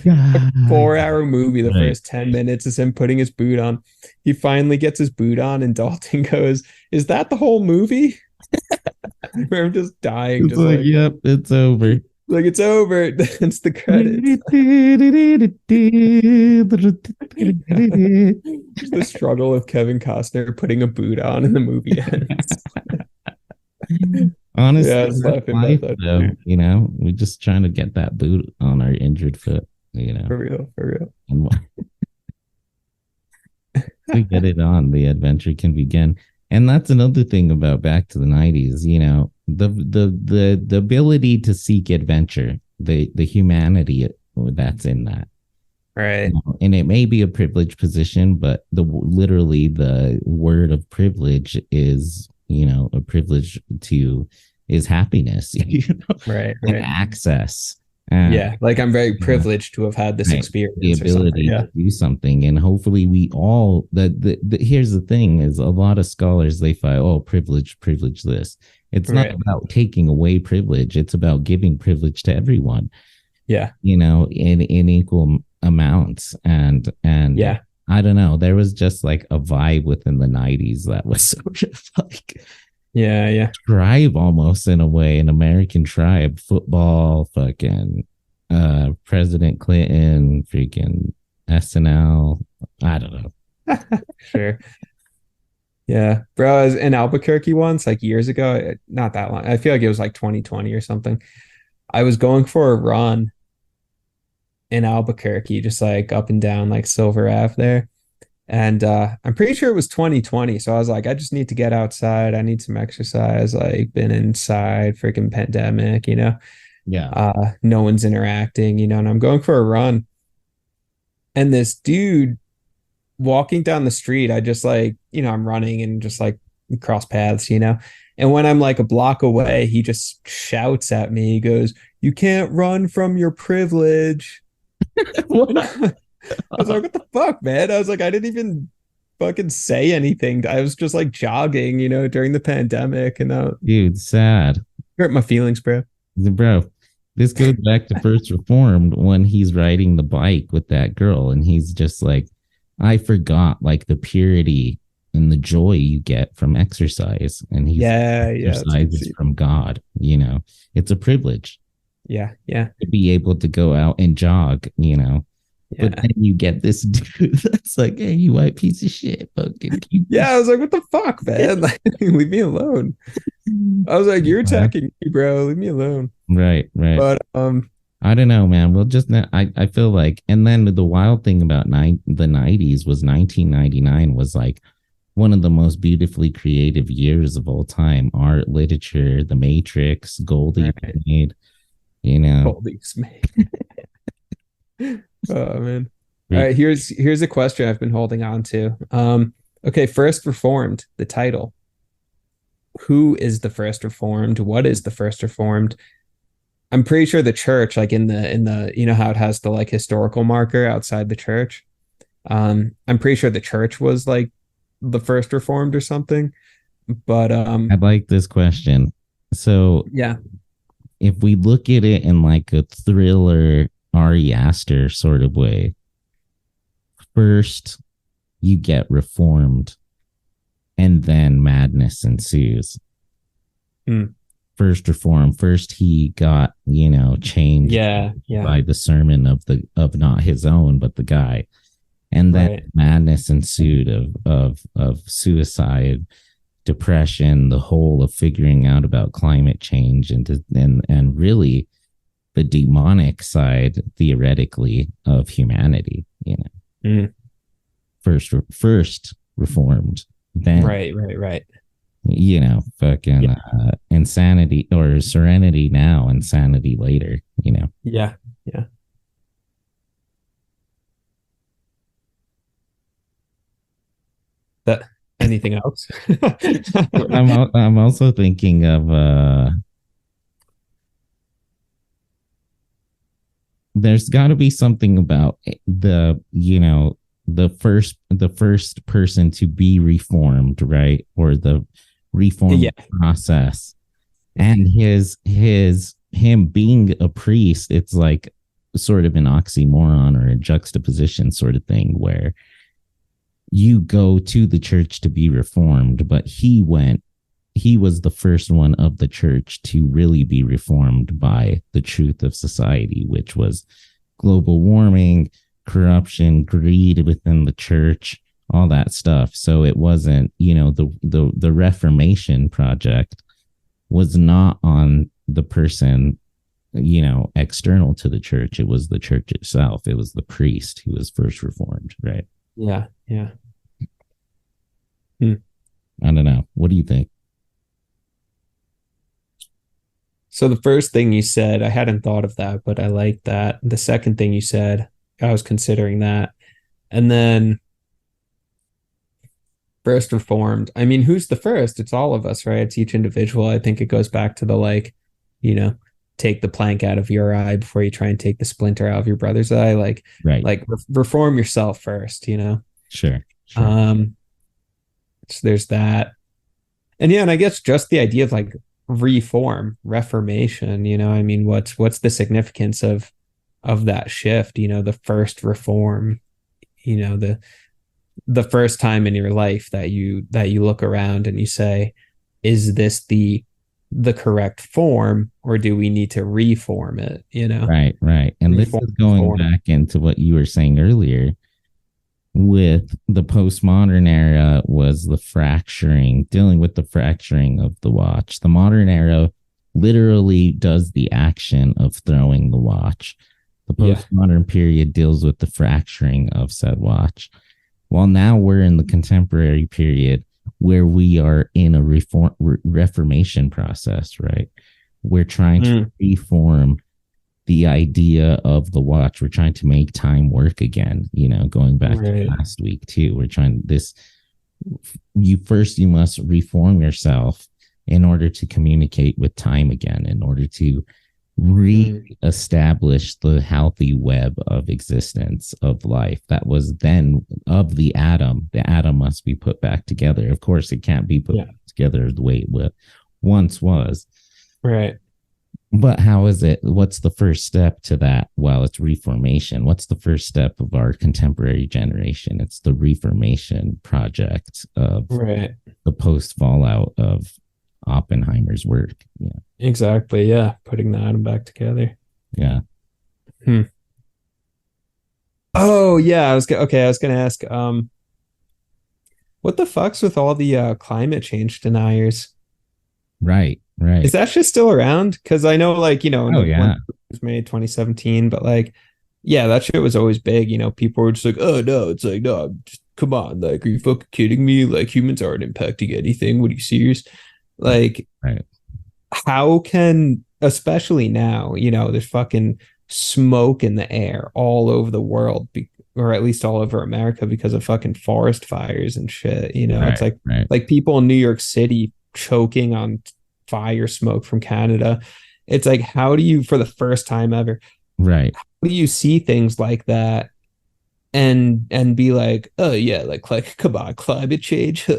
God. 4 hour movie. The Right. first 10 minutes is him putting his boot on. He finally gets his boot on, and Dalton goes, "Is that the whole movie?" Where I'm just dying, It's just like, yep, it's over. like it's over. It's the credits. Just the struggle of Kevin Costner putting a boot on, and the movie ends. Honestly, Yeah, I was that's laughing about life, that though. too. We're just trying to get that boot on our injured foot. For real, for And once we get it on, the adventure can begin. And that's another thing about back to the '90s. The ability to seek adventure, the humanity that's in that. real. Right. And it may be a privileged position, but the literally the word of privilege is, a privilege to is happiness, Right, and right. access. And Yeah, like I'm very yeah, privileged to have had this right. The experience or something. ability Yeah. to do something. And hopefully we all here's the thing is a lot of scholars they find, oh, privilege this. It's not Right. about taking away privilege. It's about giving privilege to everyone, Yeah. in equal amounts. And Yeah. I don't know, there was just like a vibe within the '90s that was sort of like Yeah. Yeah. tribe almost in a way, an American tribe, football, fucking President Clinton, freaking SNL. I don't know. Sure. Yeah. Bro, I was in Albuquerque once, like years ago, not that long. I feel like it was like 2020 or something. I was going for a run in Albuquerque, just like up and down like Silver Ave there. And I'm pretty sure it was 2020. So I was like, I just need to get outside. I need some exercise. Like been inside, freaking pandemic, Yeah. no one's interacting, and I'm going for a run. And this dude walking down the street, I just like, I'm running and just like cross paths. And when I'm like a block away, he just shouts at me. He goes, "You can't run from your privilege." And I was like, what the fuck, man? I was like, I didn't even fucking say anything. I was just like jogging, during the pandemic, and Dude, sad. hurt my feelings, bro. Bro, this goes back to First Reformed when he's riding the bike with that girl and he's just like, I forgot like the purity and the joy you get from exercise. And Yeah, yeah, that's exercise good is shit. from God. It's a privilege Yeah, yeah, to be able to go out and jog. But yeah. then you get this dude that's like, hey, you white piece of shit, fucking keep Yeah, I was like, what the fuck, man? Like, leave me alone. I was like, you're attacking me, bro. Leave me alone. right, right. But I don't know, man. We'll just I feel like, and then the wild thing about the '90s was 1999 was like one of the most beautifully creative years of all time. Art, literature, The Matrix, Goldie right. made, you know. Holy smake. Oh man. All right, here's a question I've been holding on to. Okay, First Reformed, the title. Who is the first reformed? What is the first reformed? I'm pretty sure the church, like in the how it has the like historical marker outside the church. I'm pretty sure the church was like the first reformed or something. But I like this question. So yeah, if we look at it in like a thriller Ari Aster sort of way, first you get reformed and then madness ensues. Hmm. First reform, first he got, changed Yeah, yeah, by the sermon of not his own, but the guy. And then right. madness ensued of suicide, depression, the whole of figuring out about climate change and really the demonic side theoretically of humanity. Mm. First reformed, then Right. fucking Yeah, insanity or serenity now, insanity later. yeah, yeah. That anything else? I'm also thinking of there's got to be something about the first person to be reformed, right? Or the reform Yeah, process, and him being a priest. It's like sort of an oxymoron or a juxtaposition sort of thing where you go to the church to be reformed, but he was the first one of the church to really be reformed by the truth of society, which was global warming, corruption, greed within the church, all that stuff. So it wasn't, the Reformation project was not on the person, external to the church. It was the church itself. It was the priest who was first reformed, right? Yeah. I don't know. What do you think? So the first thing you said, I hadn't thought of that, but I like that. The second thing you said, I was considering that. And then first reformed. I mean, who's the first? It's all of us, right? It's each individual. I think it goes back to the you know, take the plank out of your eye before you try and take the splinter out of your brother's eye. Right. Reform yourself first, Sure. So there's that. And yeah, and I guess just the idea of reformation, I mean, what's the significance of that shift, the first reform, the first time in your life that you look around and you say, is this the correct form, or do we need to reform it? Right. And this is going back into what you were saying earlier with the postmodern era, was dealing with the fracturing of the watch. The modern era literally does the action of throwing the watch. The postmodern period deals with the fracturing of said watch. While now we're in the contemporary period where we are in a reformation process, right? We're trying to reform the idea of the watch. We're trying to make time work again, going back to last week too. We're trying you must reform yourself in order to communicate with time again, in order to re-establish the healthy web of existence, of life that was then of the atom. The atom must be put back together. Of course, it can't be put back together the way it once was. Right. But how is it? What's the first step to that? Well, it's reformation. What's the first step of our contemporary generation? It's the reformation project of the post fallout of Oppenheimer's work. Yeah. Exactly. Yeah. Putting the atom back together. Yeah. Oh yeah. I was going to ask, what the fuck's with all the climate change deniers? Right. Is that shit still around? Because I know, when it was made 2017, but that shit was always big. People were just like, oh no, it's like, no, just, come on, are you fucking kidding me? Humans aren't impacting anything. What, are you serious? How can, especially now, there's fucking smoke in the air all over the world, or at least all over America, because of fucking forest fires and shit. It's like people in New York City choking on fire smoke from Canada. It's like, how do you, for the first time ever, how do you see things like that and be like, oh yeah, come on, climate change?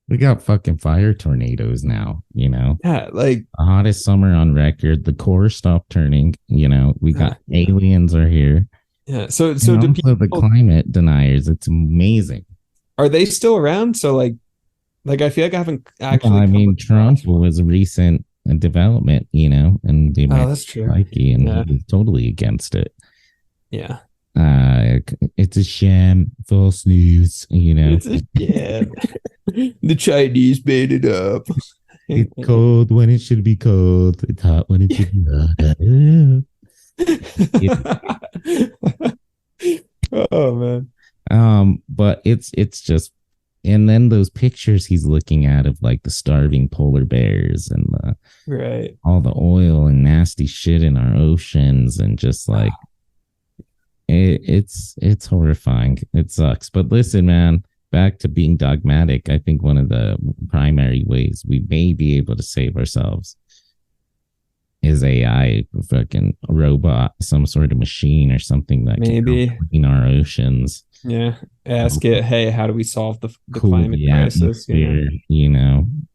We got fucking fire tornadoes now, yeah, the hottest summer on record. The core stopped turning. We got aliens are here. Yeah. So do people, the climate deniers, it's amazing. Are they still around? So I feel like I haven't actually. Well, I mean, Trump was a recent development, and the American that's true. psyche, and he was totally against it. Yeah. It's a sham, false news. It's a sham. The Chinese made it up. It's cold when it should be cold. It's hot when it should be hot. Oh man. But it's just. And then those pictures he's looking at of the starving polar bears and all the oil and nasty shit in our oceans, and just it's horrifying. It sucks. But listen, man, back to being dogmatic. I think one of the primary ways we may be able to save ourselves is AI, fucking robot, some sort of machine or something that maybe can clean our oceans. Yeah. Ask it, hey, how do we solve the climate crisis?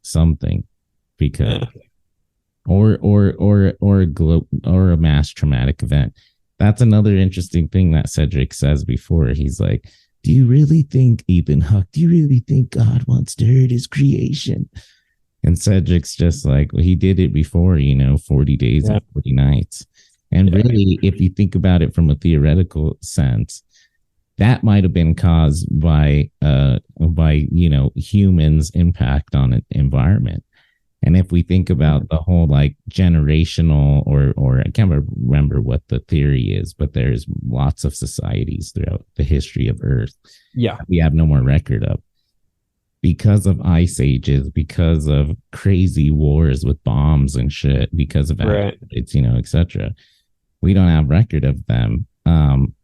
Something. Because or a mass traumatic event. That's another interesting thing that Cedric says before. He's like, do you really think, Ethan Huck, do you really think God wants to hurt his creation? And Cedric's just like, well, he did it before, 40 days and 40 nights. And really, if you think about it from a theoretical sense, that might have been caused by humans impact on an environment. And if we think about the whole like generational or I can't remember what the theory is, but there's lots of societies throughout the history of Earth Yeah. we have no more record of because of ice ages, because of crazy wars with bombs and shit, because of Right. asteroids, etc. We don't have record of them,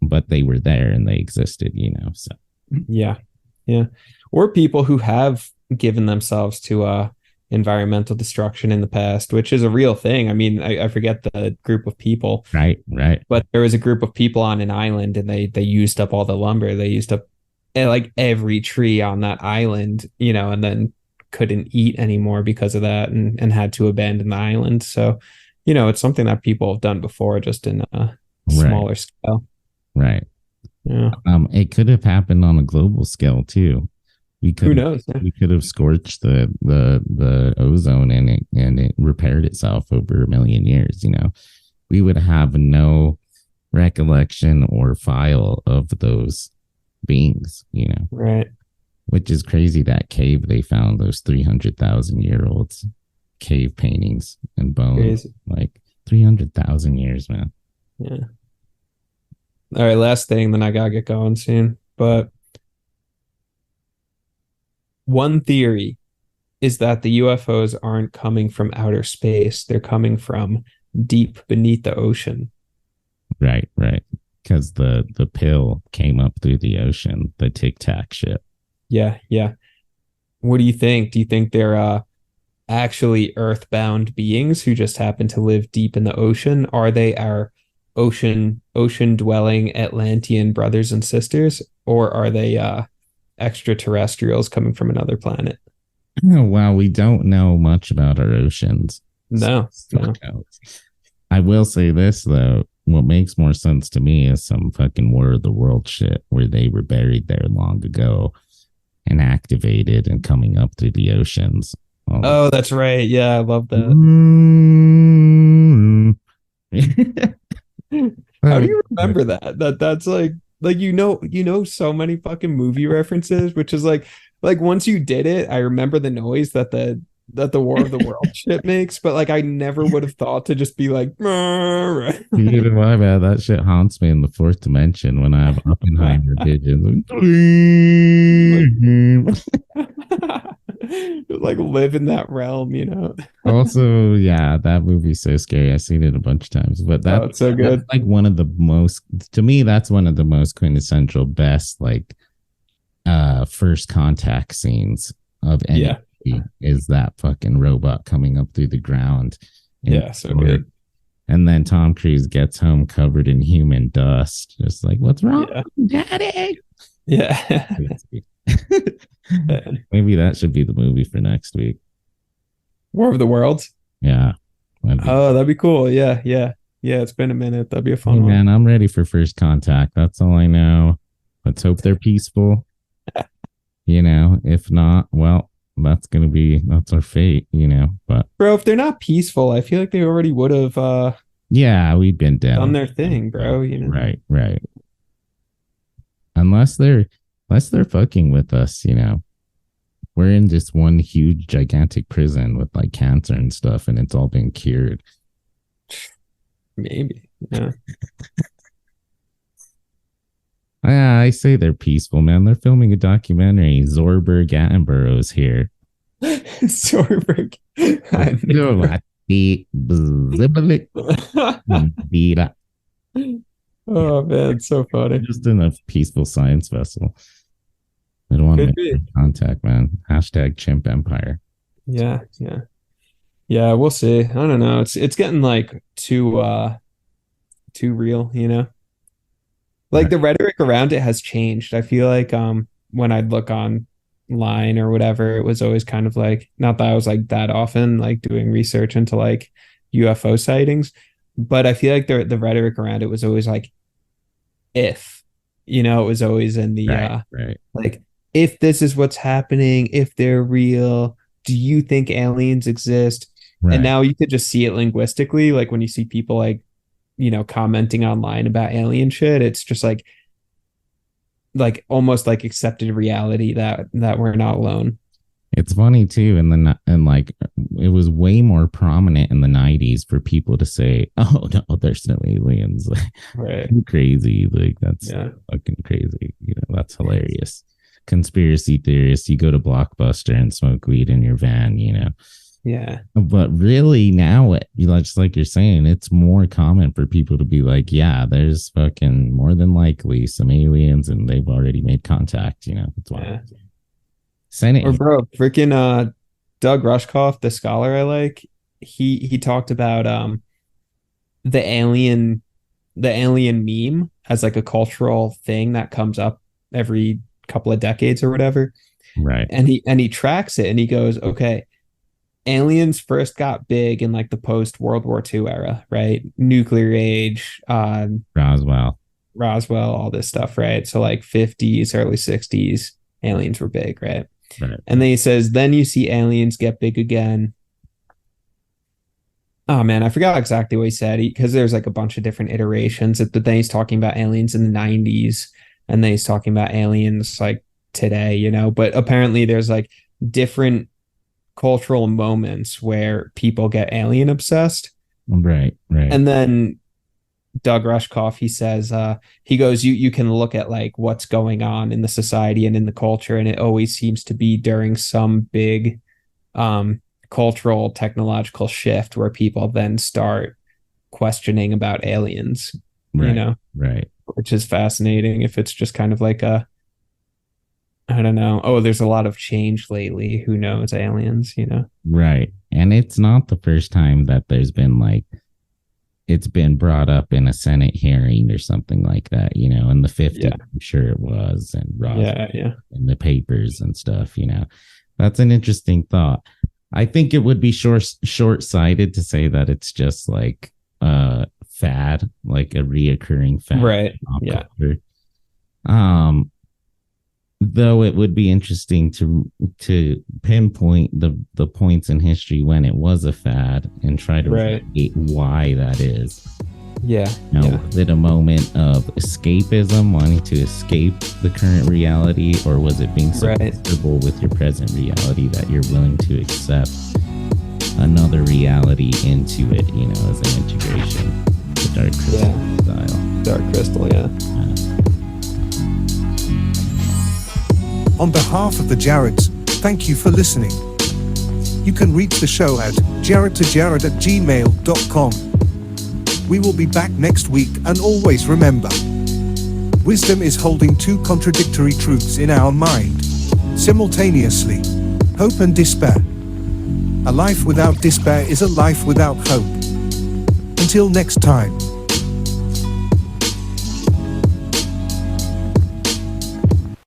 but they were there and they existed, so Yeah. Yeah. Or people who have given themselves to environmental destruction in the past, which is a real thing. I mean, I forget the group of people, right. but there was a group of people on an island and they used up all the lumber. They used up like every tree on that island, and then couldn't eat anymore because of that and had to abandon the island. So, it's something that people have done before, just in a smaller scale. Right. Yeah. It could have happened on a global scale too. Who knows? We could have scorched the ozone and it repaired itself over a million years. We would have no recollection or file of those beings. Right. Which is crazy. That cave they found, those 300,000-year-old cave paintings and bones, crazy. Like 300,000 years, man. Yeah. All right, last thing, then I gotta get going soon. But one theory is that the UFOs aren't coming from outer space. They're coming from deep beneath the ocean. Right. Because the pill came up through the ocean, the Tic Tac ship. Yeah. What do you think? Do you think they're actually earthbound beings who just happen to live deep in the ocean? Are they our ocean dwelling Atlantean brothers and sisters, or are they extraterrestrials coming from another planet? Oh, wow, we don't know much about our oceans. No. I will say this though, what makes more sense to me is some fucking War of the World shit where they were buried there long ago and activated and coming up through the oceans. Oh, that's right. Yeah, I love that. How do you remember that? That's like so many fucking movie references, which is like once you did it, I remember the noise that the War of the World shit makes, but like I never would have thought to just be like, Neither my bad. That shit haunts me in the fourth dimension when I have Oppenheimer visions. Like live in that realm, Also, yeah, that movie's so scary. I've seen it a bunch of times, but it's so good. That's like one of the most, to me, that's one of the most quintessential, best, like, first contact scenes of any movie is that fucking robot coming up through the ground. Yeah, so good. And then Tom Cruise gets home covered in human dust, just like, what's wrong, Daddy? Yeah. Maybe that should be the movie for next week. War of the Worlds. Yeah. That'd be cool. Yeah. It's been a minute. That'd be a fun one. Man, I'm ready for first contact. That's all I know. Let's hope they're peaceful. If not, well, that's our fate. But bro, if they're not peaceful, I feel like they already would have. Yeah, we've been dead. Done their thing, bro. Right. Unless they're fucking with us, we're in just one huge gigantic prison with like cancer and stuff, and it's all been cured. Maybe. Yeah. Yeah, I say they're peaceful, man. They're filming a documentary. Zorberg Attenborough's here. Zorberg. Oh man, it's so funny. Just in a peaceful science vessel. I don't want to make contact, man. Hashtag chimp empire. Yeah. We'll see. I don't know. It's getting like too real, Like the rhetoric around it has changed. I feel like when I'd look online or whatever, it was always kind of like, not that I was like that often like doing research into like UFO sightings, but I feel like the rhetoric around it was always like, if, it was always in the right. Like, if this is what's happening, if they're real, do you think aliens exist? Right. And now you could just see it linguistically, like when you see people like, commenting online about alien shit, it's just like, like almost like accepted reality that we're not alone. It's funny too, and like it was way more prominent in the 90s for people to say, "Oh no, there's no aliens." Right. Crazy, like that's fucking crazy. You know, that's hilarious. Conspiracy theorists, you go to Blockbuster and smoke weed in your van, you know. Yeah. But really now, just like you're saying, it's more common for people to be like, yeah, there's fucking more than likely some aliens and they've already made contact, you know. That's why. Yeah. Senate. Or bro, freaking Doug Rushkoff, the scholar I like, he talked about the alien meme as like a cultural thing that comes up every couple of decades or whatever. Right. And he tracks it and he goes, okay, aliens first got big in like the post World War II era, right? Nuclear age, Roswell, all this stuff, right? So like 50s, early 60s, aliens were big, right? Right. And then he says, then you see aliens get big again. Oh man, I forgot exactly what he said because there's like a bunch of different iterations. But then he's talking about aliens in the 90s, and then he's talking about aliens like today, you know. But apparently there's like different cultural moments where people get alien obsessed. Right. And then Doug Rushkoff, he says, he goes, you can look at like what's going on in the society and in the culture, and it always seems to be during some big cultural technological shift where people then start questioning about aliens, right, you know, right, which is fascinating. If it's just kind of like I don't know. Oh, there's a lot of change lately. Who knows? Aliens, you know? Right. And it's not the first time that there's been like, it's been brought up in a Senate hearing or something like that, you know, in the 50s, I'm sure it was, and in the papers and stuff, you know. That's an interesting thought. I think it would be short-sighted to say that it's just like a fad, like a reoccurring fad. Right. Yeah. Though it would be interesting to pinpoint the points in history when it was a fad and try to investigate why that is. Yeah. You know, was it a moment of escapism, wanting to escape the current reality, or was it being so comfortable with your present reality that you're willing to accept another reality into it, you know, as an integration? The Dark Crystal style. Dark Crystal, yeah. On behalf of the Jareds, thank you for listening. You can reach the show at jaredtojarad@gmail.com. We will be back next week, and always remember, wisdom is holding two contradictory truths in our mind, simultaneously, hope and despair. A life without despair is a life without hope. Until next time.